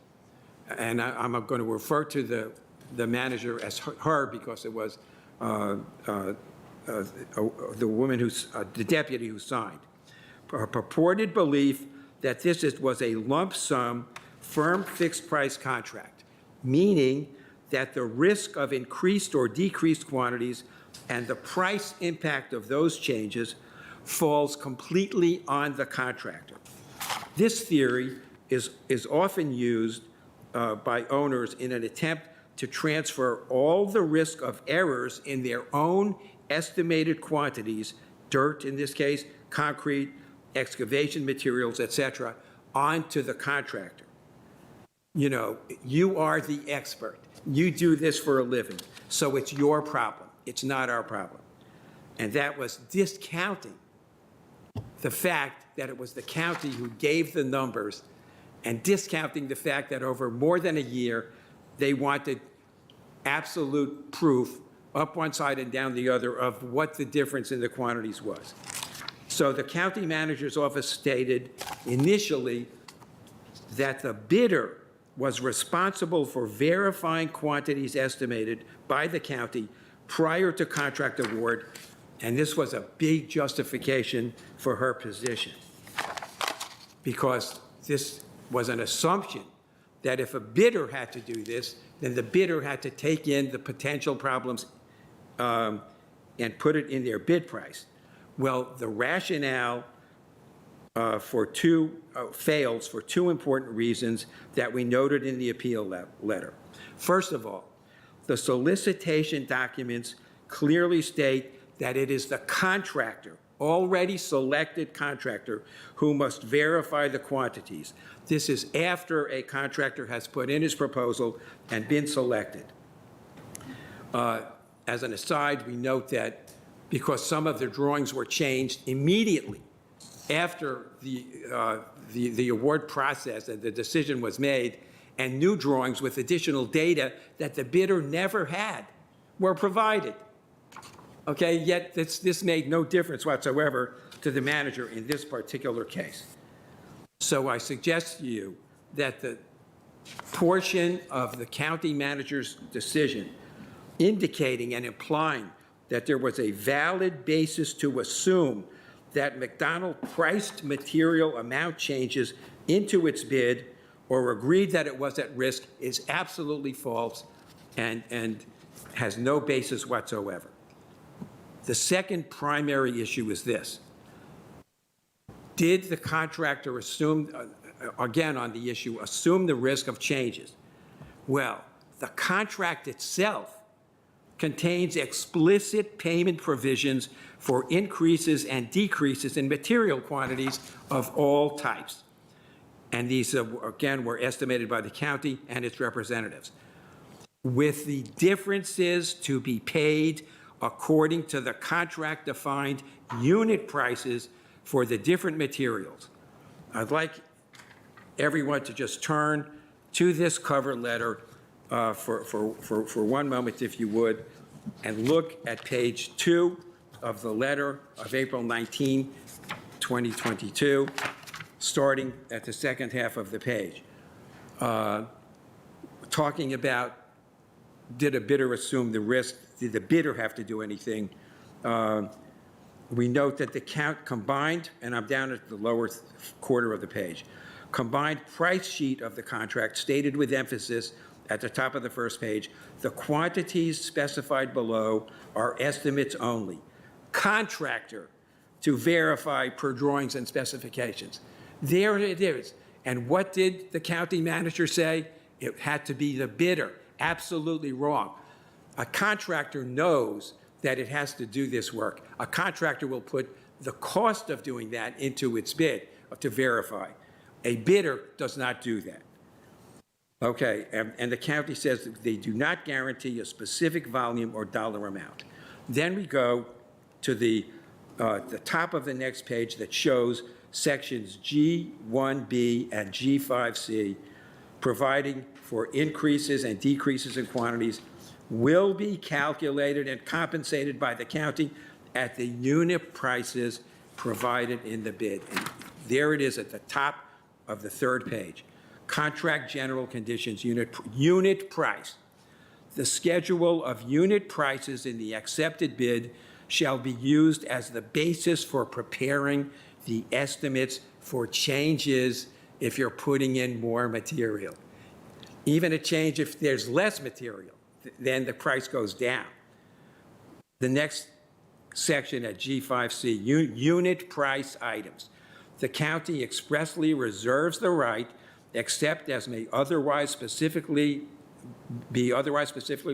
and I'm going to refer to the manager as her because it was the woman the deputy who signed, a purported belief that this was a lump sum firm fixed price contract, meaning that the risk of increased or decreased quantities and the price impact of those changes falls completely on the contractor. This theory is often used by owners in an attempt to transfer all the risk of errors in their own estimated quantities, dirt in this case, concrete, excavation materials, etc., onto the contractor. You know, you are the expert. You do this for a living, so it's your problem. It's not our problem. And that was discounting the fact that it was the county who gave the numbers, and discounting the fact that over more than a year, they wanted absolute proof up one side and down the other of what the difference in the quantities was. So the county manager's office stated initially that the bidder was responsible for verifying quantities estimated by the county prior to contract award, and this was a big justification for her position, because this was an assumption that if a bidder had to do this, then the bidder had to take in the potential problems and put it in their bid price. Well, the rationale fails for two important reasons that we noted in the appeal letter. First of all, the solicitation documents clearly state that it is the contractor, already selected contractor, who must verify the quantities. This is after a contractor has put in his proposal and been selected. As an aside, we note that because some of the drawings were changed immediately after the award process and the decision was made, and new drawings with additional data that the bidder never had were provided. Okay, yet this made no difference whatsoever to the manager in this particular case. So I suggest to you that the portion of the county manager's decision indicating and implying that there was a valid basis to assume that McDonald priced material amount changes into its bid or agreed that it was at risk is absolutely false and has no basis whatsoever. The second primary issue is this. Did the contractor assume, again on the issue, assume the risk of changes? Well, the contract itself contains explicit payment provisions for increases and decreases in material quantities of all types. And these, again, were estimated by the county and its representatives, with the differences to be paid according to the contract-defined unit prices for the different materials. I'd like everyone to just turn to this cover letter for one moment, if you would, and look at page 2 of the letter of April 19, 2022, starting at the second half of the page, talking about, did a bidder assume the risk? Did the bidder have to do anything? We note that the count combined, and I'm down at the lower quarter of the page, combined price sheet of the contract stated with emphasis at the top of the first page, the quantities specified below are estimates only. Contractor to verify per drawings and specifications. There it is. And what did the county manager say? It had to be the bidder. Absolutely wrong. A contractor knows that it has to do this work. A contractor will put the cost of doing that into its bid to verify. A bidder does not do that. Okay, and the county says that they do not guarantee a specific volume or dollar amount. Then we go to the top of the next page that shows sections G1B and G5C, providing for increases and decreases in quantities will be calculated and compensated by the county at the unit prices provided in the bid. And there it is at the top of the third page. Contract general conditions, unit price. The schedule of unit prices in the accepted bid shall be used as the basis for preparing the estimates for changes if you're putting in more material. Even a change if there's less material, then the price goes down. The next section at G5C, unit price items. The county expressly reserves the right, except as may be otherwise specifically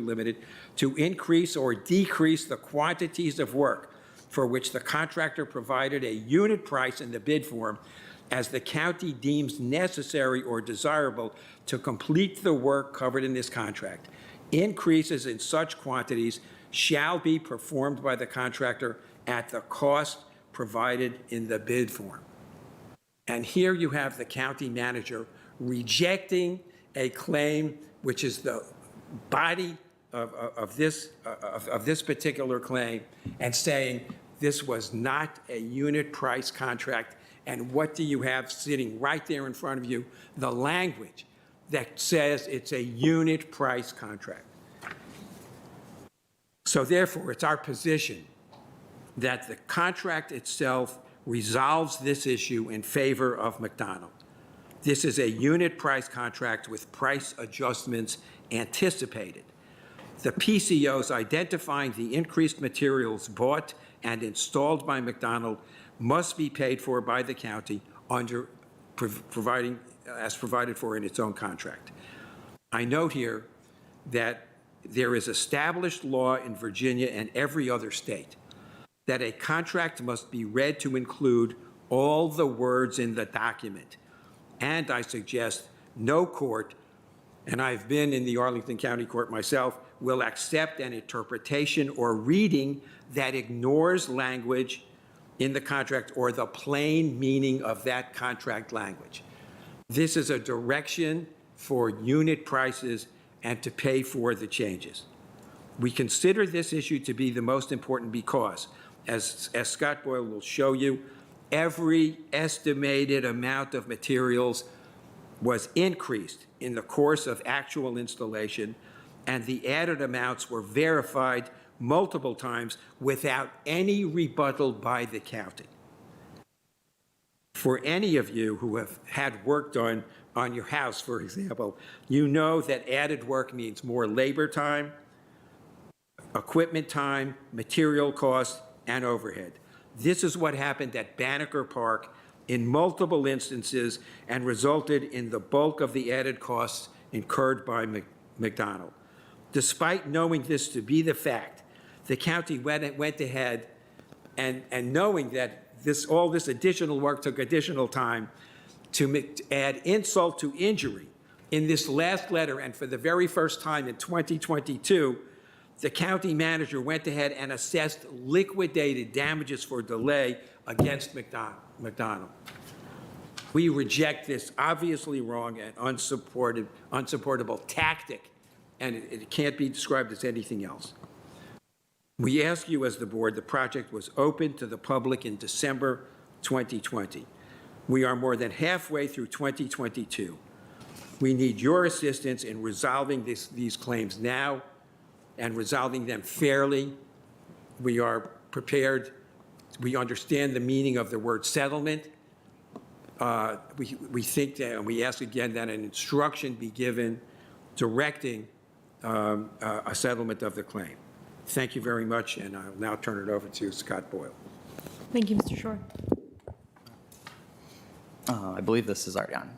limited, to increase or decrease the quantities of work for which the contractor provided a unit price in the bid form as the county deems necessary or desirable to complete the work covered in this contract. Increases in such quantities shall be performed by the contractor at the cost provided in the bid form. And here you have the county manager rejecting a claim which is the body of this particular claim and saying this was not a unit price contract. And what do you have sitting right there in front of you? The language that says it's a unit price contract. So therefore, it's our position that the contract itself resolves this issue in favor of McDonald. This is a unit price contract with price adjustments anticipated. The PCOs identifying the increased materials bought and installed by McDonald must be paid for by the county under as provided for in its own contract. I note here that there is established law in Virginia and every other state that a contract must be read to include all the words in the document. And I suggest no court, and I've been in the Arlington County Court myself, will accept an interpretation or reading that ignores language in the contract or the plain meaning of that contract language. This is a direction for unit prices and to pay for the changes. We consider this issue to be the most important because, as Scott Boyle will show you, every estimated amount of materials was increased in the course of actual installation, and the added amounts were verified multiple times without any rebuttal by the county. For any of you who have had work done on your house, for example, you know that added work means more labor time, equipment time, material costs, and overhead. This is what happened at Banneker Park in multiple instances and resulted in the bulk of the added costs incurred by McDonald. Despite knowing this to be the fact, the county went ahead and knowing that all this additional work took additional time to add insult to injury. In this last letter, and for the very first time in 2022, the county manager went ahead and assessed liquidated damages for delay against McDonald. We reject this obviously wrong and unsupportable tactic, and it can't be described as anything else. We ask you as the board, the project was open to the public in December 2020. We are more than halfway through 2022. We need your assistance in resolving these claims now and resolving them fairly. We are prepared. We understand the meaning of the word settlement. We think that, and we ask again that an instruction be given directing a settlement of the claim. Thank you very much, and I'll now turn it over to Scott Boyle. Thank you, Mr. Shore. I believe this is already on.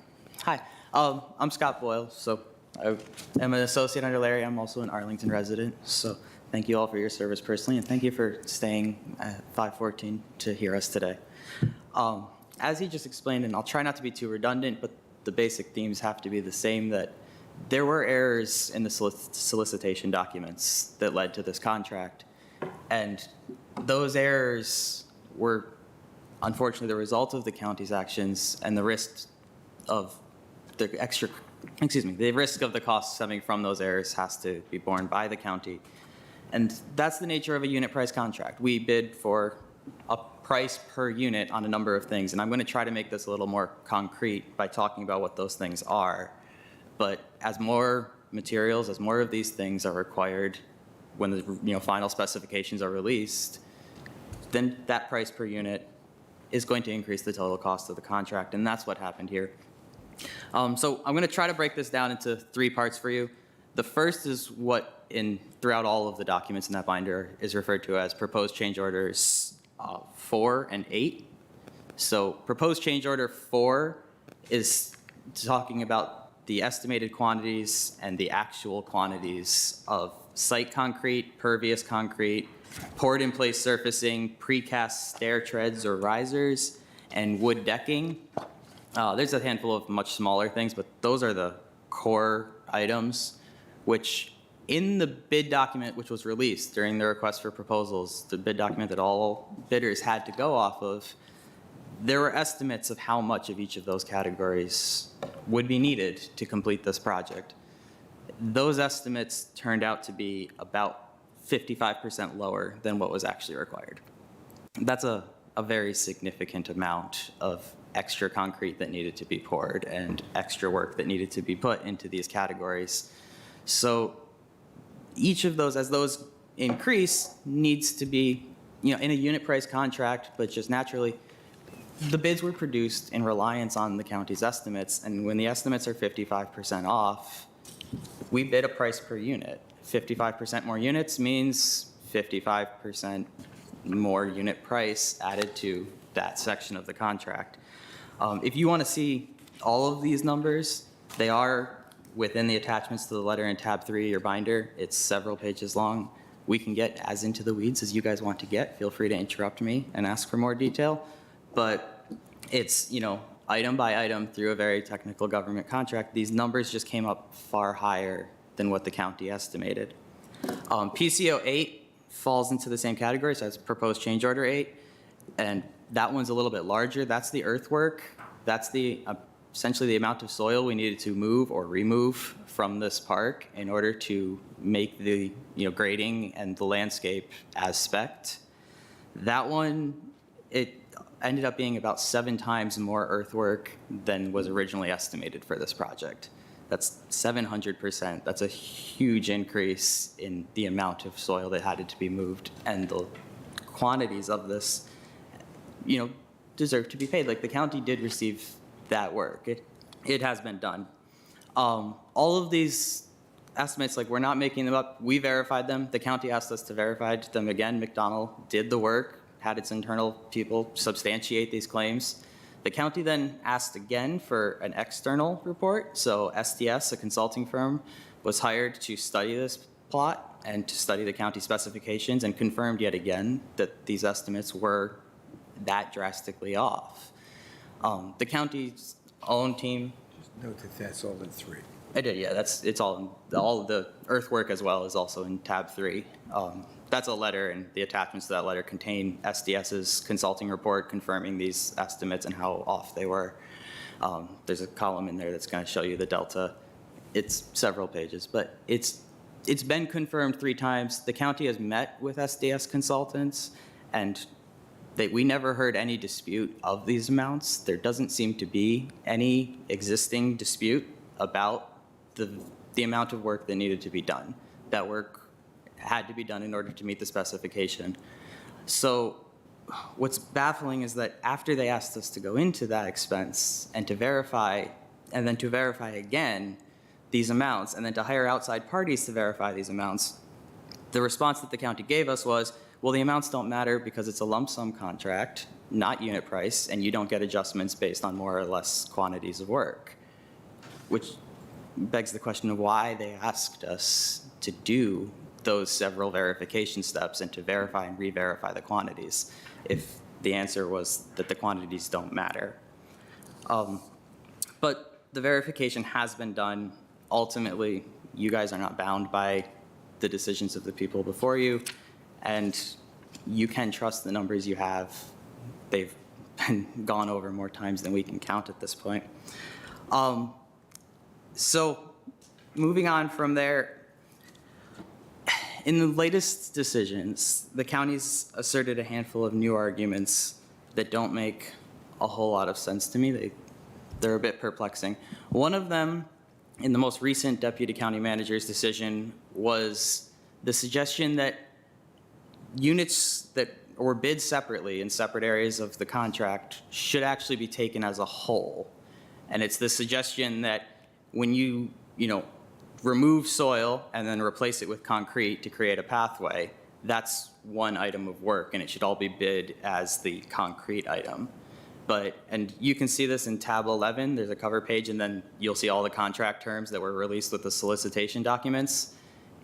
Hi, I'm Scott Boyle. So I am an associate under Larry. I'm also an Arlington resident. So thank you all for your service personally, and thank you for staying at 514 to hear us today. As he just explained, and I'll try not to be too redundant, but the basic themes have to be the same, that there were errors in the solicitation documents that led to this contract, and those errors were unfortunately the result of the county's actions, and the risk of the risk of the costs stemming from those errors has to be borne by the county. And that's the nature of a unit price contract. We bid for a price per unit on a number of things, and I'm going to try to make this a little more concrete by talking about what those things are. But as more materials, as more of these things are required when the final specifications are released, then that price per unit is going to increase the total cost of the contract, and that's what happened here. So I'm going to try to break this down into 3 parts for you. The first is what throughout all of the documents in that binder is referred to as proposed change orders 4 and 8. So proposed change order 4 is talking about the estimated quantities and the actual quantities of site concrete, pervious concrete, poured in place surfacing, precast stair treads or risers, and wood decking. There's a handful of much smaller things, but those are the core items, which in the bid document which was released during the request for proposals, the bid document that all bidders had to go off of, there were estimates of how much of each of those categories would be needed to complete this project. Those estimates turned out to be about 55% lower than what was actually required. That's a very significant amount of extra concrete that needed to be poured and extra work that needed to be put into these categories. So each of those, as those increase, needs to be, in a unit price contract, but just naturally, the bids were produced in reliance on the county's estimates, and when the estimates are 55% off, we bid a price per unit. 55% more units means 55% more unit price added to that section of the contract. If you want to see all of these numbers, they are within the attachments to the letter in tab 3 of your binder. It's several pages long. We can get as into the weeds as you guys want to get. Feel free to interrupt me and ask for more detail. But it's, item by item through a very technical government contract. These numbers just came up far higher than what the county estimated. PCO 8 falls into the same category, so that's proposed change order 8. And that one's a little bit larger. That's the earthwork. That's the essentially the amount of soil we needed to move or remove from this park in order to make the grading and the landscape as spec'd. That one, it ended up being about 7 times more earthwork than was originally estimated for this project. That's 700%. That's a huge increase in the amount of soil that had to be moved, and the quantities of this, deserve to be paid. Like, the county did receive that work. It has been done. All of these estimates, like, we're not making them up. We verified them. The county asked us to verify them again. McDonald did the work, had its internal people substantiate these claims. The county then asked again for an external report. So STS, a consulting firm, was hired to study this plot and to study the county specifications, and confirmed yet again that these estimates were that drastically off. The county's own team. Note that that's all in 3. I did, yeah. It's all the earthwork as well is also in tab 3. That's a letter, and the attachments to that letter contain SDS's consulting report confirming these estimates and how off they were. There's a column in there that's going to show you the delta. It's several pages, but it's been confirmed 3 times. The county has met with SDS consultants, and we never heard any dispute of these amounts. There doesn't seem to be any existing dispute about the amount of work that needed to be done. That work had to be done in order to meet the specification. So what's baffling is that after they asked us to go into that expense and to verify, and then to verify again these amounts, and then to hire outside parties to verify these amounts, the response that the county gave us was, well, the amounts don't matter because it's a lump sum contract, not unit price, and you don't get adjustments based on more or less quantities of work, which begs the question of why they asked us to do those several verification steps and to verify and re-verify the quantities if the answer was that the quantities don't matter. But the verification has been done. Ultimately, you guys are not bound by the decisions of the people before you, and you can trust the numbers you have. They've been gone over more times than we can count at this point. So moving on from there, in the latest decisions, the county's asserted a handful of new arguments that don't make a whole lot of sense to me. They're a bit perplexing. One of them, in the most recent deputy county manager's decision, was the suggestion that units that were bid separately in separate areas of the contract should actually be taken as a whole. And it's the suggestion that when you remove soil and then replace it with concrete to create a pathway, that's one item of work, and it should all be bid as the concrete item. And you can see this in tab 11, there's a cover page, and then you'll see all the contract terms that were released with the solicitation documents.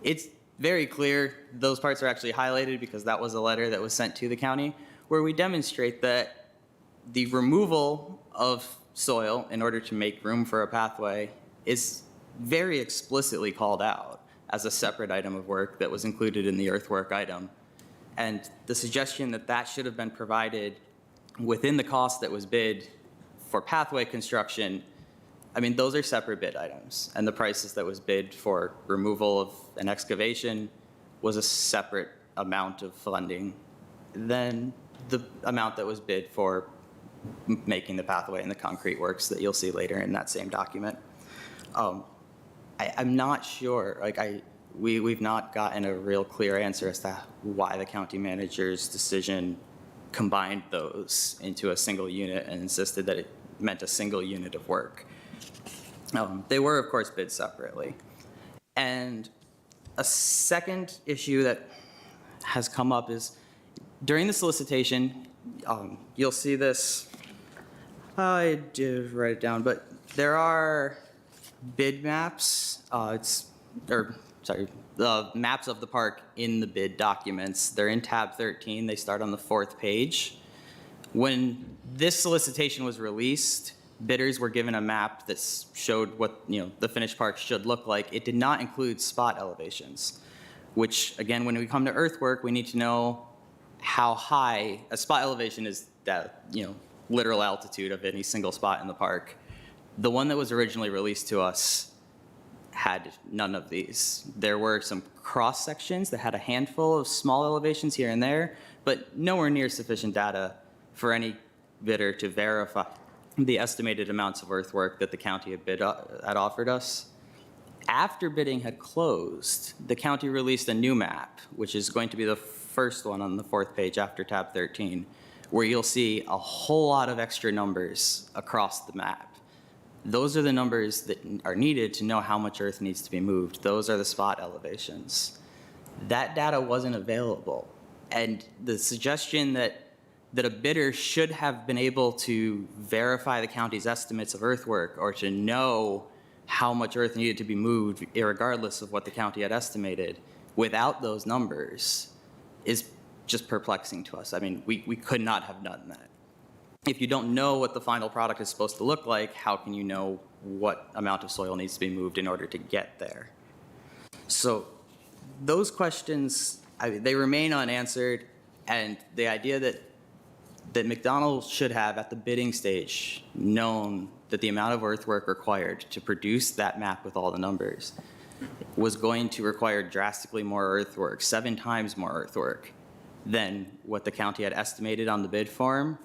It's very clear those parts are actually highlighted because that was a letter that was sent to the county, where we demonstrate that the removal of soil in order to make room for a pathway is very explicitly called out as a separate item of work that was included in the earthwork item. And the suggestion that that should have been provided within the cost that was bid for pathway construction, I mean, those are separate bid items. And the prices that was bid for removal of an excavation was a separate amount of funding than the amount that was bid for making the pathway and the concrete works that you'll see later in that same document. I'm not sure, we've not gotten a real clear answer as to why the county manager's decision combined those into a single unit and insisted that it meant a single unit of work. They were, of course, bid separately. And a second issue that has come up is during the solicitation, you'll see this, I did write it down, but there are bid maps, the maps of the park in the bid documents. They're in tab 13. They start on the 4th page. When this solicitation was released, bidders were given a map that showed what the finished park should look like. It did not include spot elevations, which again, when we come to earthwork, we need to know how high a spot elevation is, that, literal altitude of any single spot in the park. The one that was originally released to us had none of these. There were some cross sections that had a handful of small elevations here and there, but nowhere near sufficient data for any bidder to verify the estimated amounts of earthwork that the county had offered us. After bidding had closed, the county released a new map, which is going to be the first one on the 4th page after tab 13, where you'll see a whole lot of extra numbers across the map. Those are the numbers that are needed to know how much earth needs to be moved. Those are the spot elevations. That data wasn't available. And the suggestion that a bidder should have been able to verify the county's estimates of earthwork or to know how much earth needed to be moved, irregardless of what the county had estimated, without those numbers is just perplexing to us. I mean, we could not have done that. If you don't know what the final product is supposed to look like, how can you know what amount of soil needs to be moved in order to get there? So those questions, they remain unanswered, and the idea that McDonald's should have, at the bidding stage, known that the amount of earthwork required to produce that map with all the numbers was going to require drastically more earthwork, 7 times more earthwork than what the county had estimated on the bid form,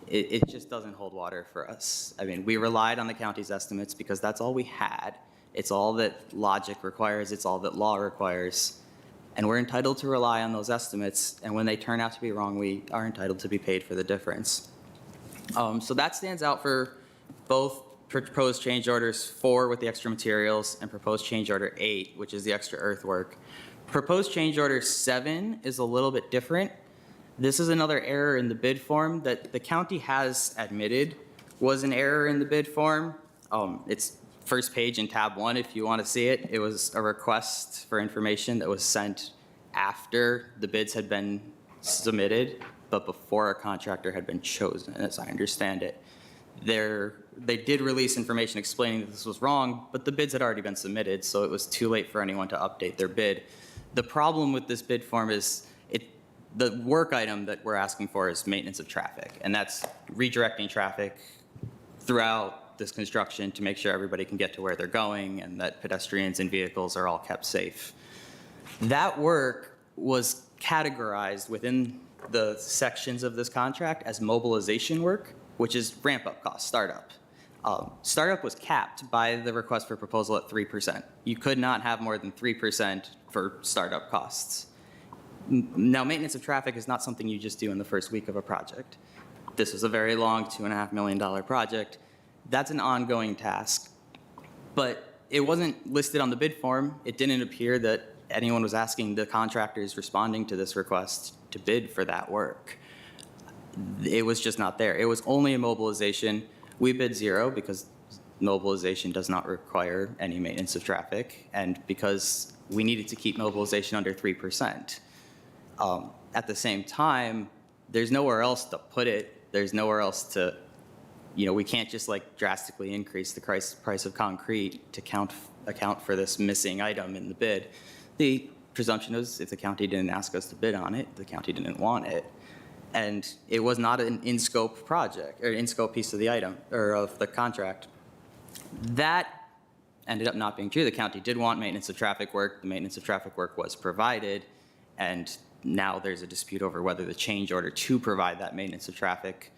it just doesn't hold water for us. I mean, we relied on the county's estimates because that's all we had. It's all that logic requires. It's all that law requires. And we're entitled to rely on those estimates. And when they turn out to be wrong, we are entitled to be paid for the difference. So that stands out for both proposed change orders 4 with the extra materials and proposed change order 8, which is the extra earthwork. Proposed change order 7 is a little bit different. This is another error in the bid form that the county has admitted was an error in the bid form. It's first page in tab 1 if you want to see it. It was a request for information that was sent after the bids had been submitted, but before a contractor had been chosen, as I understand it. They did release information explaining that this was wrong, but the bids had already been submitted, so it was too late for anyone to update their bid. The problem with this bid form is the work item that we're asking for is maintenance of traffic, and that's redirecting traffic throughout this construction to make sure everybody can get to where they're going and that pedestrians and vehicles are all kept safe. That work was categorized within the sections of this contract as mobilization work, which is ramp-up cost, startup. Startup was capped by the request for proposal at 3%. You could not have more than 3% for startup costs. Now, maintenance of traffic is not something you just do in the first week of a project. This was a very long $2.5 million project. That's an ongoing task, but it wasn't listed on the bid form. It didn't appear that anyone was asking the contractors responding to this request to bid for that work. It was just not there. It was only a mobilization. We bid 0 because mobilization does not require any maintenance of traffic, and because we needed to keep mobilization under 3%. At the same time, there's nowhere else to put it. There's nowhere else to, we can't just like drastically increase the price of concrete to account for this missing item in the bid. The presumption is if the county didn't ask us to bid on it, the county didn't want it. And it was not an in-scope project or in-scope piece of the item or of the contract. That ended up not being true. The county did want maintenance of traffic work. The maintenance of traffic work was provided, and now there's a dispute over whether the change order to provide that maintenance of traffic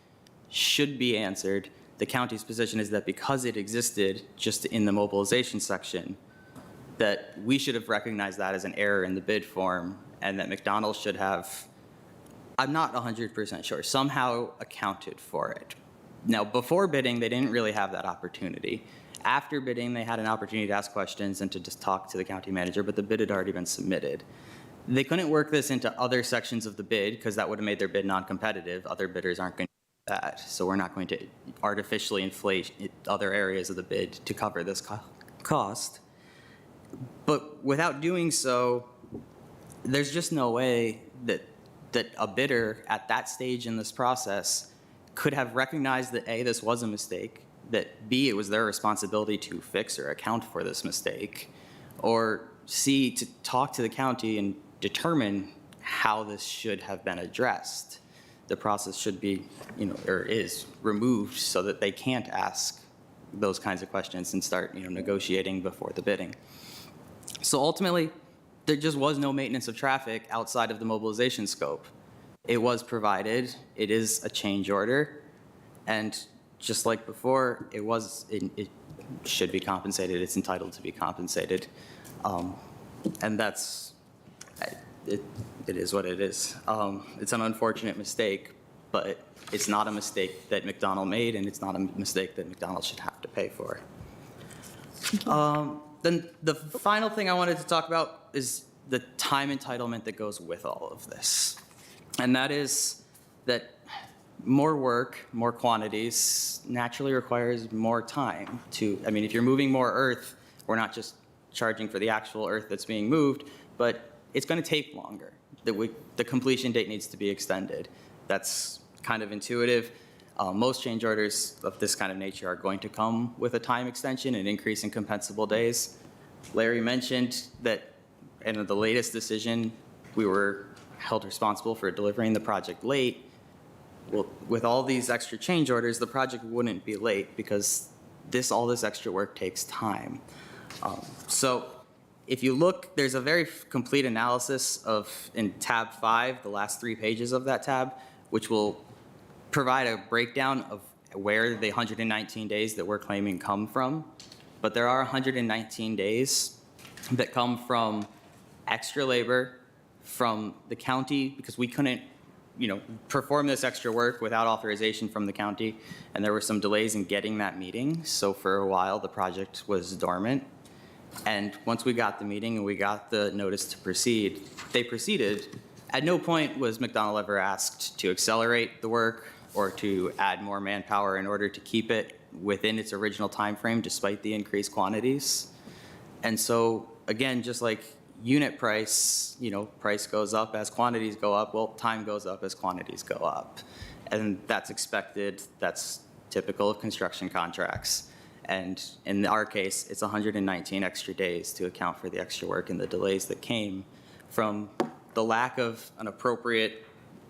should be answered. The county's position is that because it existed just in the mobilization section, that we should have recognized that as an error in the bid form, and that McDonald's should have, I'm not 100% sure, somehow accounted for it. Now, before bidding, they didn't really have that opportunity. After bidding, they had an opportunity to ask questions and to just talk to the county manager, but the bid had already been submitted. They couldn't work this into other sections of the bid because that would have made their bid non-competitive. Other bidders aren't going to do that, so we're not going to artificially inflate other areas of the bid to cover this cost. But without doing so, there's just no way that a bidder at that stage in this process could have recognized that A, this was a mistake, that B, it was their responsibility to fix or account for this mistake, or C, to talk to the county and determine how this should have been addressed. The process should be, or is removed so that they can't ask those kinds of questions and start, negotiating before the bidding. So ultimately, there just was no maintenance of traffic outside of the mobilization scope. It was provided, it is a change order, and just like before, it should be compensated, it's entitled to be compensated. And that's, it is what it is. It's an unfortunate mistake, but it's not a mistake that McDonald made, and it's not a mistake that McDonald should have to pay for. Then the final thing I wanted to talk about is the time entitlement that goes with all of this. And that is that more work, more quantities naturally requires more time if you're moving more earth, we're not just charging for the actual earth that's being moved, but it's going to take longer. The completion date needs to be extended. That's kind of intuitive. Most change orders of this kind of nature are going to come with a time extension and increase in compensable days. Larry mentioned that in the latest decision, we were held responsible for delivering the project late. Well, with all these extra change orders, the project wouldn't be late because all this extra work takes time. So if you look, there's a very complete analysis in tab 5, the last 3 pages of that tab, which will provide a breakdown of where the 119 days that we're claiming come from. But there are 119 days that come from extra labor from the county because we couldn't perform this extra work without authorization from the county, and there were some delays in getting that meeting. So for a while, the project was dormant. And once we got the meeting and we got the notice to proceed, they proceeded. At no point was McDonald ever asked to accelerate the work or to add more manpower in order to keep it within its original time frame, despite the increased quantities. And so, again, just like unit price, price goes up as quantities go up, well, time goes up as quantities go up. And that's expected, that's typical of construction contracts. And in our case, it's 119 extra days to account for the extra work and the delays that came from the lack of an appropriate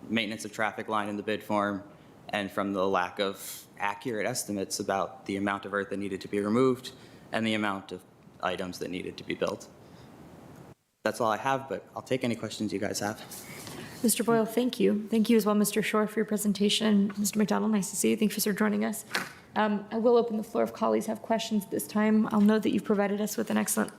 maintenance of traffic line in the bid form and from the lack of accurate estimates about the amount of earth that needed to be removed and the amount of items that needed to be built. That's all I have, but I'll take any questions you guys have. Mr. Boyle, thank you. Thank you as well, Mr. Shore, for your presentation. Mr. McDonald, nice to see you. Thank you for joining us. I will open the floor if colleagues have questions this time. I'll note that you've provided us with an excellent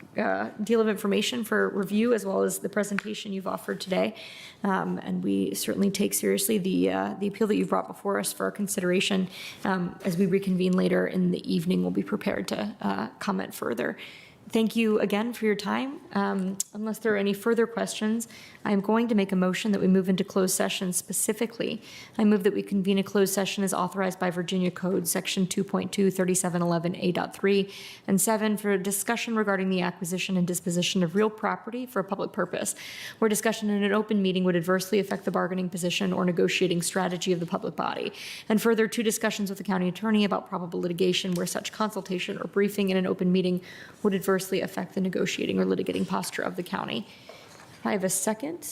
deal of information for review, as well as the presentation you've offered today. And we certainly take seriously the appeal that you've brought before us for our consideration. As we reconvene later in the evening, we'll be prepared to comment further. Thank you again for your time. Unless there are any further questions, I am going to make a motion that we move into closed session specifically. I move that we convene a closed session as authorized by Virginia Code Section 2.23711A.3 and 7 for a discussion regarding the acquisition and disposition of real property for a public purpose, where discussion in an open meeting would adversely affect the bargaining position or negotiating strategy of the public body. And further, 2 discussions with the county attorney about probable litigation where such consultation or briefing in an open meeting would adversely affect the negotiating or litigating posture of the county. I have a second.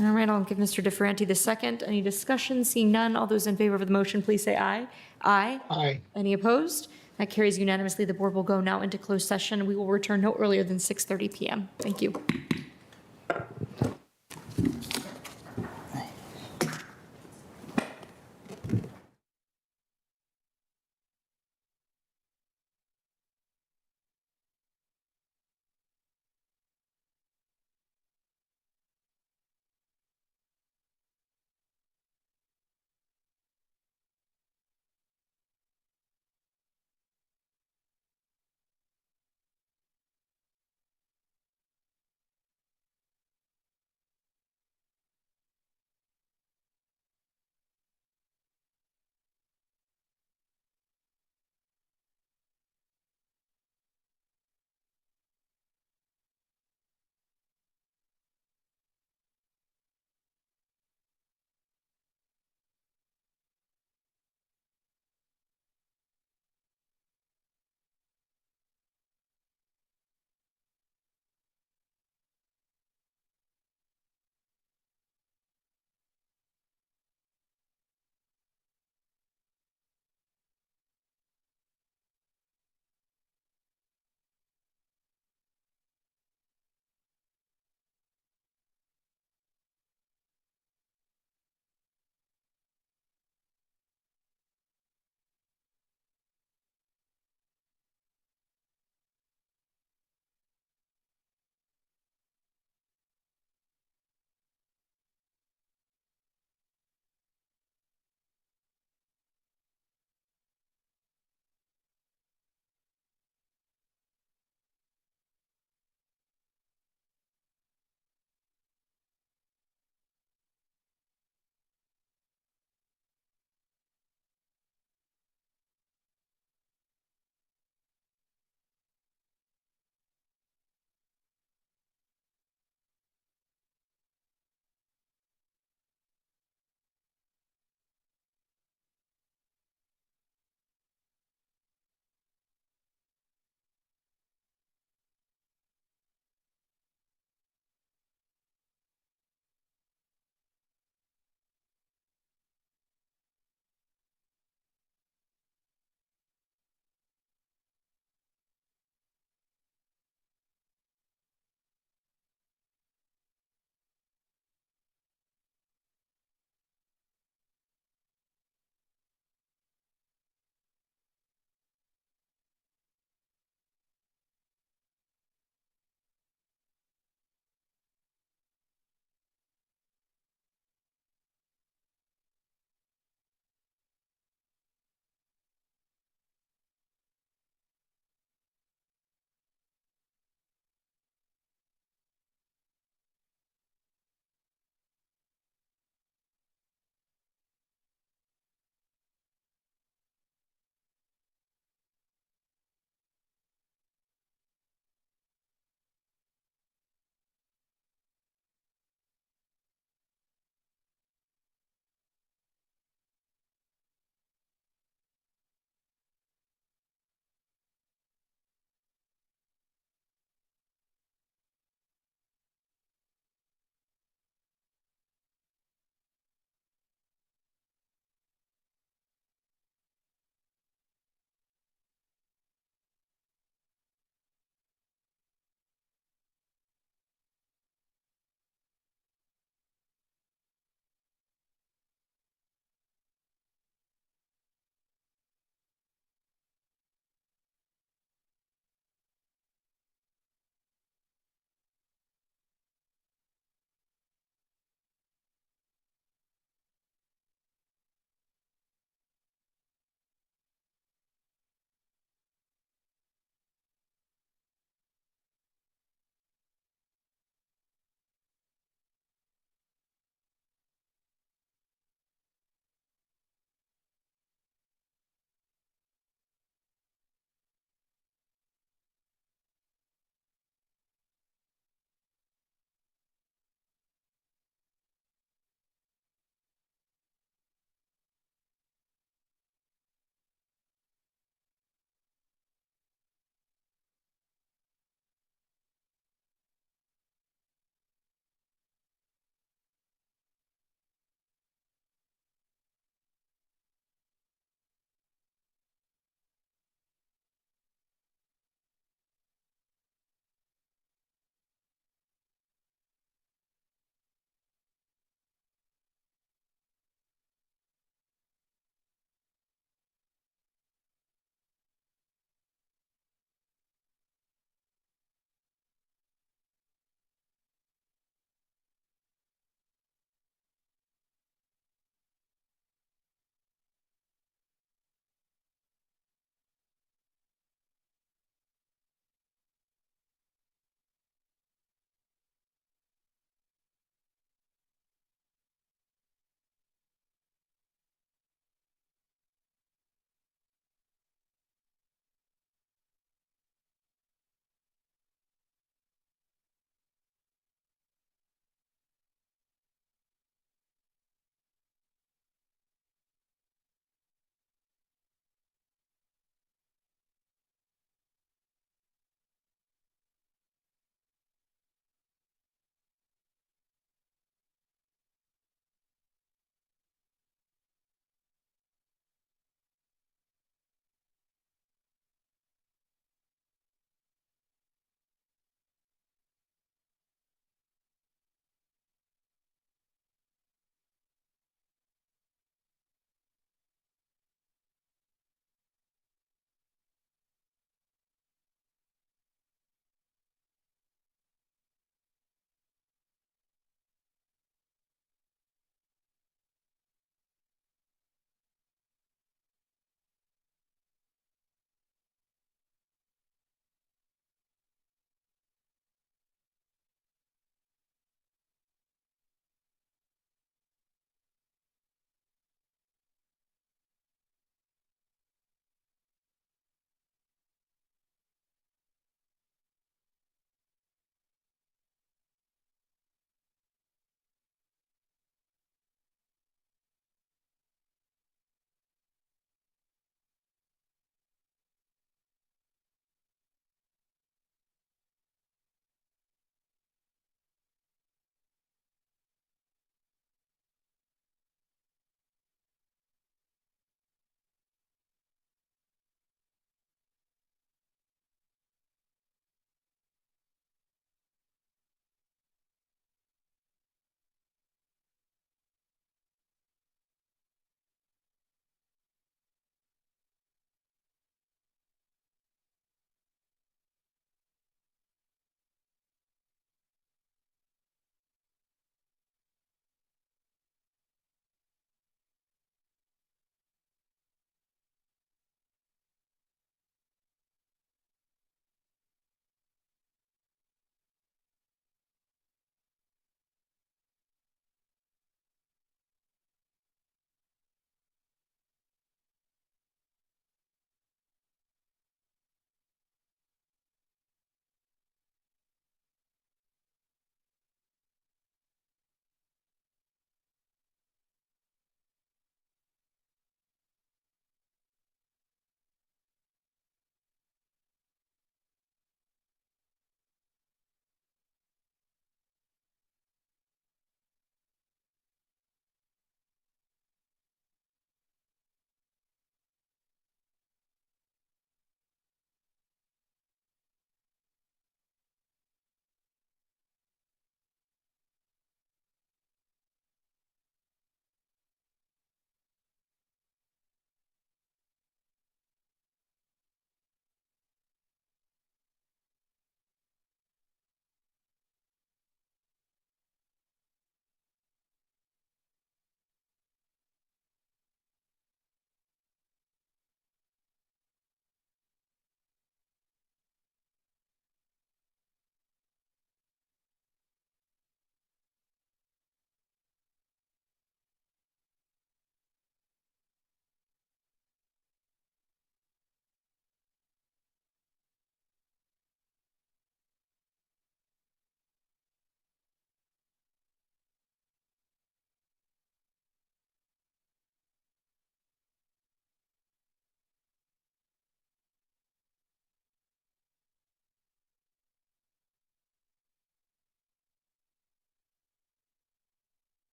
All right, I'll give Mr. DeFerranti the second. Any discussion? Seeing none, all those in favor of the motion, please say aye. Aye. Aye. Any opposed? That carries unanimously. The board will go now into closed session. We will return no earlier than 6:30 p.m. Thank you.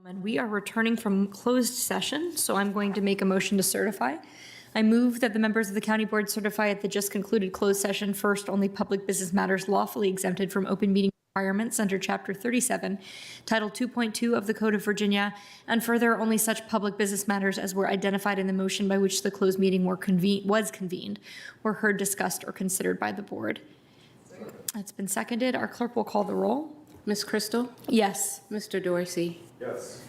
And we are returning from closed session, so I'm going to make a motion to certify. I move that the members of the county board certify at the just concluded closed session, first, only public business matters lawfully exempted from open meeting requirements under Chapter 37, Title 2.2 of the Code of Virginia, and further, only such public business matters as were identified in the motion by which the closed meeting was convened, were heard, discussed, or considered by the board. That's been seconded. Our clerk will call the roll. Ms. Crystal? Yes. Mr. Dorsey? Yes.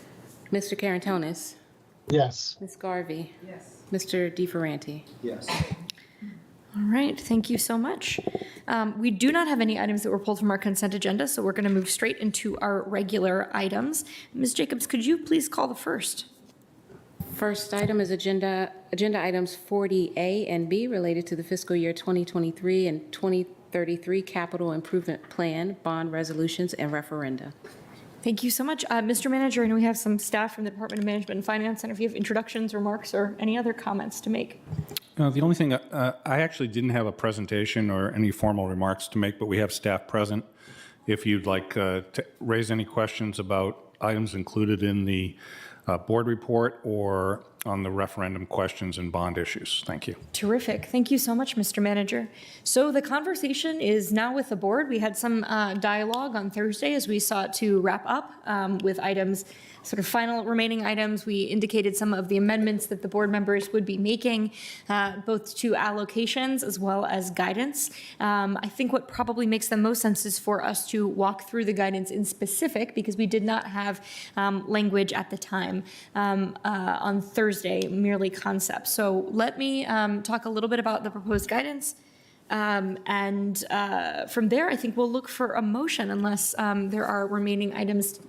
Mr. Carantonis? Yes. Ms. Garvey? Yes. Mr. DeFerranti? Yes. All right, thank you so much. We do not have any items that were pulled from our consent agenda, so we're going to move straight into our regular items. Ms. Jacobs, could you please call the first? First item is agenda items 40A and B related to the fiscal year 2023 and 2033 capital improvement plan, bond resolutions, and referenda. Thank you so much. Mr. Manager, I know we have some staff from the Department of Management and Finance, and if you have introductions, remarks, or any other comments to make. The only thing, I actually didn't have a presentation or any formal remarks to make, but we have staff present. If you'd like to raise any questions about items included in the board report or on the referendum questions and bond issues. Thank you. Terrific. Thank you so much, Mr. Manager. So the conversation is now with the board. We had some dialogue on Thursday as we sought to wrap up with items, sort of final remaining items. We indicated some of the amendments that the board members would be making, both to allocations as well as guidance. I think what probably makes the most sense is for us to walk through the guidance in specific, because we did not have language at the time on Thursday, merely concepts. So let me talk a little bit about the proposed guidance. And from there, I think we'll look for a motion unless there are remaining items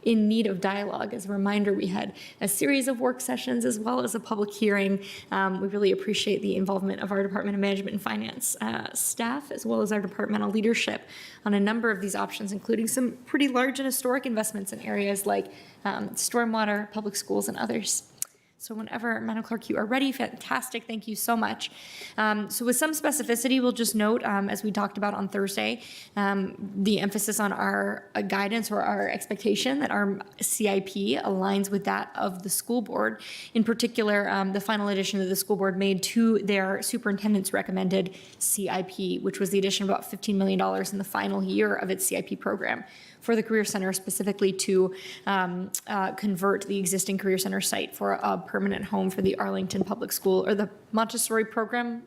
in need of dialogue. As a reminder, we had a series of work sessions as well as a public hearing. We really appreciate the involvement of our Department of Management and Finance staff, as well as our departmental leadership on a number of these options, including some pretty large and historic investments in areas like stormwater, public schools, and others. So whenever, Madam Clerk, you are ready, fantastic, thank you so much. So with some specificity, we'll just note, as we talked about on Thursday, the emphasis on our guidance or our expectation that our CIP aligns with that of the school board. In particular, the final addition that the school board made to their superintendent's recommended CIP, which was the addition of about $15 million in the final year of its CIP program for the Career Center, specifically to convert the existing Career Center site for a permanent home for the Arlington Public School, or the Montessori program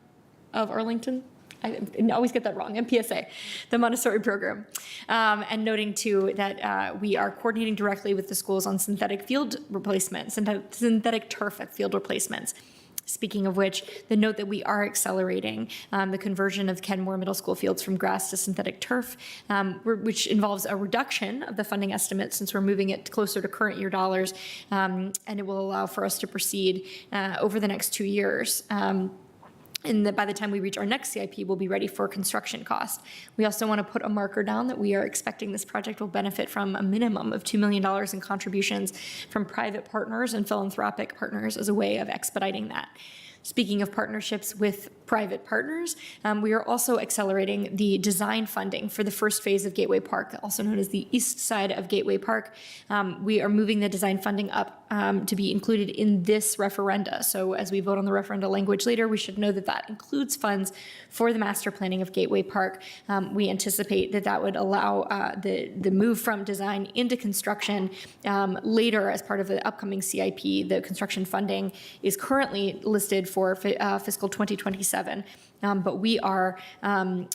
of Arlington. I always get that wrong, MPSA, the Montessori program. And noting too that we are coordinating directly with the schools on synthetic field replacements, synthetic turf at field replacements. Speaking of which, the note that we are accelerating the conversion of Kenmore Middle School fields from grass to synthetic turf, which involves a reduction of the funding estimate since we're moving it closer to current year dollars, and it will allow for us to proceed over the next 2 years. And by the time we reach our next CIP, we'll be ready for construction cost. We also want to put a marker down that we are expecting this project will benefit from a minimum of $2 million in contributions from private partners and philanthropic partners as a way of expediting that. Speaking of partnerships with private partners, we are also accelerating the design funding for the first phase of Gateway Park, also known as the east side of Gateway Park. We are moving the design funding up to be included in this referenda. So as we vote on the referenda language later, we should know that that includes funds for the master planning of Gateway Park. We anticipate that that would allow the move from design into construction later as part of the upcoming CIP. The construction funding is currently listed for fiscal 2027. But we are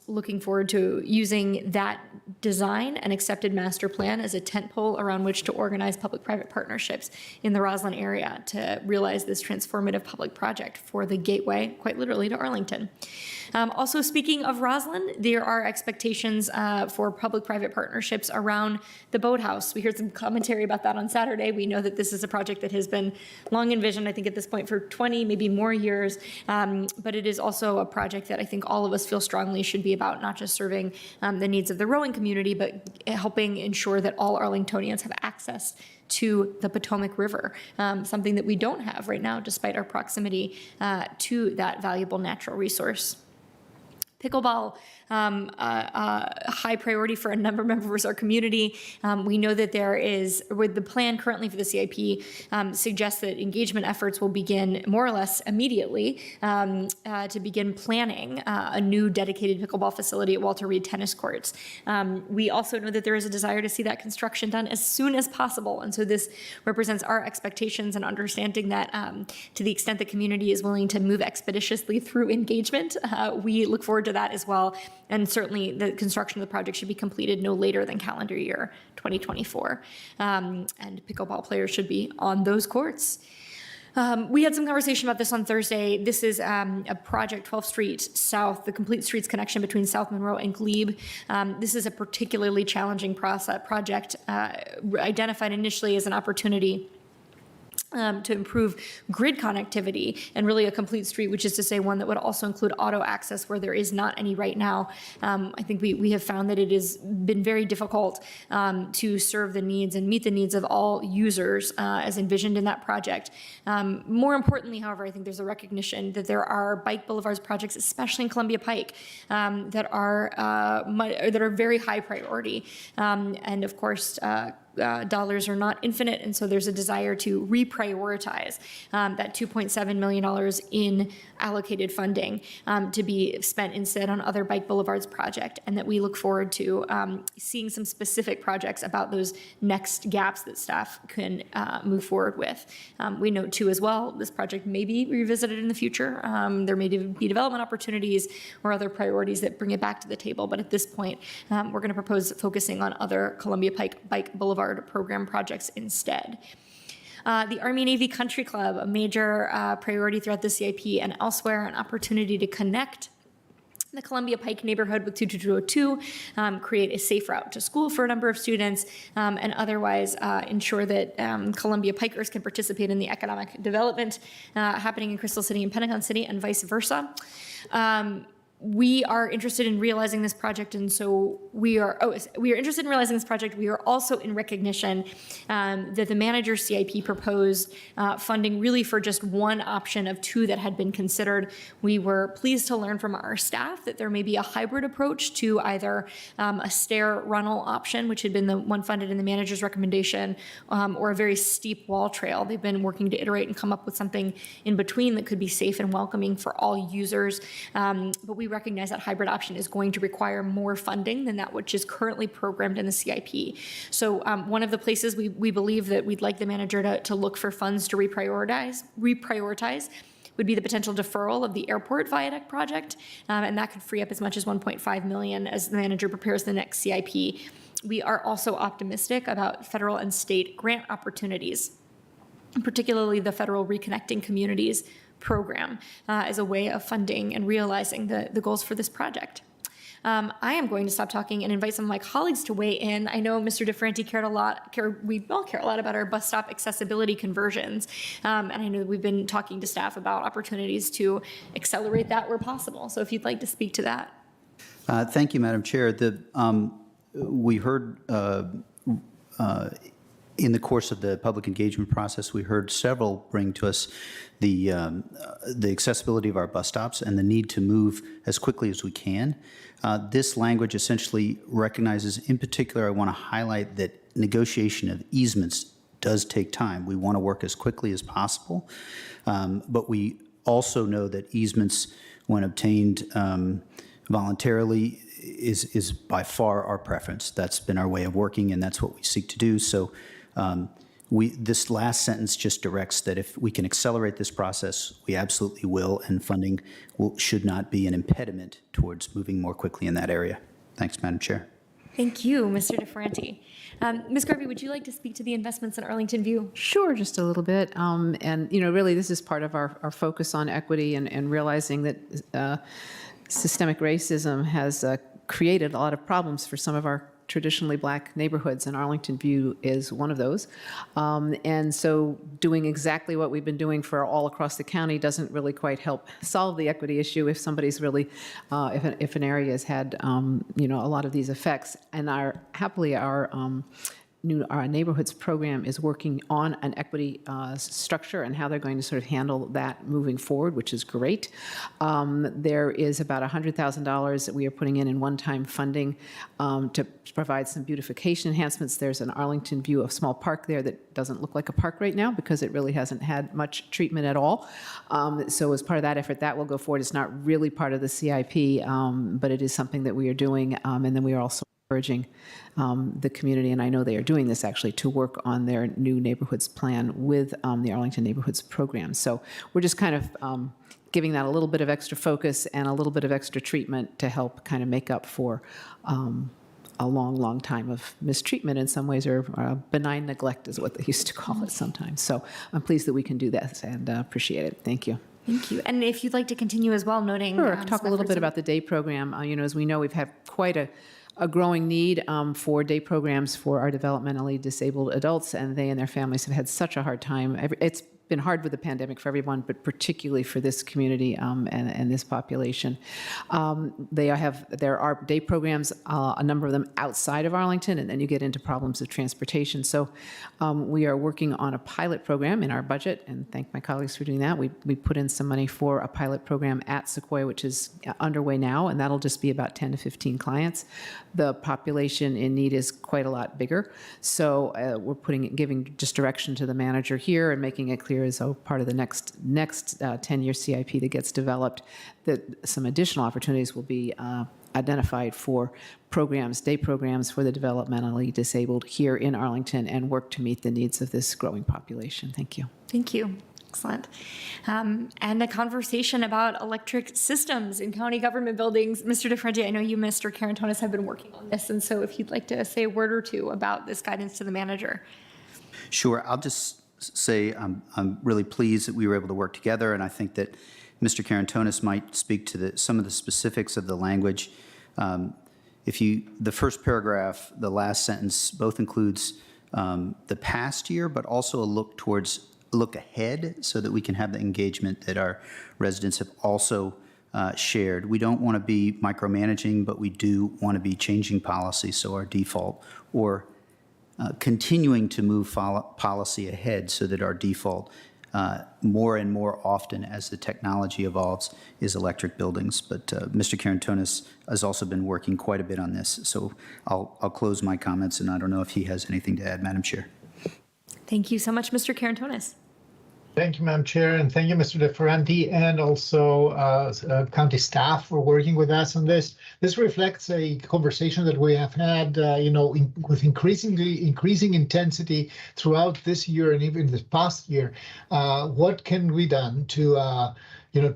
looking forward to using that design and accepted master plan as a tentpole around which to organize public-private partnerships in the Roslyn area to realize this transformative public project for the gateway, quite literally, to Arlington. Also, speaking of Roslyn, there are expectations for public-private partnerships around the boathouse. We heard some commentary about that on Saturday. We know that this is a project that has been long envisioned, I think at this point, for 20, maybe more years, but it is also a project that I think all of us feel strongly should be about not just serving the needs of the rowing community, but helping ensure that all Arlingtonians have access to the Potomac River, something that we don't have right now, despite our proximity to that valuable natural resource. Pickleball, a high priority for a number of members of our community. We know that there is, with the plan currently for the CIP, suggests that engagement efforts will begin more or less immediately to begin planning a new dedicated pickleball facility at Walter Reed Tennis Courts. We also know that there is a desire to see that construction done as soon as possible. And so this represents our expectations and understanding that to the extent the community is willing to move expeditiously through engagement, we look forward to that as well. And certainly the construction of the project should be completed no later than calendar year 2024. And pickleball players should be on those courts. We had some conversation about this on Thursday. This is a project, 12th Street South, the complete streets connection between South Monroe and Glebe. This is a particularly challenging project identified initially as an opportunity to improve grid connectivity and really a complete street, which is to say one that would also include auto access where there is not any right now. I think we have found that it has been very difficult to serve the needs and meet the needs of all users as envisioned in that project. More importantly, however, I think there's a recognition that there are bike boulevards projects, especially in Columbia Pike, that are very high priority. And of course, dollars are not infinite, and so there's a desire to reprioritize that $2.7 million in allocated funding to be spent instead on other bike boulevards project, and that we look forward to seeing some specific projects about those next gaps that staff can move forward with. We note too as well, this project may be revisited in the future. There may be development opportunities or other priorities that bring it back to the table, but at this point, we're going to propose focusing on other Columbia Pike Bike Boulevard program projects instead. The Army-Navy Country Club, a major priority throughout the CIP and elsewhere, an opportunity to connect the Columbia Pike neighborhood with 22202, create a safe route to school for a number of students, and otherwise ensure that Columbia Pikers can participate in the economic development happening in Crystal City and Pentagon City and vice versa. We are interested in realizing this project, and so we are interested in realizing this project. We are also in recognition that the manager's CIP proposed funding really for just one option of two that had been considered. We were pleased to learn from our staff that there may be a hybrid approach to either a stair runnel option, which had been the one funded in the manager's recommendation, or a very steep wall trail. They've been working to iterate and come up with something in between that could be safe and welcoming for all users. But we recognize that hybrid option is going to require more funding than that which is currently programmed in the CIP. So one of the places we believe that we'd like the manager to look for funds to reprioritize would be the potential deferral of the airport viaduct project, and that could free up as much as $1.5 million as the manager prepares the next CIP. We are also optimistic about federal and state grant opportunities, particularly the federal Reconnecting Communities program as a way of funding and realizing the goals for this project. I am going to stop talking and invite some of my colleagues to weigh in. I know Mr. DeFerranti we all care a lot about our bus stop accessibility conversions. And I know that we've been talking to staff about opportunities to accelerate that where possible. So if you'd like to speak to that. Thank you, Madam Chair. We heard in the course of the public engagement process, we heard several bring to us the accessibility of our bus stops and the need to move as quickly as we can. This language essentially recognizes, in particular, I want to highlight that negotiation of easements does take time. We want to work as quickly as possible, but we also know that easements, when obtained voluntarily, is by far our preference. That's been our way of working, and that's what we seek to do. So this last sentence just directs that if we can accelerate this process, we absolutely will, and funding should not be an impediment towards moving more quickly in that area. Thanks, Madam Chair. Thank you, Mr. DeFerranti. Ms. Garvey, would you like to speak to the investments in Arlington View? Sure, just a little bit. And, really, this is part of our focus on equity and realizing that systemic racism has created a lot of problems for some of our traditionally black neighborhoods, and Arlington View is one of those. And so doing exactly what we've been doing for all across the county doesn't really quite help solve the equity issue if somebody's really, if an area has had, a lot of these effects. And our new neighborhoods program is working on an equity structure and how they're going to sort of handle that moving forward, which is great. There is about $100,000 that we are putting in one-time funding to provide some beautification enhancements. There's an Arlington view of small park there that doesn't look like a park right now because it really hasn't had much treatment at all. So as part of that effort, that will go forward. It's not really part of the CIP, but it is something that we are doing. And then we are also encouraging the community, and I know they are doing this actually, to work on their new neighborhoods plan with the Arlington Neighborhoods Program. So we're just kind of giving that a little bit of extra focus and a little bit of extra treatment to help kind of make up for a long, long time of mistreatment in some ways, or benign neglect is what they used to call it sometimes. So I'm pleased that we can do this and appreciate it. Thank you. Thank you. And if you'd like to continue as well, noting... Sure, talk a little bit about the day program. As we know, we've had quite a growing need for day programs for our developmentally disabled adults, and they and their families have had such a hard time. It's been hard with the pandemic for everyone, but particularly for this community and this population. There are day programs, a number of them outside of Arlington, and then you get into problems of transportation. So we are working on a pilot program in our budget, and thank my colleagues for doing that. We put in some money for a pilot program at Sequoia, which is underway now, and that'll just be about 10 to 15 clients. The population in need is quite a lot bigger, so we're giving just direction to the manager here and making it clear as part of the next 10-year CIP that gets developed, that some additional opportunities will be identified for programs, day programs for the developmentally disabled here in Arlington, and work to meet the needs of this growing population. Thank you. Thank you. Excellent. And a conversation about electric systems in county government buildings. Mr. DeFrenti, I know you, Mr. Karantonis, have been working on this, and so if you'd like to say a word or two about this guidance to the manager. Sure. I'll just say I'm really pleased that we were able to work together, and I think that Mr. Karantonis might speak to some of the specifics of the language. The first paragraph, the last sentence, both includes the past year, but also a look ahead, so that we can have the engagement that our residents have also shared. We don't want to be micromanaging, but we do want to be changing policy, so our default, or continuing to move policy ahead so that our default more and more often as the technology evolves is electric buildings. But Mr. Karantonis has also been working quite a bit on this. So I'll close my comments, and I don't know if he has anything to add, Madam Chair. Thank you so much, Mr. Karantonis. Thank you, Madam Chair, and thank you, Mr. DeFrenti, and also county staff for working with us on this. This reflects a conversation that we have had, with increasing intensity throughout this year and even this past year. What can be done to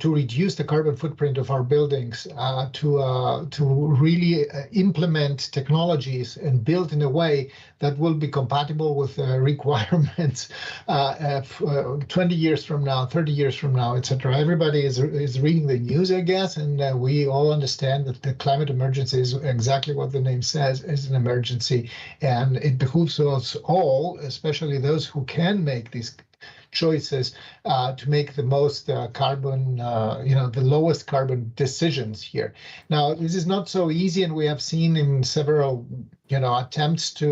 reduce the carbon footprint of our buildings, to really implement technologies and build in a way that will be compatible with requirements 20 years from now, 30 years from now, etc. Everybody is reading the news, I guess, and we all understand that the climate emergency is exactly what the name says, is an emergency, and it behooves us all, especially those who can make these choices, to make the most carbon, the lowest carbon decisions here. Now, this is not so easy, and we have seen in several, attempts to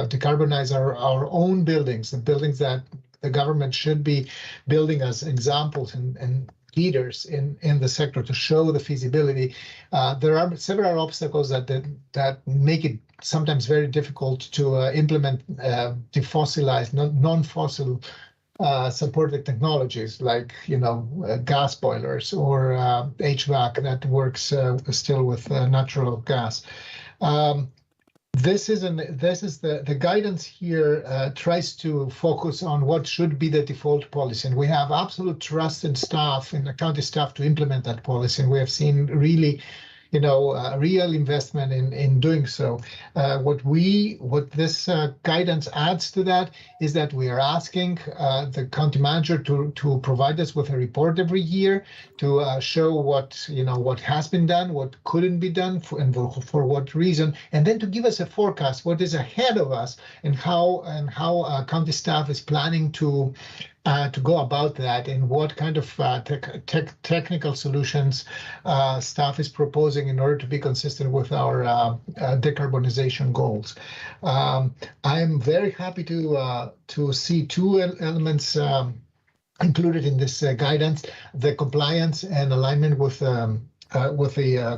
decarbonize our own buildings, the buildings that the government should be building as examples and leaders in the sector to show the feasibility. There are several obstacles that make it sometimes very difficult to implement defossilized, non-fossil supported technologies like gas boilers or HVAC that works still with natural gas. The guidance here tries to focus on what should be the default policy, and we have absolute trust in staff, in the county staff, to implement that policy, and we have seen really real investment in doing so. What this guidance adds to that is that we are asking the county manager to provide us with a report every year to show what has been done, what couldn't be done, and for what reason, and then to give us a forecast, what is ahead of us, and how county staff is planning to to go about that and what kind of technical solutions staff is proposing in order to be consistent with our decarbonization goals. I'm very happy to see two elements included in this guidance: the compliance and alignment with the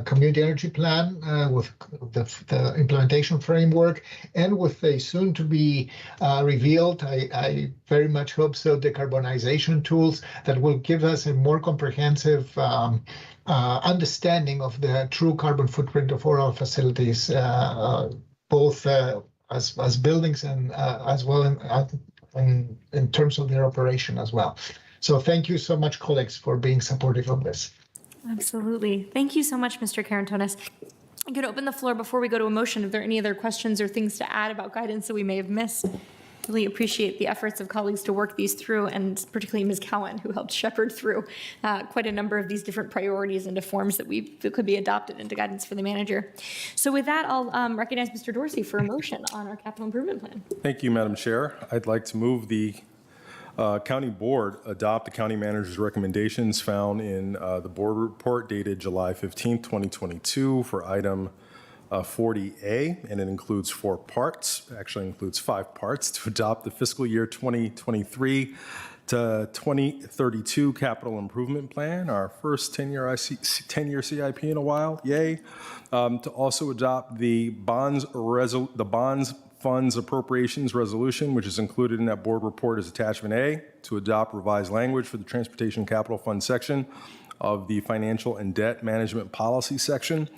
community energy plan, with the implementation framework, and with a soon-to-be revealed, I very much hope so, decarbonization tools that will give us a more comprehensive understanding of the true carbon footprint of all our facilities, both as buildings and as well in terms of their operation as well. So thank you so much, colleagues, for being supportive of this. Absolutely. Thank you so much, Mr. Karantonis. I'm going to open the floor before we go to a motion. If there are any other questions or things to add about guidance that we may have missed, really appreciate the efforts of colleagues to work these through, and particularly Ms. Cowan, who helped shepherd through quite a number of these different priorities into forms that could be adopted into guidance for the manager. So with that, I'll recognize Mr. Dorsey for a motion on our capital improvement plan. Thank you, Madam Chair. I'd like to move the County Board adopt the county manager's recommendations found in the board report dated July 15th, 2022 for item 40A, and it includes 4 parts, actually includes 5 parts, to adopt the fiscal year 2023 to 2032 capital improvement plan, our first 10-year CIP in a while, yay. To also adopt the bonds funds appropriations resolution, which is included in that board report as attachment A, to adopt revised language for the Transportation Capital Fund section of the Financial and Debt Management Policy section,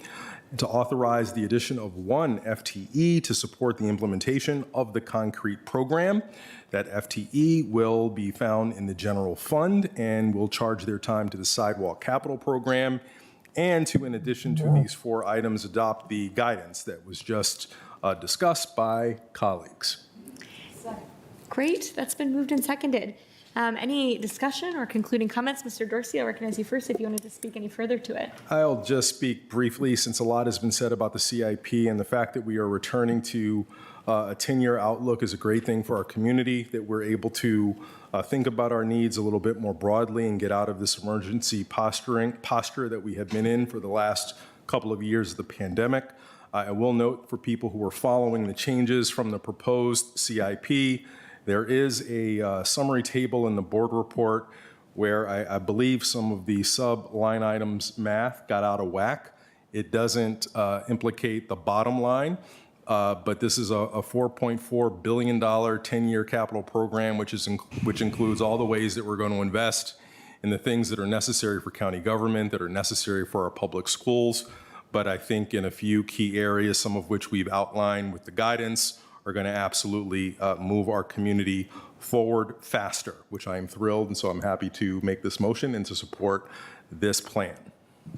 and to authorize the addition of 1 FTE to support the implementation of the concrete program. That FTE will be found in the general fund and will charge their time to the sidewalk capital program, and to, in addition to these 4 items, adopt the guidance that was just discussed by colleagues. Great. That's been moved and seconded. Any discussion or concluding comments? Mr. Dorsey, I'll recognize you first if you wanted to speak any further to it. I'll just speak briefly, since a lot has been said about the CIP, and the fact that we are returning to a 10-year outlook is a great thing for our community, that we're able to think about our needs a little bit more broadly and get out of this emergency posture that we have been in for the last couple of years of the pandemic. I will note for people who are following the changes from the proposed CIP, there is a summary table in the board report where I believe some of the sub-line items math got out of whack. It doesn't implicate the bottom line, but this is a $4.4 billion 10-year capital program, which includes all the ways that we're going to invest in the things that are necessary for county government, that are necessary for our public schools. But I think in a few key areas, some of which we've outlined with the guidance, are going to absolutely move our community forward faster, which I am thrilled, and so I'm happy to make this motion and to support this plan.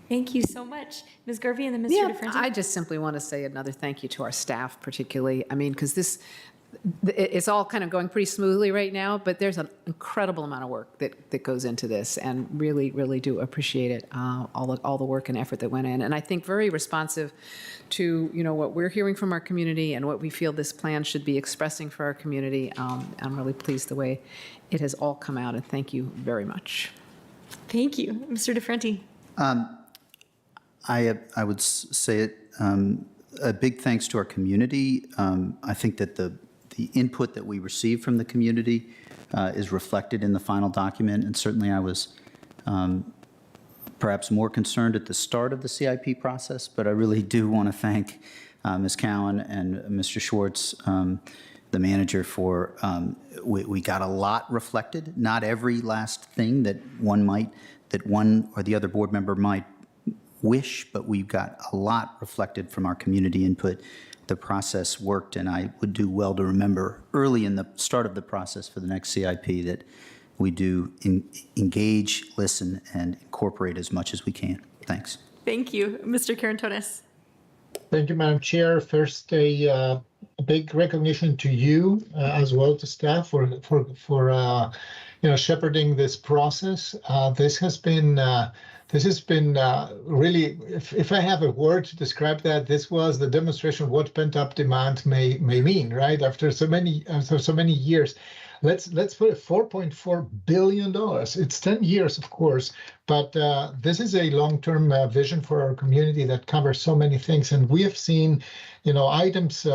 Thank you so much. Ms. Garvey and then Mr. DeFranco. I just simply want to say another thank you to our staff particularly. I mean, because it's all kind of going pretty smoothly right now, but there's an incredible amount of work that goes into this, and really, really do appreciate it, all the work and effort that went in. And I think very responsive to, what we're hearing from our community and what we feel this plan should be expressing for our community. I'm really pleased the way it has all come out, and thank you very much. Thank you. Mr. DeFranco. I would say it, a big thanks to our community. I think that the input that we received from the community is reflected in the final document, and certainly I was perhaps more concerned at the start of the CIP process, but I really do want to thank Ms. Cowan and Mr. Schwartz, the manager, for, we got a lot reflected. Not every last thing that one or the other board member might wish, but we've got a lot reflected from our community input. The process worked, and I would do well to remember early in the start of the process for the next CIP that we do engage, listen, and incorporate as much as we can. Thanks. Thank you. Mr. Karantonis. Thank you, Madam Chair. First, a big recognition to you as well, to staff, for shepherding this process. This has been really, if I have a word to describe that, this was the demonstration of what pent-up demand may mean, right? After so many years. Let's put it $4.4 billion. It's 10 years, of course, but this is a long-term vision for our community that covers so many things. And we have seen, items,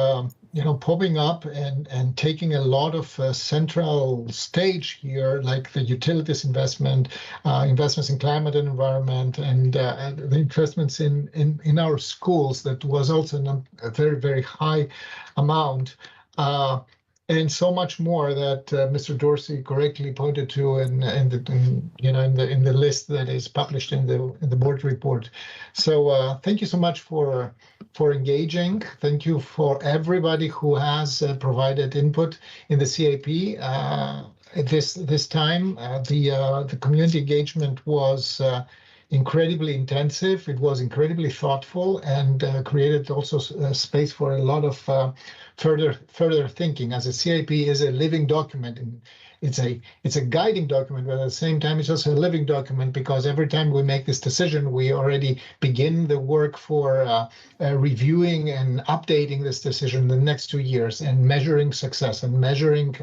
popping up and taking a lot of central stage here, like the utilities investments in climate and environment, and the investments in our schools. That was also a very, very high amount. And so much more that Mr. Dorsey correctly pointed to in the list that is published in the board report. So thank you so much for engaging. Thank you for everybody who has provided input in the CIP. This time, the community engagement was incredibly intensive. It was incredibly thoughtful and created also space for a lot of further thinking. As a CIP is a living document, and it's a guiding document, but at the same time it's also a living document, because every time we make this decision, we already begin the work for reviewing and updating this decision in the next 2 years, and measuring success and measuring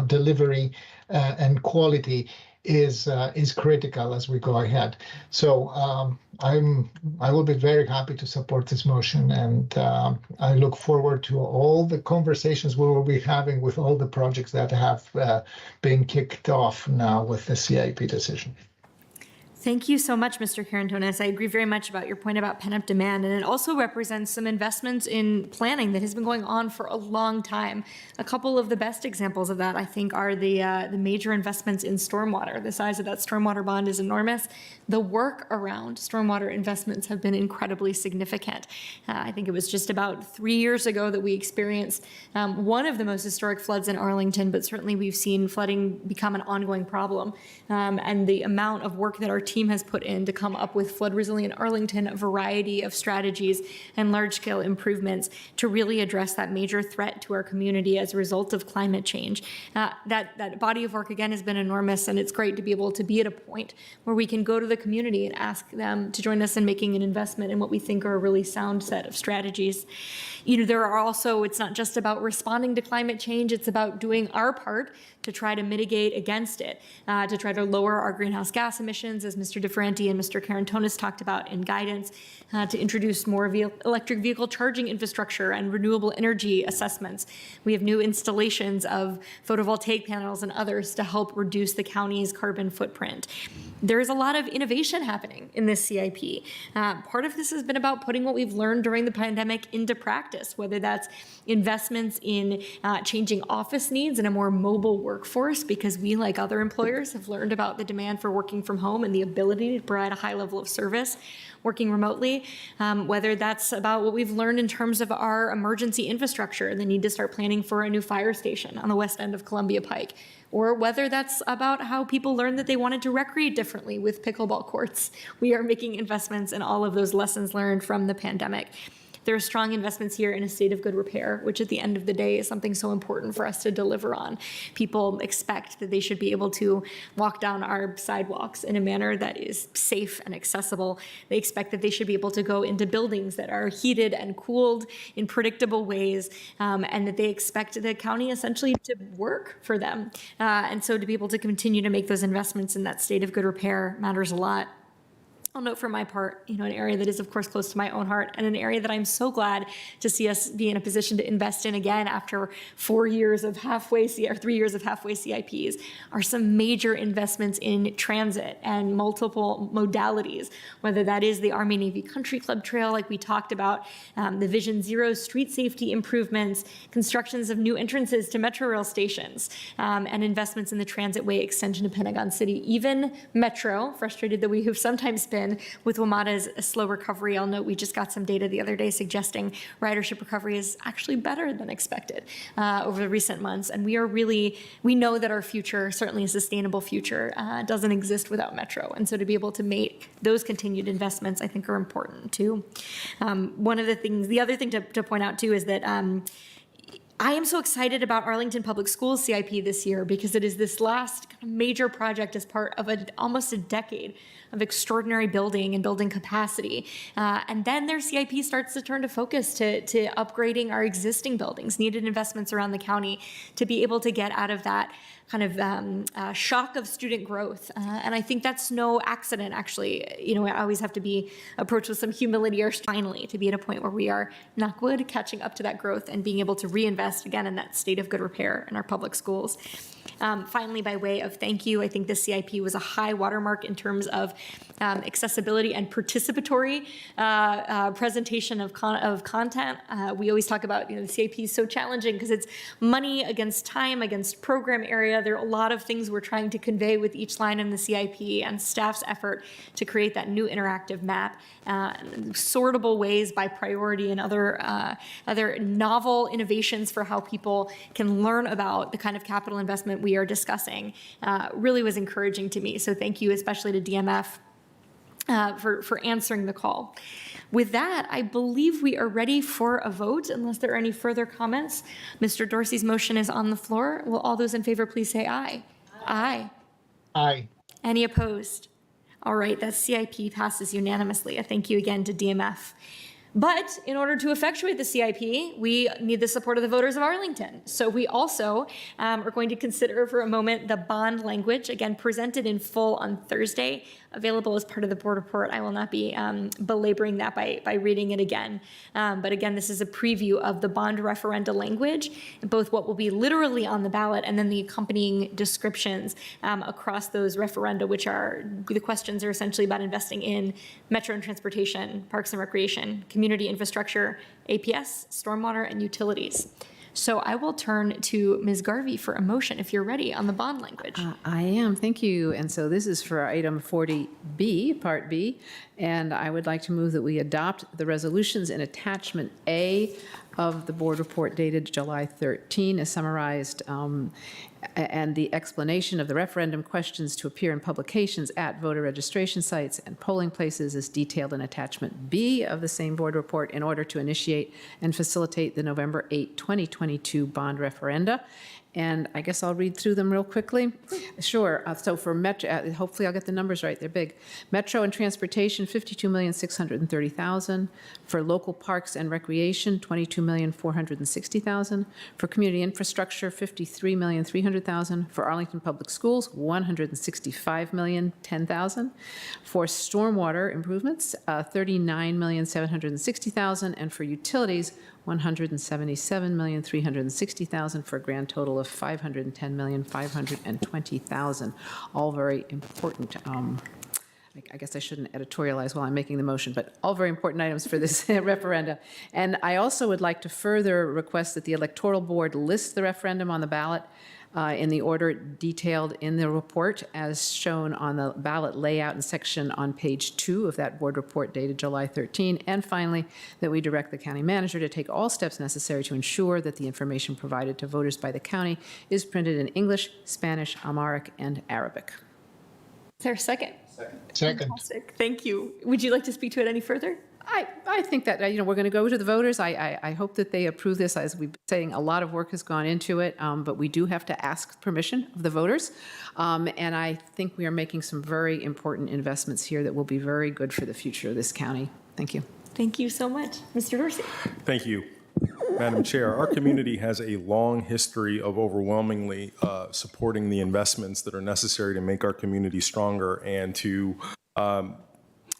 delivery and quality is critical as we go ahead. So I will be very happy to support this motion, and I look forward to all the conversations we will be having with all the projects that have been kicked off now with the CIP decision. Thank you so much, Mr. Karantonis. I agree very much about your point about pent-up demand, and it also represents some investments in planning that has been going on for a long time. A couple of the best examples of that, I think, are the major investments in stormwater. The size of that stormwater bond is enormous. The work around stormwater investments have been incredibly significant. I think it was just about 3 years ago that we experienced one of the most historic floods in Arlington, but certainly we've seen flooding become an ongoing problem. And the amount of work that our team has put in to come up with flood resilient Arlington, a variety of strategies and large-scale improvements to really address that major threat to our community as a result of climate change. That body of work, again, has been enormous, and it's great to be able to be at a point where we can go to the community and ask them to join us in making an investment in what we think are a really sound set of strategies. There are also, it's not just about responding to climate change, it's about doing our part to try to mitigate against it, to try to lower our greenhouse gas emissions, as Mr. DeFerranti and Mr. Karantonis talked about in guidance, to introduce more electric vehicle charging infrastructure and renewable energy assessments. We have new installations of photovoltaic panels and others to help reduce the county's carbon footprint. There is a lot of innovation happening in this CIP. Part of this has been about putting what we've learned during the pandemic into practice, whether that's investments in changing office needs and a more mobile workforce, because we, like other employers, have learned about the demand for working from home and the ability to provide a high level of service working remotely, whether that's about what we've learned in terms of our emergency infrastructure and the need to start planning for a new fire station on the west end of Columbia Pike, or whether that's about how people learned that they wanted to recreate differently with pickleball courts. We are making investments in all of those lessons learned from the pandemic. There are strong investments here in a state of good repair, which at the end of the day is something so important for us to deliver on. People expect that they should be able to walk down our sidewalks in a manner that is safe and accessible. They expect that they should be able to go into buildings that are heated and cooled in predictable ways, and that they expect the county essentially to work for them. And so to be able to continue to make those investments in that state of good repair matters a lot. I'll note for my part, an area that is, of course, close to my own heart, and an area that I'm so glad to see us be in a position to invest in again after 3 years of halfway CIPs, are some major investments in transit and multiple modalities, whether that is the Army Navy Country Club Trail, like we talked about, the Vision Zero street safety improvements, constructions of new entrances to Metro rail stations, and investments in the transitway extension to Pentagon City. Even Metro, frustrated that we have sometimes been with WMATA's slow recovery. I'll note we just got some data the other day suggesting ridership recovery is actually better than expected over the recent months. And we know that our future, certainly a sustainable future, doesn't exist without Metro. And so to be able to make those continued investments, I think, are important too. The other thing to point out too is that I am so excited about Arlington Public Schools CIP this year because it is this last kind of major project as part of almost a decade of extraordinary building and building capacity. And then their CIP starts to turn to focus to upgrading our existing buildings, needed investments around the county to be able to get out of that kind of shock of student growth. And I think that's no accident, actually. You know, I always have to be approached with some humility or finally to be at a point where we are, knock wood, catching up to that growth and being able to reinvest again in that state of good repair in our public schools. Finally, by way of thank you, I think the CIP was a high watermark in terms of accessibility and participatory presentation of content. We always talk about, the CIP is so challenging because it's money against time, against program area. There are a lot of things we're trying to convey with each line in the CIP and staff's effort to create that new interactive map, sortable ways by priority and other novel innovations for how people can learn about the kind of capital investment we are discussing really was encouraging to me. So thank you especially to DMF for answering the call. With that, I believe we are ready for a vote, unless there are any further comments. Mr. Dorsey's motion is on the floor. Will all those in favor please say aye? Aye. Aye. Any opposed? All right, that CIP passes unanimously. A thank you again to DMF. But in order to effectuate the CIP, we need the support of the voters of Arlington. So we also are going to consider for a moment the bond language, again, presented in full on Thursday, available as part of the board report. I will not be belaboring that by reading it again. But again, this is a preview of the bond referenda language, both what will be literally on the ballot and then the accompanying descriptions across those referenda, which are, the questions are essentially about investing in metro and transportation, parks and recreation, community infrastructure, APS, stormwater, and utilities. So I will turn to Ms. Garvey for a motion, if you're ready, on the bond language. I am, thank you. And so this is for item 40B, Part B, and I would like to move that we adopt the resolutions in attachment A of the board report dated July 13 as summarized, and the explanation of the referendum questions to appear in publications at voter registration sites and polling places is detailed in attachment B of the same board report in order to initiate and facilitate the November 8, 2022 bond referenda. And I guess I'll read through them real quickly. Sure. So for Metro, hopefully I'll get the numbers right. They're big. Metro and transportation, $52,630,000. For local parks and recreation, $22,460,000. For community infrastructure, $53,300,000. For Arlington Public Schools, $165,010,000. For stormwater improvements, $39,760,000. And for utilities, $177,360,000 for a grand total of $510,520,000. All very important. I guess I shouldn't editorialize while I'm making the motion, but all very important items for this referenda. And I also would like to further request that the electoral board list the referendum on the ballot in the order detailed in the report as shown on the ballot layout and section on page 2 of that board report dated July 13. And finally, that we direct the county manager to take all steps necessary to ensure that the information provided to voters by the county is printed in English, Spanish, Amharic, and Arabic. Is there a second? Second. Fantastic. Thank you. Would you like to speak to it any further? I think that, we're going to go to the voters. I hope that they approve this. As we've been saying, a lot of work has gone into it, but we do have to ask permission of the voters. And I think we are making some very important investments here that will be very good for the future of this county. Thank you. Thank you so much. Mr. Dorsey. Thank you, Madam Chair. Our community has a long history of overwhelmingly supporting the investments that are necessary to make our community stronger and to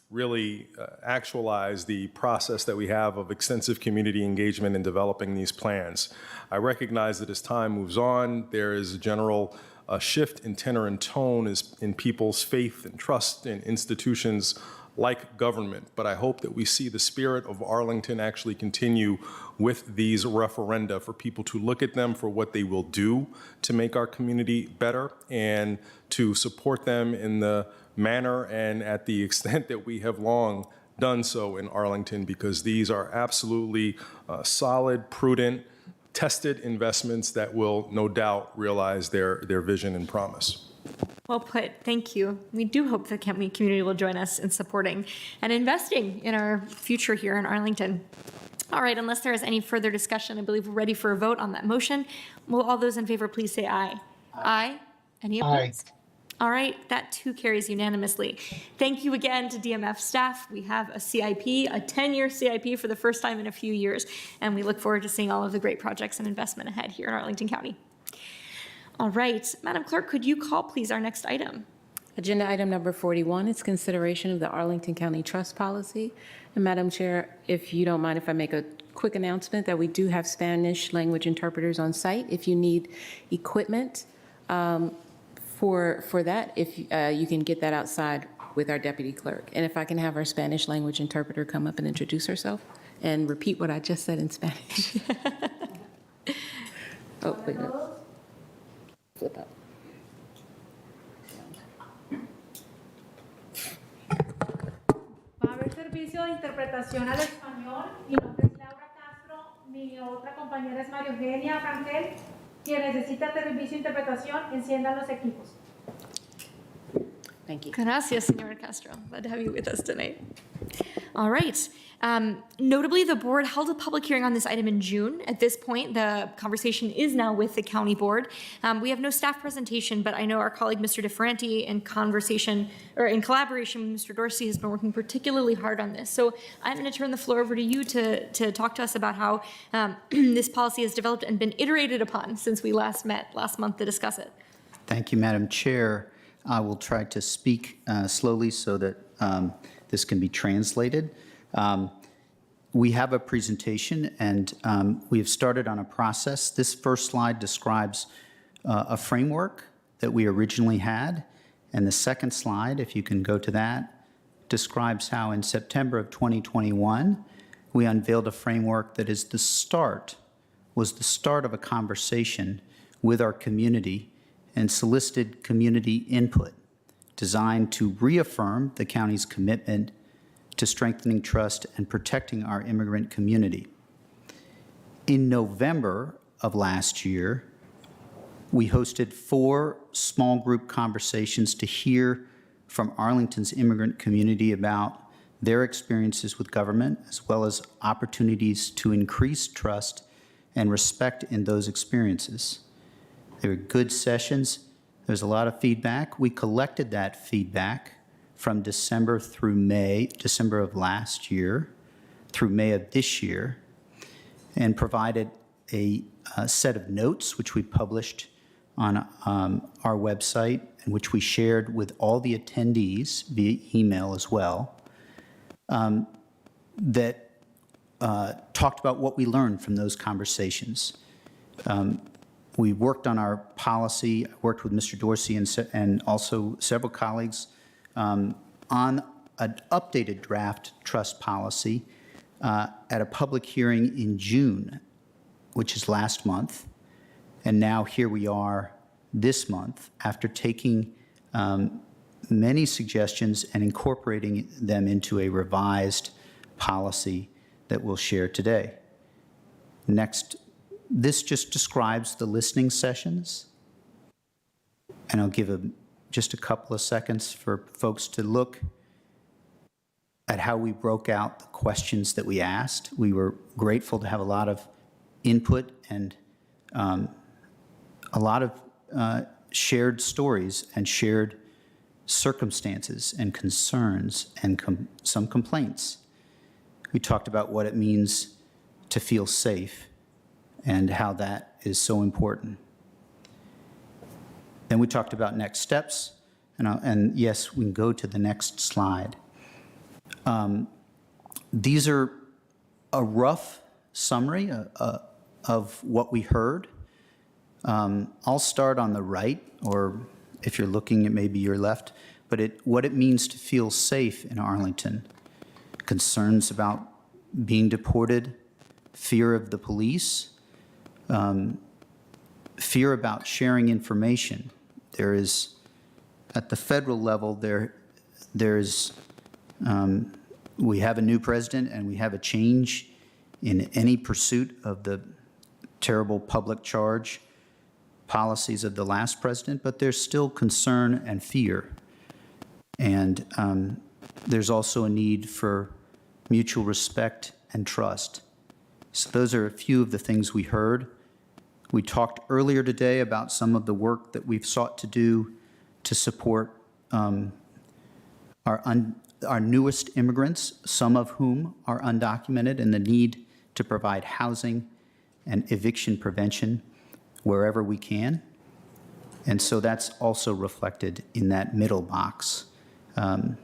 really actualize the process that we have of extensive community engagement in developing these plans. I recognize that as time moves on, there is a general shift in tenor and tone in people's faith and trust in institutions like government, but I hope that we see the spirit of Arlington actually continue with these referenda for people to look at them for what they will do to make our community better and to support them in the manner and at the extent that we have long done so in Arlington, because these are absolutely solid, prudent, tested investments that will no doubt realize their vision and promise. Well put. Thank you. We do hope the community will join us in supporting and investing in our future here in Arlington. All right, unless there is any further discussion, I believe we're ready for a vote on that motion. Will all those in favor please say aye? Aye. Any opposed? All right, that too carries unanimously. Thank you again to DMF staff. We have a CIP, a 10-year CIP for the first time in a few years, and we look forward to seeing all of the great projects and investment ahead here in Arlington County. All right, Madam Clerk, could you call please our next item? Agenda item number 41 is consideration of the Arlington County Trust Policy. And Madam Chair, if you don't mind if I make a quick announcement that we do have Spanish language interpreters on site. If you need equipment for that, if you can get that outside with our deputy clerk. And if I can have our Spanish language interpreter come up and introduce herself and repeat what I just said in Spanish. Oh, wait a minute. Flip up. Va a haber servicio de interpretación al español. Mi nombre es Laura Castro. Mi otra compañera es María Eugenia Rangel. Quien necesita servicio de interpretación, enciendan los equipos. Thank you. Gracias, Señora Castro. Glad to have you with us tonight. All right. Notably, the board held a public hearing on this item in June. At this point, the conversation is now with the county board. We have no staff presentation, but I know our colleague, Mr. DeFerranti, in collaboration with Mr. Dorsey, has been working particularly hard on this. So I'm going to turn the floor over to you to talk to us about how this policy has developed and been iterated upon since we last met last month to discuss it. Thank you, Madam Chair. I will try to speak slowly so that this can be translated. We have a presentation, and we have started on a process. This first slide describes a framework that we originally had, and the second slide, if you can go to that, describes how in September of 2021, we unveiled a framework that was the start of a conversation with our community and solicited community input designed to reaffirm the county's commitment to strengthening trust and protecting our immigrant community. In November of last year, we hosted 4 small group conversations to hear from Arlington's immigrant community about their experiences with government, as well as opportunities to increase trust and respect in those experiences. They were good sessions. There's a lot of feedback. We collected that feedback from December of last year through May of this year, and provided a set of notes, which we published on our website, and which we shared with all the attendees via email as well, that talked about what we learned from those conversations. We worked on our policy. I worked with Mr. Dorsey and also several colleagues on an updated draft trust policy at a public hearing in June, which is last month. And now here we are this month after taking many suggestions and incorporating them into a revised policy that we'll share today. Next, this just describes the listening sessions. And I'll give just a couple of seconds for folks to look at how we broke out the questions that we asked. We were grateful to have a lot of input and a lot of shared stories and shared circumstances and concerns and some complaints. We talked about what it means to feel safe and how that is so important. Then we talked about next steps, and yes, we can go to the next slide. These are a rough summary of what we heard. I'll start on the right, or if you're looking at maybe your left, but what it means to feel safe in Arlington. Concerns about being deported, fear of the police, fear about sharing information. There is, at the federal level, we have a new president and we have a change in any pursuit of the terrible public charge policies of the last president, but there's still concern and fear. And there's also a need for mutual respect and trust. So those are a few of the things we heard. We talked earlier today about some of the work that we've sought to do to support our newest immigrants, some of whom are undocumented, and the need to provide housing and eviction prevention wherever we can. And so that's also reflected in that middle box. I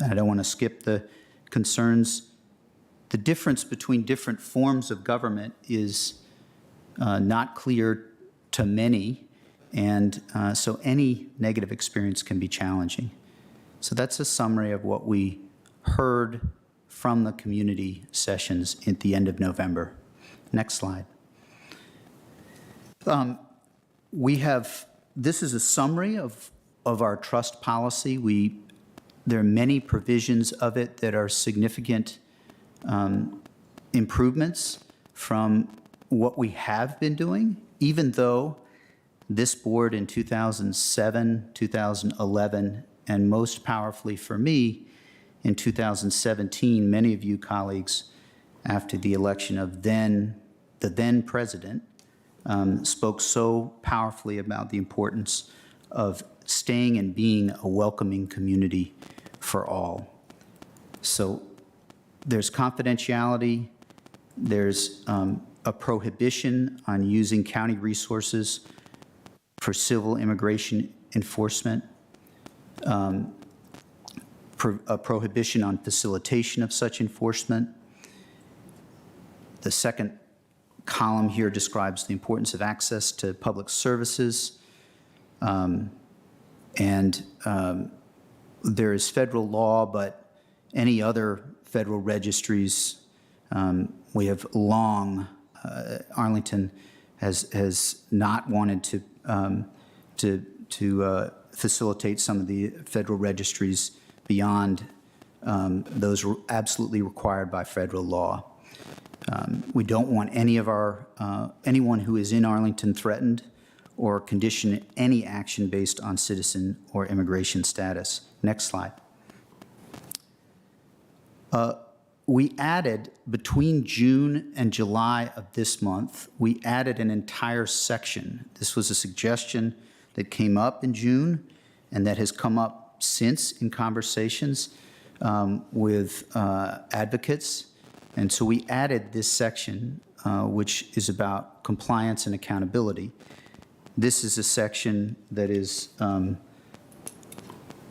don't want to skip the concerns. The difference between different forms of government is not clear to many, and so any negative experience can be challenging. So that's a summary of what we heard from the community sessions at the end of November. Next slide. This is a summary of our trust policy. There are many provisions of it that are significant improvements from what we have been doing, even though this board in 2007, 2011, and most powerfully for me, in 2017, many of you colleagues, after the election of the then president, spoke so powerfully about the importance of staying and being a welcoming community for all. So there's confidentiality, there's a prohibition on using county resources for civil immigration enforcement, a prohibition on facilitation of such enforcement. The second column here describes the importance of access to public services. There is federal law, but any other federal registries, we have long, Arlington has not wanted to facilitate some of the federal registries beyond those absolutely required by federal law. We don't want anyone who is in Arlington threatened or condition any action based on citizen or immigration status. Next slide. We added, between June and July of this month, we added an entire section. This was a suggestion that came up in June and that has come up since in conversations with advocates. And so we added this section, which is about compliance and accountability. This is a section that is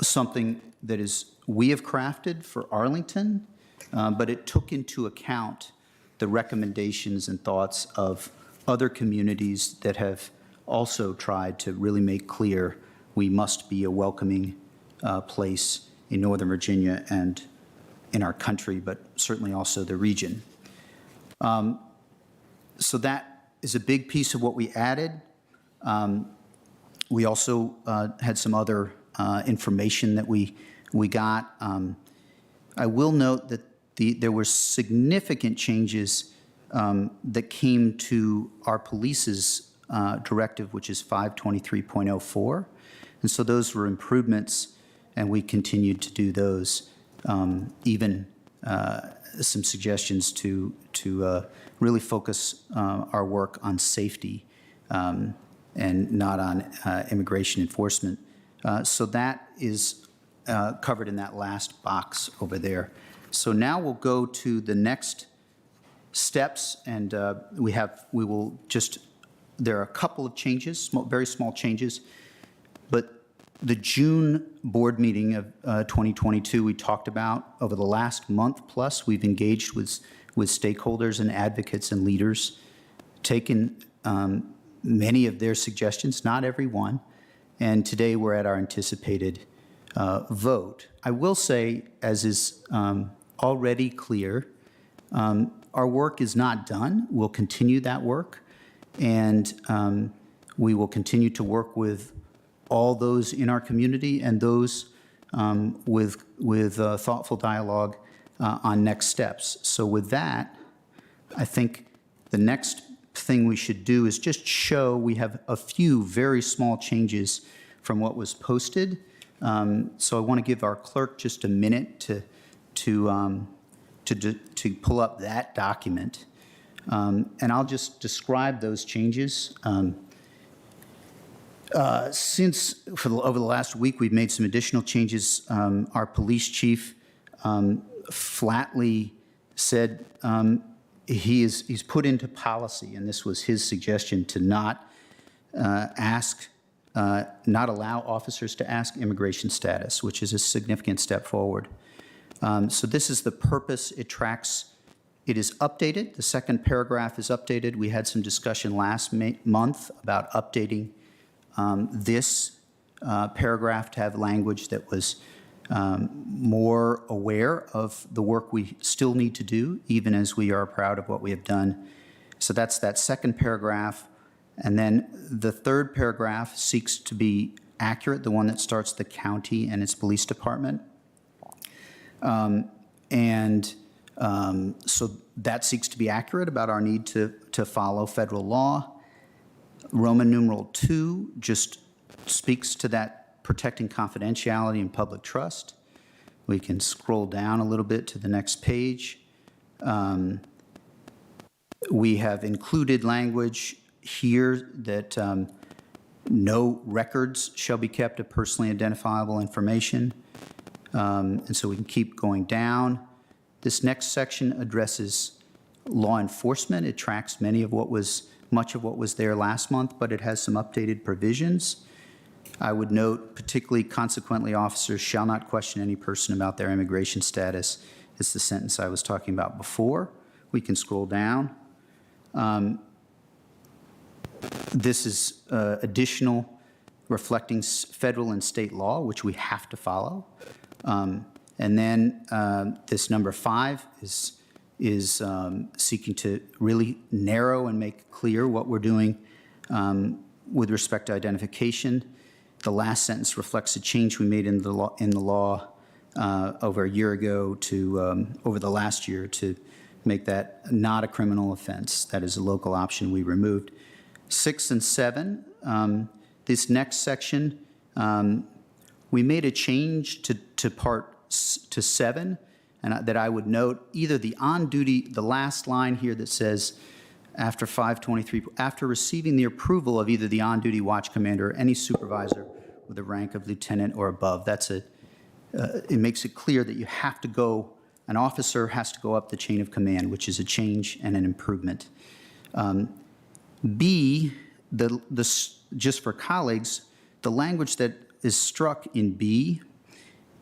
something that we have crafted for Arlington, but it took into account the recommendations and thoughts of other communities that have also tried to really make clear we must be a welcoming place in Northern Virginia and in our country, but certainly also the region. So that is a big piece of what we added. We also had some other information that we got. I will note that there were significant changes that came to our police's directive, which is 523.04. And so those were improvements, and we continued to do those, even some suggestions to really focus our work on safety and not on immigration enforcement. So that is covered in that last box over there. So now we'll go to the next steps, and there are a couple of changes, very small changes, but the June board meeting of 2022 we talked about. Over the last month plus, we've engaged with stakeholders and advocates and leaders, taken many of their suggestions, not every one, and today we're at our anticipated vote. I will say, as is already clear, our work is not done. We'll continue that work, and we will continue to work with all those in our community and those with thoughtful dialogue on next steps. So with that, I think the next thing we should do is just show we have a few very small changes from what was posted. So I want to give our clerk just a minute to pull up that document. And I'll just describe those changes. Over the last week, we've made some additional changes. Our police chief flatly said he's put into policy, and this was his suggestion, to not allow officers to ask immigration status, which is a significant step forward. So this is the purpose. It tracks. It is updated. The second paragraph is updated. We had some discussion last month about updating this paragraph to have language that was more aware of the work we still need to do, even as we are proud of what we have done. So that's that second paragraph. And then the third paragraph seeks to be accurate, the one that starts the county and its police department. So that seeks to be accurate about our need to follow federal law. Roman numeral 2 just speaks to that protecting confidentiality and public trust. We can scroll down a little bit to the next page. We have included language here that no records shall be kept of personally identifiable information. And so we can keep going down. This next section addresses law enforcement. It tracks much of what was there last month, but it has some updated provisions. I would note, particularly, consequently, officers shall not question any person about their immigration status. It's the sentence I was talking about before. We can scroll down. This is additional reflecting federal and state law, which we have to follow. And then this number 5 is seeking to really narrow and make clear what we're doing with respect to identification. The last sentence reflects a change we made in the law over a year ago to over the last year to make that not a criminal offense. That is a local option we removed. 6 and 7, this next section, we made a change to part to 7, and that I would note either the on-duty, the last line here that says after 523, after receiving the approval of either the on-duty watch commander or any supervisor with a rank of lieutenant or above. It makes it clear that you have to go, an officer has to go up the chain of command, which is a change and an improvement. B, just for colleagues, the language that is struck in B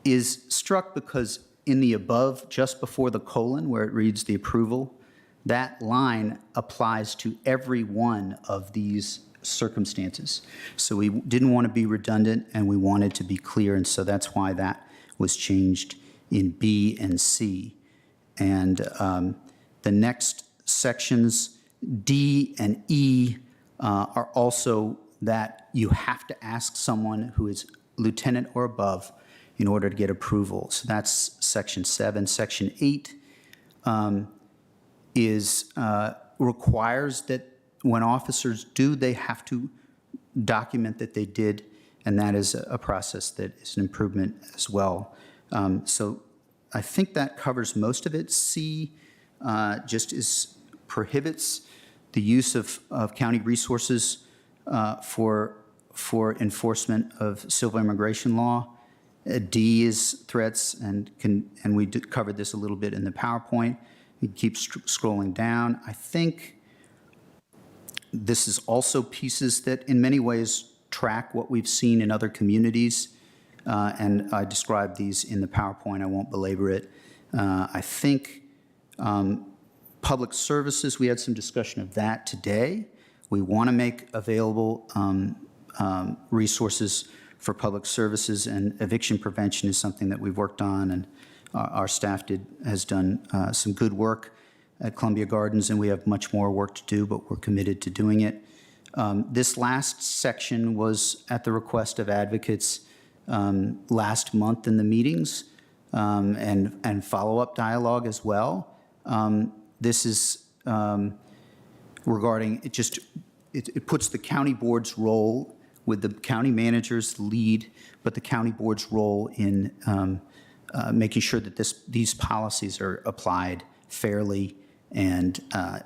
is struck because in the above, just before the colon, where it reads the approval, that line applies to every one of these circumstances. So we didn't want to be redundant, and we wanted to be clear, and so that's why that was changed in B and C. And the next sections, D and E, are also that you have to ask someone who is lieutenant or above in order to get approval. So that's section 7. Section 8 requires that when officers do, they have to document that they did, and that is a process that is an improvement as well. So I think that covers most of it. C just prohibits the use of county resources for enforcement of civil immigration law. D is threats, and we covered this a little bit in the PowerPoint. You keep scrolling down. I think this is also pieces that in many ways track what we've seen in other communities, and I described these in the PowerPoint. I won't belabor it. I think public services, we had some discussion of that today. We want to make available resources for public services, and eviction prevention is something that we've worked on, and our staff has done some good work at Columbia Gardens, and we have much more work to do, but we're committed to doing it. This last section was at the request of advocates last month in the meetings, and follow-up dialogue as well. This is regarding, it puts the county board's role with the county manager's lead, but the county board's role in making sure that these policies are applied fairly and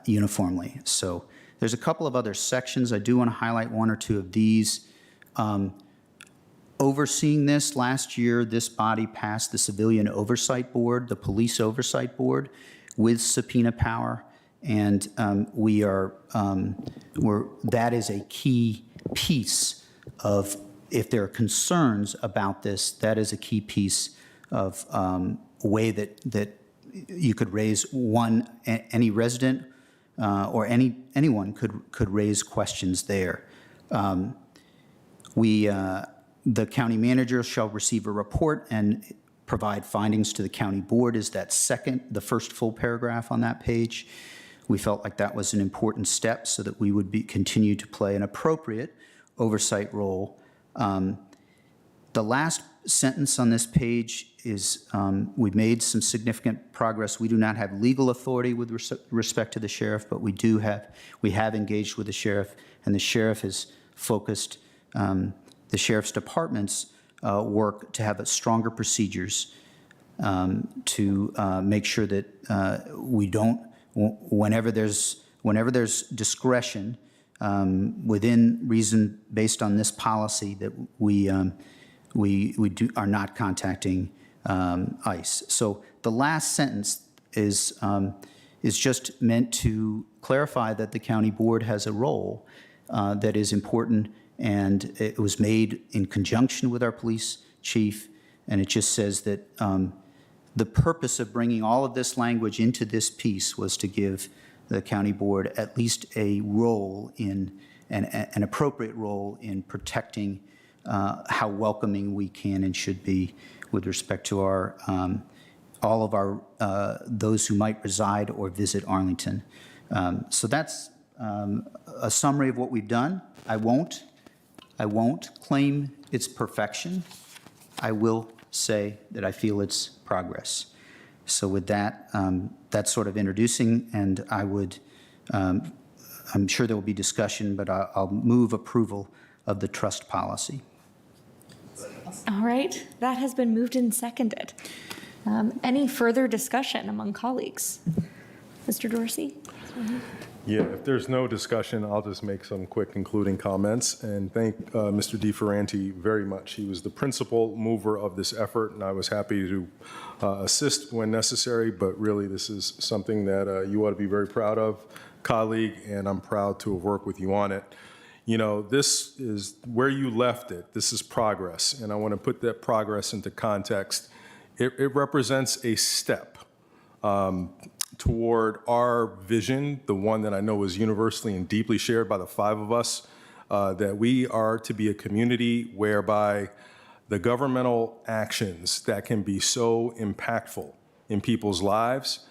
uniformly. So there's a couple of other sections. I do want to highlight one or two of these. Overseeing this, last year, this body passed the Civilian Oversight Board, the Police Oversight Board, with subpoena power, and that is a key piece of, if there are concerns about this, that is a key piece of way that you could raise any resident or anyone could raise questions there. The county manager shall receive a report and provide findings to the county board is the first full paragraph on that page. We felt like that was an important step so that we would continue to play an appropriate oversight role. The last sentence on this page is we've made some significant progress. We do not have legal authority with respect to the sheriff, but we have engaged with the sheriff, and the sheriff has focused the sheriff's department's work to have stronger procedures to make sure that we don't, whenever there's discretion within reason based on this policy, that we are not contacting ICE. So the last sentence is just meant to clarify that the county board has a role that is important, and it was made in conjunction with our police chief, and it just says that the purpose of bringing all of this language into this piece was to give the county board at least a role in, an appropriate role in protecting how welcoming we can and should be with respect to our all of our those who might reside or visit Arlington. So that's a summary of what we've done. I won't claim its perfection. I will say that I feel it's progress. So with that, that's sort of introducing, and I would, I'm sure there will be discussion, but I'll move approval of the trust policy. All right, that has been moved and seconded. Any further discussion among colleagues? Mr. Dorsey? Yeah, if there's no discussion, I'll just make some quick concluding comments and thank Mr. DeFerranti very much. He was the principal mover of this effort, and I was happy to assist when necessary, but really this is something that you ought to be very proud of, colleague, and I'm proud to have worked with you on it. You know, this is where you left it. This is progress, and I want to put that progress into context. It represents a step toward our vision, the one that I know is universally and deeply shared by the five of us, that we are to be a community whereby the governmental actions that can be so impactful in people's lives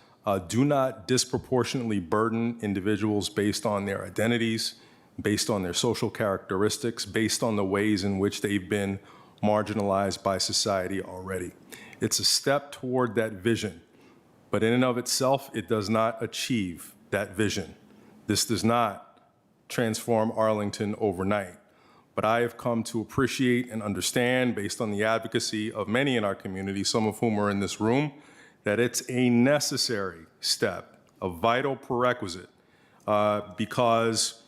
do not disproportionately burden individuals based on their identities, based on their social characteristics, based on the ways in which they've been marginalized by society already. It's a step toward that vision. But in and of itself, it does not achieve that vision. This does not transform Arlington overnight. But I have come to appreciate and understand, based on the advocacy of many in our community, some of whom are in this room, that it's a necessary step, a vital prerequisite, because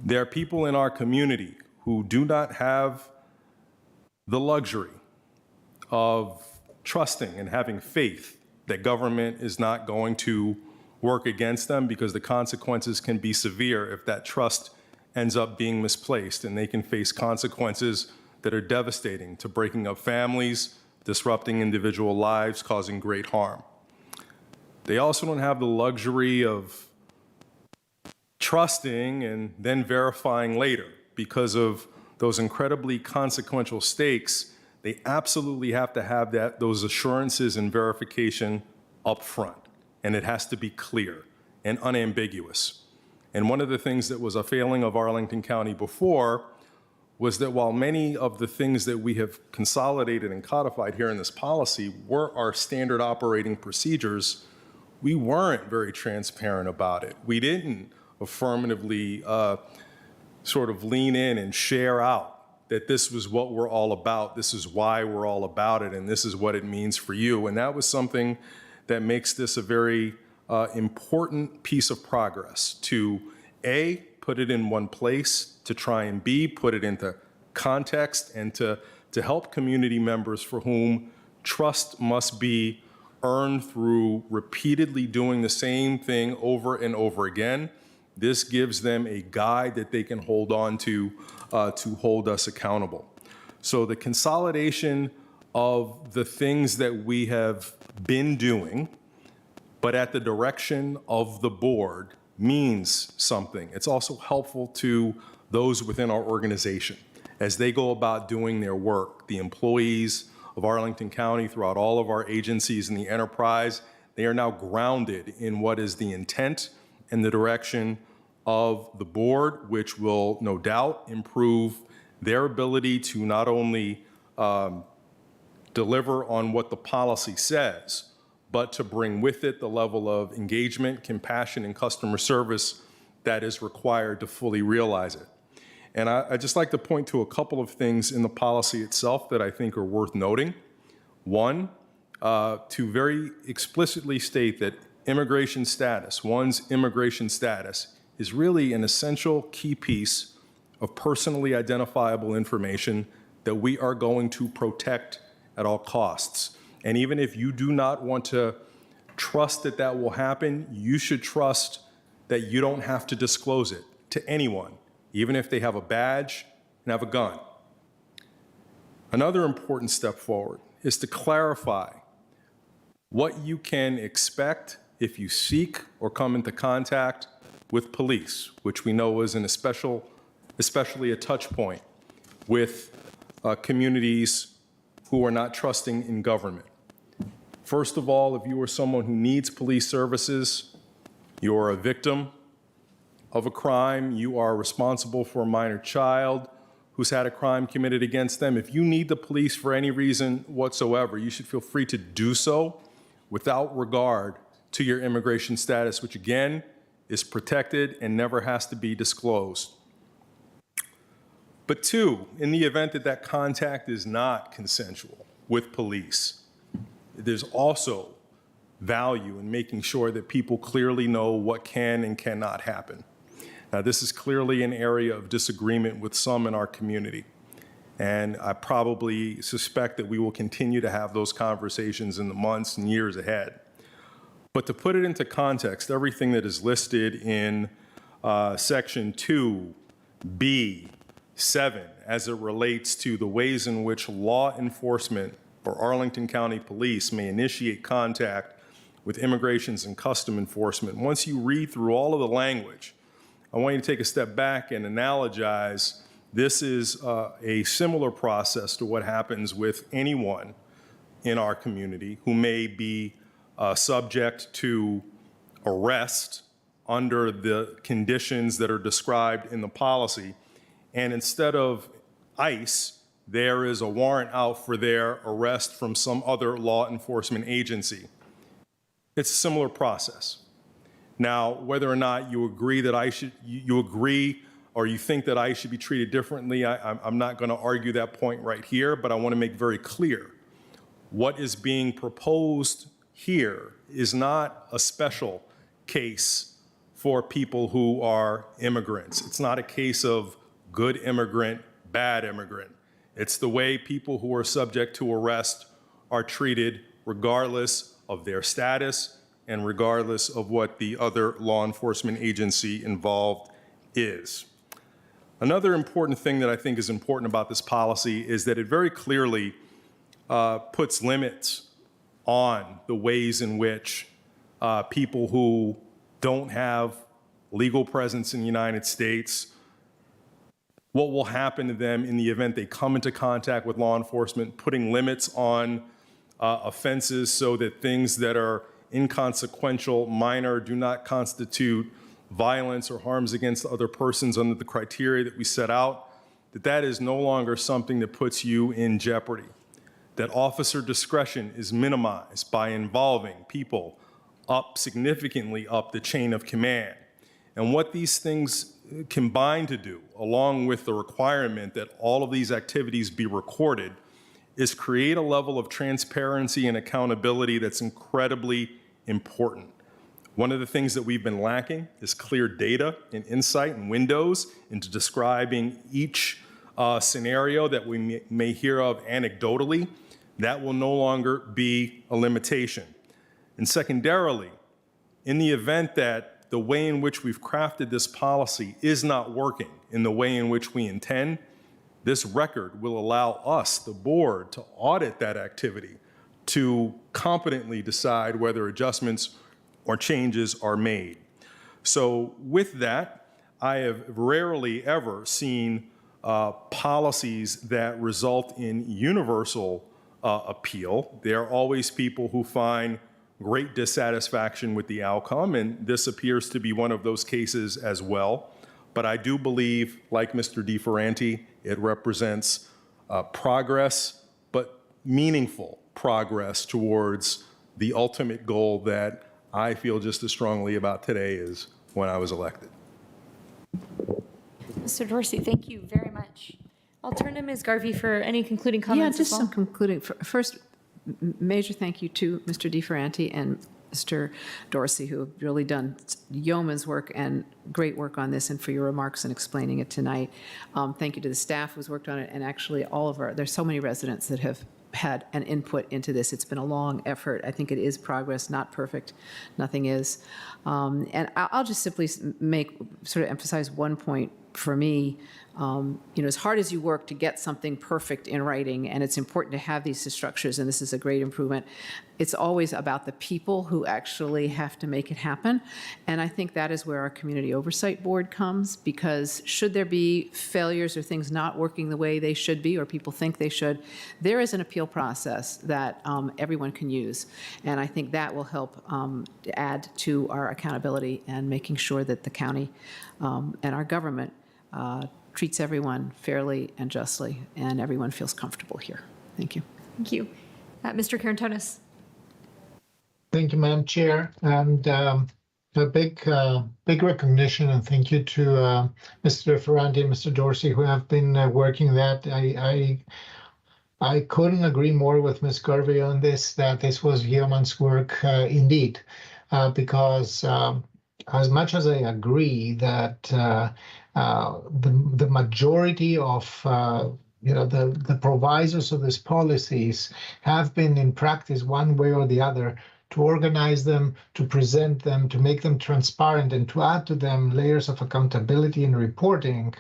there are people in our community who do not have the luxury of trusting and having faith that government is not going to work against them, because the consequences can be severe if that trust ends up being misplaced, and they can face consequences that are devastating to breaking up families, disrupting individual lives, causing great harm. They also don't have the luxury of trusting and then verifying later. Because of those incredibly consequential stakes, they absolutely have to have those assurances and verification up front, and it has to be clear and unambiguous. And one of the things that was a failing of Arlington County before was that while many of the things that we have consolidated and codified here in this policy were our standard operating procedures, we weren't very transparent about it. We didn't affirmatively sort of lean in and share out that this was what we're all about, this is why we're all about it, and this is what it means for you. And that was something that makes this a very important piece of progress to A, put it in one place, to try and B, put it into context, and to help community members for whom trust must be earned through repeatedly doing the same thing over and over again. This gives them a guide that they can hold on to hold us accountable. So the consolidation of the things that we have been doing, but at the direction of the board, means something. It's also helpful to those within our organization as they go about doing their work. The employees of Arlington County throughout all of our agencies in the enterprise, they are now grounded in what is the intent and the direction of the board, which will no doubt improve their ability to not only deliver on what the policy says, but to bring with it the level of engagement, compassion, and customer service that is required to fully realize it. And I'd just like to point to a couple of things in the policy itself that I think are worth noting. One, to very explicitly state that immigration status, one's immigration status, is really an essential key piece of personally identifiable information that we are going to protect at all costs. And even if you do not want to trust that that will happen, you should trust that you don't have to disclose it to anyone, even if they have a badge and have a gun. Another important step forward is to clarify what you can expect if you seek or come into contact with police, which we know is especially a touch point with communities who are not trusting in government. First of all, if you are someone who needs police services, you're a victim of a crime, you are responsible for a minor child who's had a crime committed against them. If you need the police for any reason whatsoever, you should feel free to do so without regard to your immigration status, which again is protected and never has to be disclosed. But two, in the event that that contact is not consensual with police, there's also value in making sure that people clearly know what can and cannot happen. Now, this is clearly an area of disagreement with some in our community, and I probably suspect that we will continue to have those conversations in the months and years ahead. But to put it into context, everything that is listed in Section 2B7 as it relates to the ways in which law enforcement or Arlington County Police may initiate contact with Immigrations and Custom Enforcement, once you read through all of the language, I want you to take a step back and analogize. This is a similar process to what happens with anyone in our community who may be subject to arrest under the conditions that are described in the policy. And instead of ICE, there is a warrant out for their arrest from some other law enforcement agency. It's a similar process. Now, whether or not you agree that you agree or you think that ICE should be treated differently, I'm not going to argue that point right here, but I want to make very clear what is being proposed here is not a special case for people who are immigrants. It's not a case of good immigrant, bad immigrant. It's the way people who are subject to arrest are treated regardless of their status and regardless of what the other law enforcement agency involved is. Another important thing that I think is important about this policy is that it very clearly puts limits on the ways in which people who don't have legal presence in the United States, what will happen to them in the event they come into contact with law enforcement, putting limits on offenses so that things that are inconsequential, minor, do not constitute violence or harms against other persons under the criteria that we set out, that is no longer something that puts you in jeopardy. That officer discretion is minimized by involving people significantly up the chain of command. And what these things combine to do, along with the requirement that all of these activities be recorded, is create a level of transparency and accountability that's incredibly important. One of the things that we've been lacking is clear data and insight and windows into describing each scenario that we may hear of anecdotally. That will no longer be a limitation. And secondarily, in the event that the way in which we've crafted this policy is not working in the way in which we intend, this record will allow us, the board, to audit that activity, to competently decide whether adjustments or changes are made. So with that, I have rarely ever seen policies that result in universal appeal. There are always people who find great dissatisfaction with the outcome, and this appears to be one of those cases as well. But I do believe, like Mr. DeFerranti, it represents progress, but meaningful progress towards the ultimate goal that I feel just as strongly about today as when I was elected. Mr. Dorsey, thank you very much. I'll turn to Ms. Garvey for any concluding comments. Yeah, just as well. some concluding. First, major thank you to Mr. DeFerranti and Mr. Dorsey, who have really done yeoman's work and great work on this, and for your remarks and explaining it tonight. Thank you to the staff who's worked on it, and actually all of there's so many residents that have had an input into this. It's been a long effort. I think it is progress, not perfect. Nothing is. And I'll just simply sort of emphasize one point for me. As hard as you work to get something perfect in writing, and it's important to have these structures, and this is a great improvement, it's always about the people who actually have to make it happen. And I think that is where our Community Oversight Board comes, because should there be failures or things not working the way they should be, or people think they should, there is an appeal process that everyone can use. And I think that will help add to our accountability and making sure that the county and our government treats everyone fairly and justly, and everyone feels comfortable here. Thank you. Thank you. Mr. Karantonis. Thank you, Madam Chair, and a big recognition and thank you to Mr. Ferranti and Mr. Dorsey, who have been working that. I couldn't agree more with Ms. Garvey on this, that this was yeoman's work indeed, because as much as I agree that the majority of the provisos of these policies have been in practice one way or the other to organize them, to present them, to make them transparent, and to add to them layers of accountability and reporting,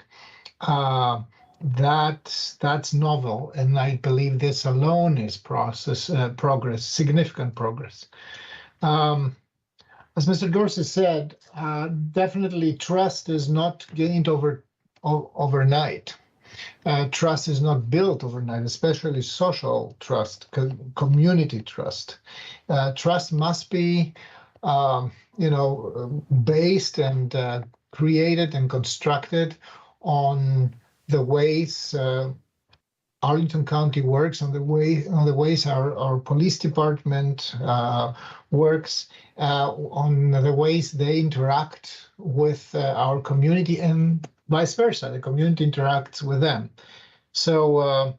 that's novel. And I believe this alone is progress, significant progress. As Mr. Dorsey said, definitely trust is not gained overnight. Trust is not built overnight, especially social trust, community trust. Trust must be, based and created and constructed on the ways Arlington County works, on the ways our police department works, on the ways they interact with our community, and vice versa. The community interacts with them. So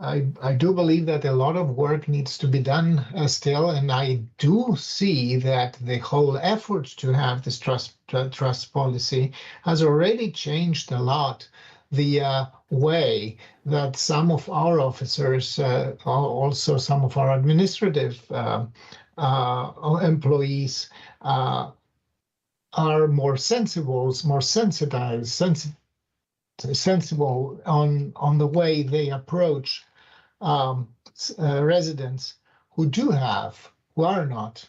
I do believe that a lot of work needs to be done still, and I do see that the whole effort to have this trust policy has already changed a lot the way that some of our officers, also some of our administrative employees, are more sensible, more sensitized, sensible on the way they approach residents who are not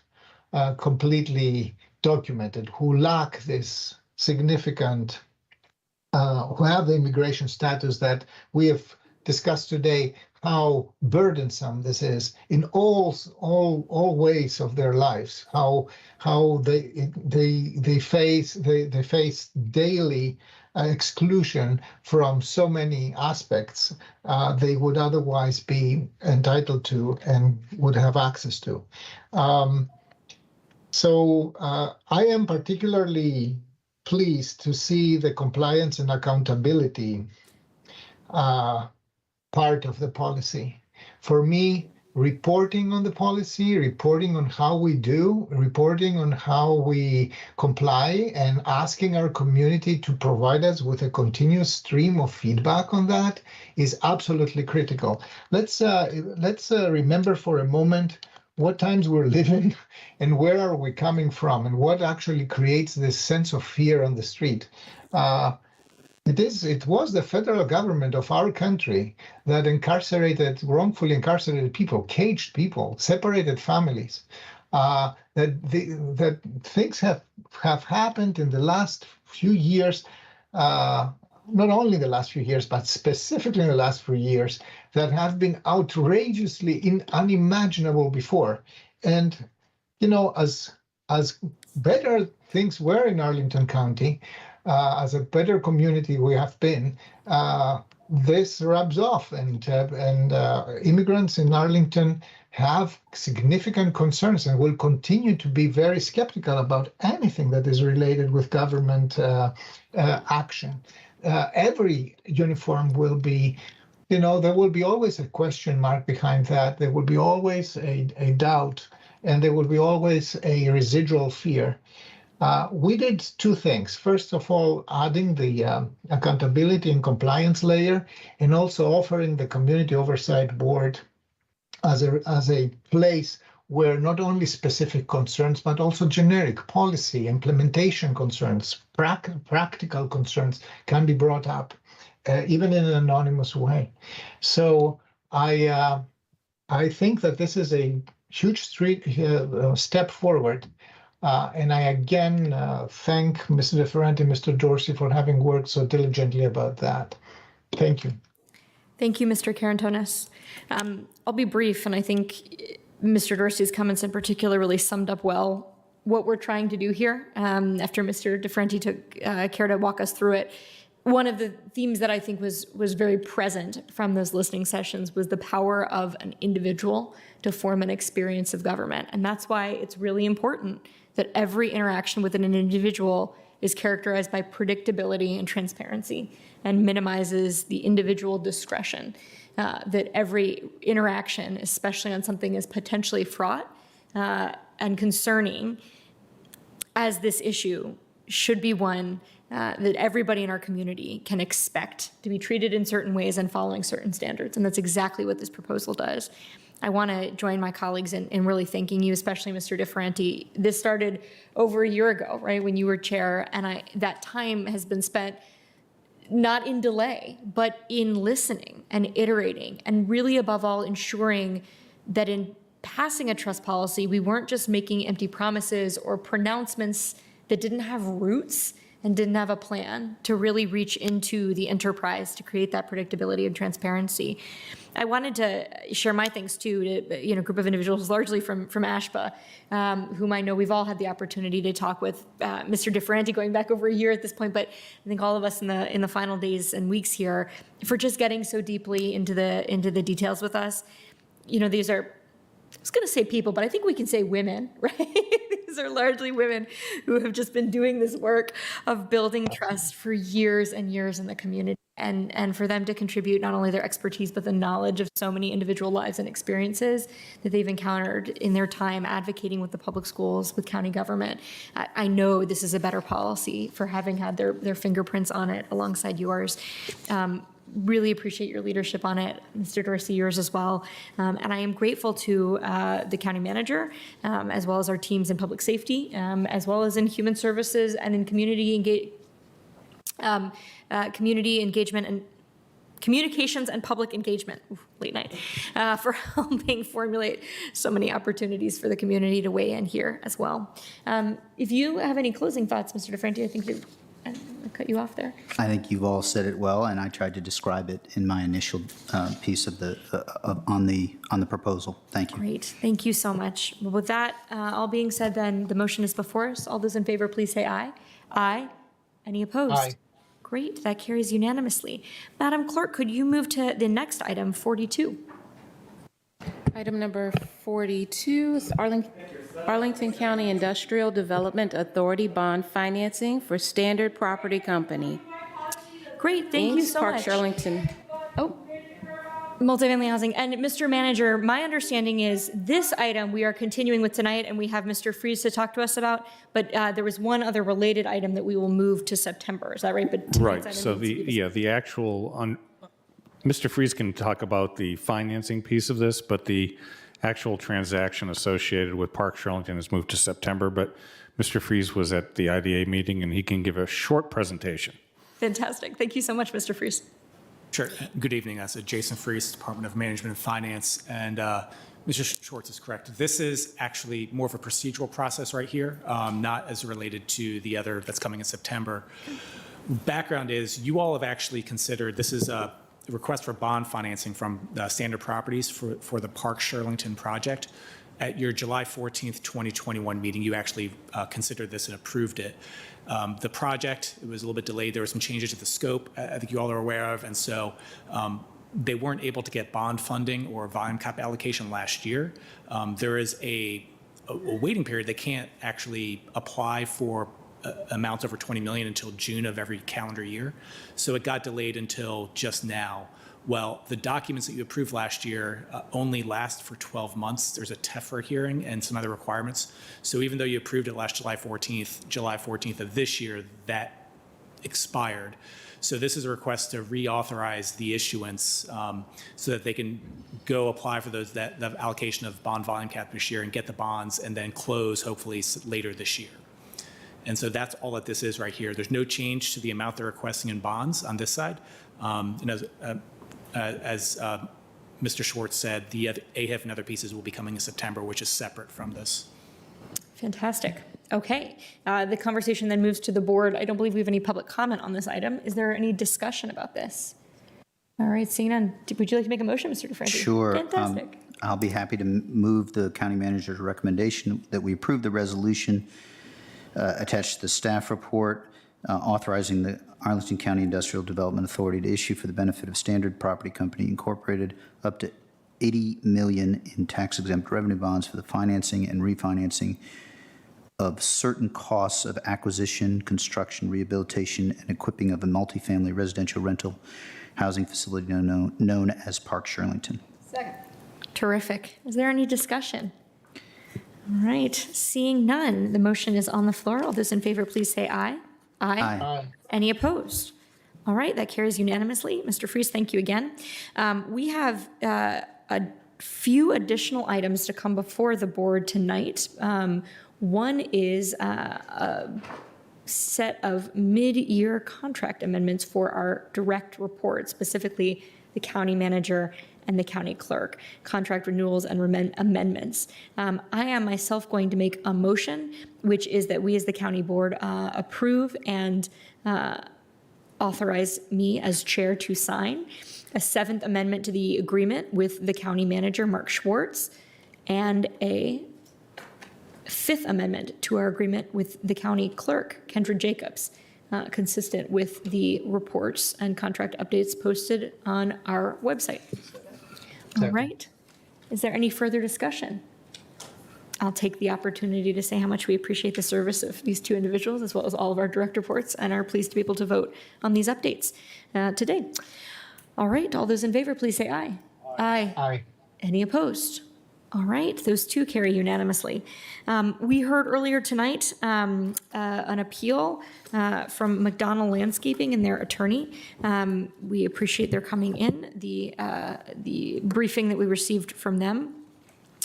completely documented, who lack this significant, who have the immigration status that we have discussed today, how burdensome this is in all ways of their lives, how they face daily exclusion from so many aspects they would otherwise be entitled to and would have access to. So I am particularly pleased to see the compliance and accountability part of the policy. For me, reporting on the policy, reporting on how we do, reporting on how we comply, and asking our community to provide us with a continuous stream of feedback on that is absolutely critical. Let's remember for a moment what times we're living and where are we coming from and what actually creates this sense of fear on the street. It was the federal government of our country that wrongfully incarcerated people, caged people, separated families. That things have happened in the last few years, not only the last few years, but specifically in the last few years, that have been outrageously unimaginable before. And, as better things were in Arlington County, as a better community we have been, this rubs off, and immigrants in Arlington have significant concerns and will continue to be very skeptical about anything that is related with government action. Every uniform will be, there will be always a question mark behind that. There will be always a doubt, and there will be always a residual fear. We did two things. First of all, adding the accountability and compliance layer, and also offering the Community Oversight Board as a place where not only specific concerns, but also generic policy, implementation concerns, practical concerns can be brought up, even in an anonymous way. So I think that this is a huge step forward. And I again thank Mr. DeFerrante and Mr. Dorsey for having worked so diligently about that. Thank you. Thank you, Mr. Karantonis. I'll be brief, and I think Mr. Dorsey's comments in particular really summed up well what we're trying to do here. After Mr. DeFerrante took care to walk us through it, one of the themes that I think was very present from those listening sessions was the power of an individual to form an experience of government. And that's why it's really important that every interaction with an individual is characterized by predictability and transparency and minimizes the individual discretion. That every interaction, especially on something as potentially fraught and concerning as this issue, should be one that everybody in our community can expect to be treated in certain ways and following certain standards. And that's exactly what this proposal does. I want to join my colleagues in really thanking you, especially Mr. DeFerrante. This started over a year ago, right, when you were chair, and that time has been spent not in delay, but in listening and iterating, and really above all ensuring that in passing a trust policy, we weren't just making empty promises or pronouncements that didn't have roots and didn't have a plan to really reach into the enterprise to create that predictability and transparency. I wanted to share my thanks too to a group of individuals largely from ASHPA, whom I know we've all had the opportunity to talk with. Mr. DeFerrante going back over a year at this point, but I think all of us in the final days and weeks here for just getting so deeply into the details with us. These are, I was going to say people, but I think we can say women, right? These are largely women who have just been doing this work of building trust for years and years in the community. And for them to contribute not only their expertise, but the knowledge of so many individual lives and experiences that they've encountered in their time advocating with the public schools, with county government. I know this is a better policy for having had their fingerprints on it alongside yours. Really appreciate your leadership on it, Mr. Dorsey, yours as well. And I am grateful to the county manager, as well as our teams in public safety, as well as in human services and in community engagement and communications and public engagement, late night, for helping formulate so many opportunities for the community to weigh in here as well. If you have any closing thoughts, Mr. DeFerrante, I think I cut you off there. I think you've all said it well, and I tried to describe it in my initial piece of on the proposal. Thank you. Great, thank you so much. Well, with that, all being said, then the motion is before us. All those in favor, please say aye. Aye. Any opposed? Aye. Great, that carries unanimously. Madam Clerk, could you move to the next item, 42? Item number 42 is Arlington County Industrial Development Authority bond financing for Standard Property Company. Great, thank you so Park much. Arlington. Oh, Multifamily housing. And Mr. Manager, my understanding is this item we are continuing with tonight, and we have Mr. Freeze to talk to us about, but there was one other related item that we will move to September. Is that right? But tonight's Right, item so needs to be the actual, Mr. Freeze can talk about the financing piece of this, but the actual transaction associated with Park Shirlington has moved to September, but Mr. Freeze was at the IDA meeting, and he can give a short presentation. Fantastic. Thank you so much, Mr. Freeze. Sure. Good evening. So Jason Freese, Department of Management and Finance. And Mr. Schwartz is correct. This is actually more of a procedural process right here, not as related to the other that's coming in September. Background is you all have actually considered, this is a request for bond financing from Standard Properties for the Park Shirlington project. At your July 14th, 2021 meeting, you actually considered this and approved it. The project, it was a little bit delayed. There were some changes to the scope, I think you all are aware of, and so they weren't able to get bond funding or volume cap allocation last year. There is a waiting period. They can't actually apply for amounts over 20 million until June of every calendar year. So it got delayed until just now. Well, the documents that you approved last year only last for 12 months. There's a TEFRA hearing and some other requirements. So even though you approved it last July 14th of this year, that expired. So this is a request to reauthorize the issuance so that they can go apply for those the allocation of bond volume cap this year and get the bonds and then close hopefully later this year. And so that's all that this is right here. There's no change to the amount they're requesting in bonds on this side. And as Mr. Schwartz said, the AHIF and other pieces will be coming in September, which is separate from this. Fantastic. Okay. The conversation then moves to the board. I don't believe we have any public comment on this item. Is there any discussion about this? All right, seeing none. Would you like to make a motion, Mr. DeFranchi? Sure. Fantastic. I'll be happy to move the county manager's recommendation that we approve the resolution attached to the staff report authorizing the Arlington County Industrial Development Authority to issue for the benefit of Standard Property Company Incorporated up to $80 million in tax-exempt revenue bonds for the financing and refinancing of certain costs of acquisition, construction, rehabilitation, and equipping of a multifamily residential rental housing facility known as Park Shirlington. Second. Terrific. Is there any discussion? All right. Seeing none, the motion is on the floor. All those in favor, please say aye. Aye. Aye. Any opposed? All right, that carries unanimously. Mr. Freese, thank you again. We have a few additional items to come before the board tonight. One is a set of mid-year contract amendments for our direct reports, specifically the county manager and the county clerk, contract renewals and amendments. I am myself going to make a motion, which is that we as the county board approve and authorize me as chair to sign a 7th amendment to the agreement with the county manager, Mark Schwartz, and a 5th amendment to our agreement with the county clerk, Kendra Jacobs, consistent with the reports and contract updates posted on our website. All right. Is there any further discussion? I'll take the opportunity to say how much we appreciate the service of these two individuals, as well as all of our direct reports, and are pleased to be able to vote on these updates today. All right. All those in favor, please say aye. Aye. Aye. Any opposed? All right, those two carry unanimously. We heard earlier tonight an appeal from McDonald Landscaping and their attorney. We appreciate their coming in. The briefing that we received from them.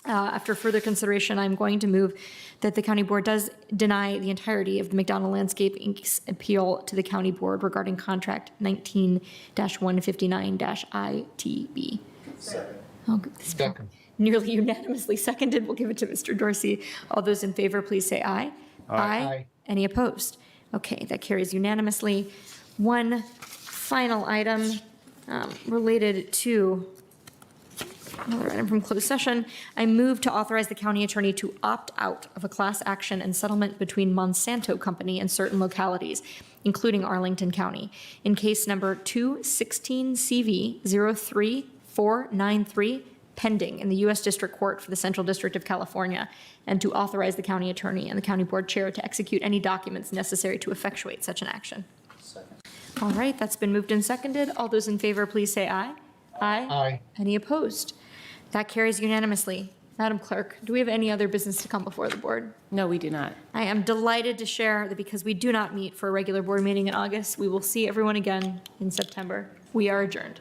After further consideration, I'm going to move that the county board does deny the entirety of the McDonald Landscape Inc.'s appeal to the county board regarding contract 19-159-ITB. Second. Oh, Second. Nearly unanimously seconded. We'll give it to Mr. Dorsey. All those in favor, please say aye. Aye. Any opposed? Okay, that carries unanimously. One final item related to another item from closed session. I move to authorize the county attorney to opt out of a class action and settlement between Monsanto Company and certain localities, including Arlington County, in case number 216CV03493, pending in the U.S. District Court for the Central District of California, and to authorize the county attorney and the county board chair to execute any documents necessary to effectuate such an action. Second. All right, that's been moved and seconded. All those in favor, please say aye. Aye. Aye. Any opposed? That carries unanimously. Madam Clerk, do we have any other business to come before the board? No, we do not. I am delighted to share that because we do not meet for a regular board meeting in August, we will see everyone again in September. We are adjourned.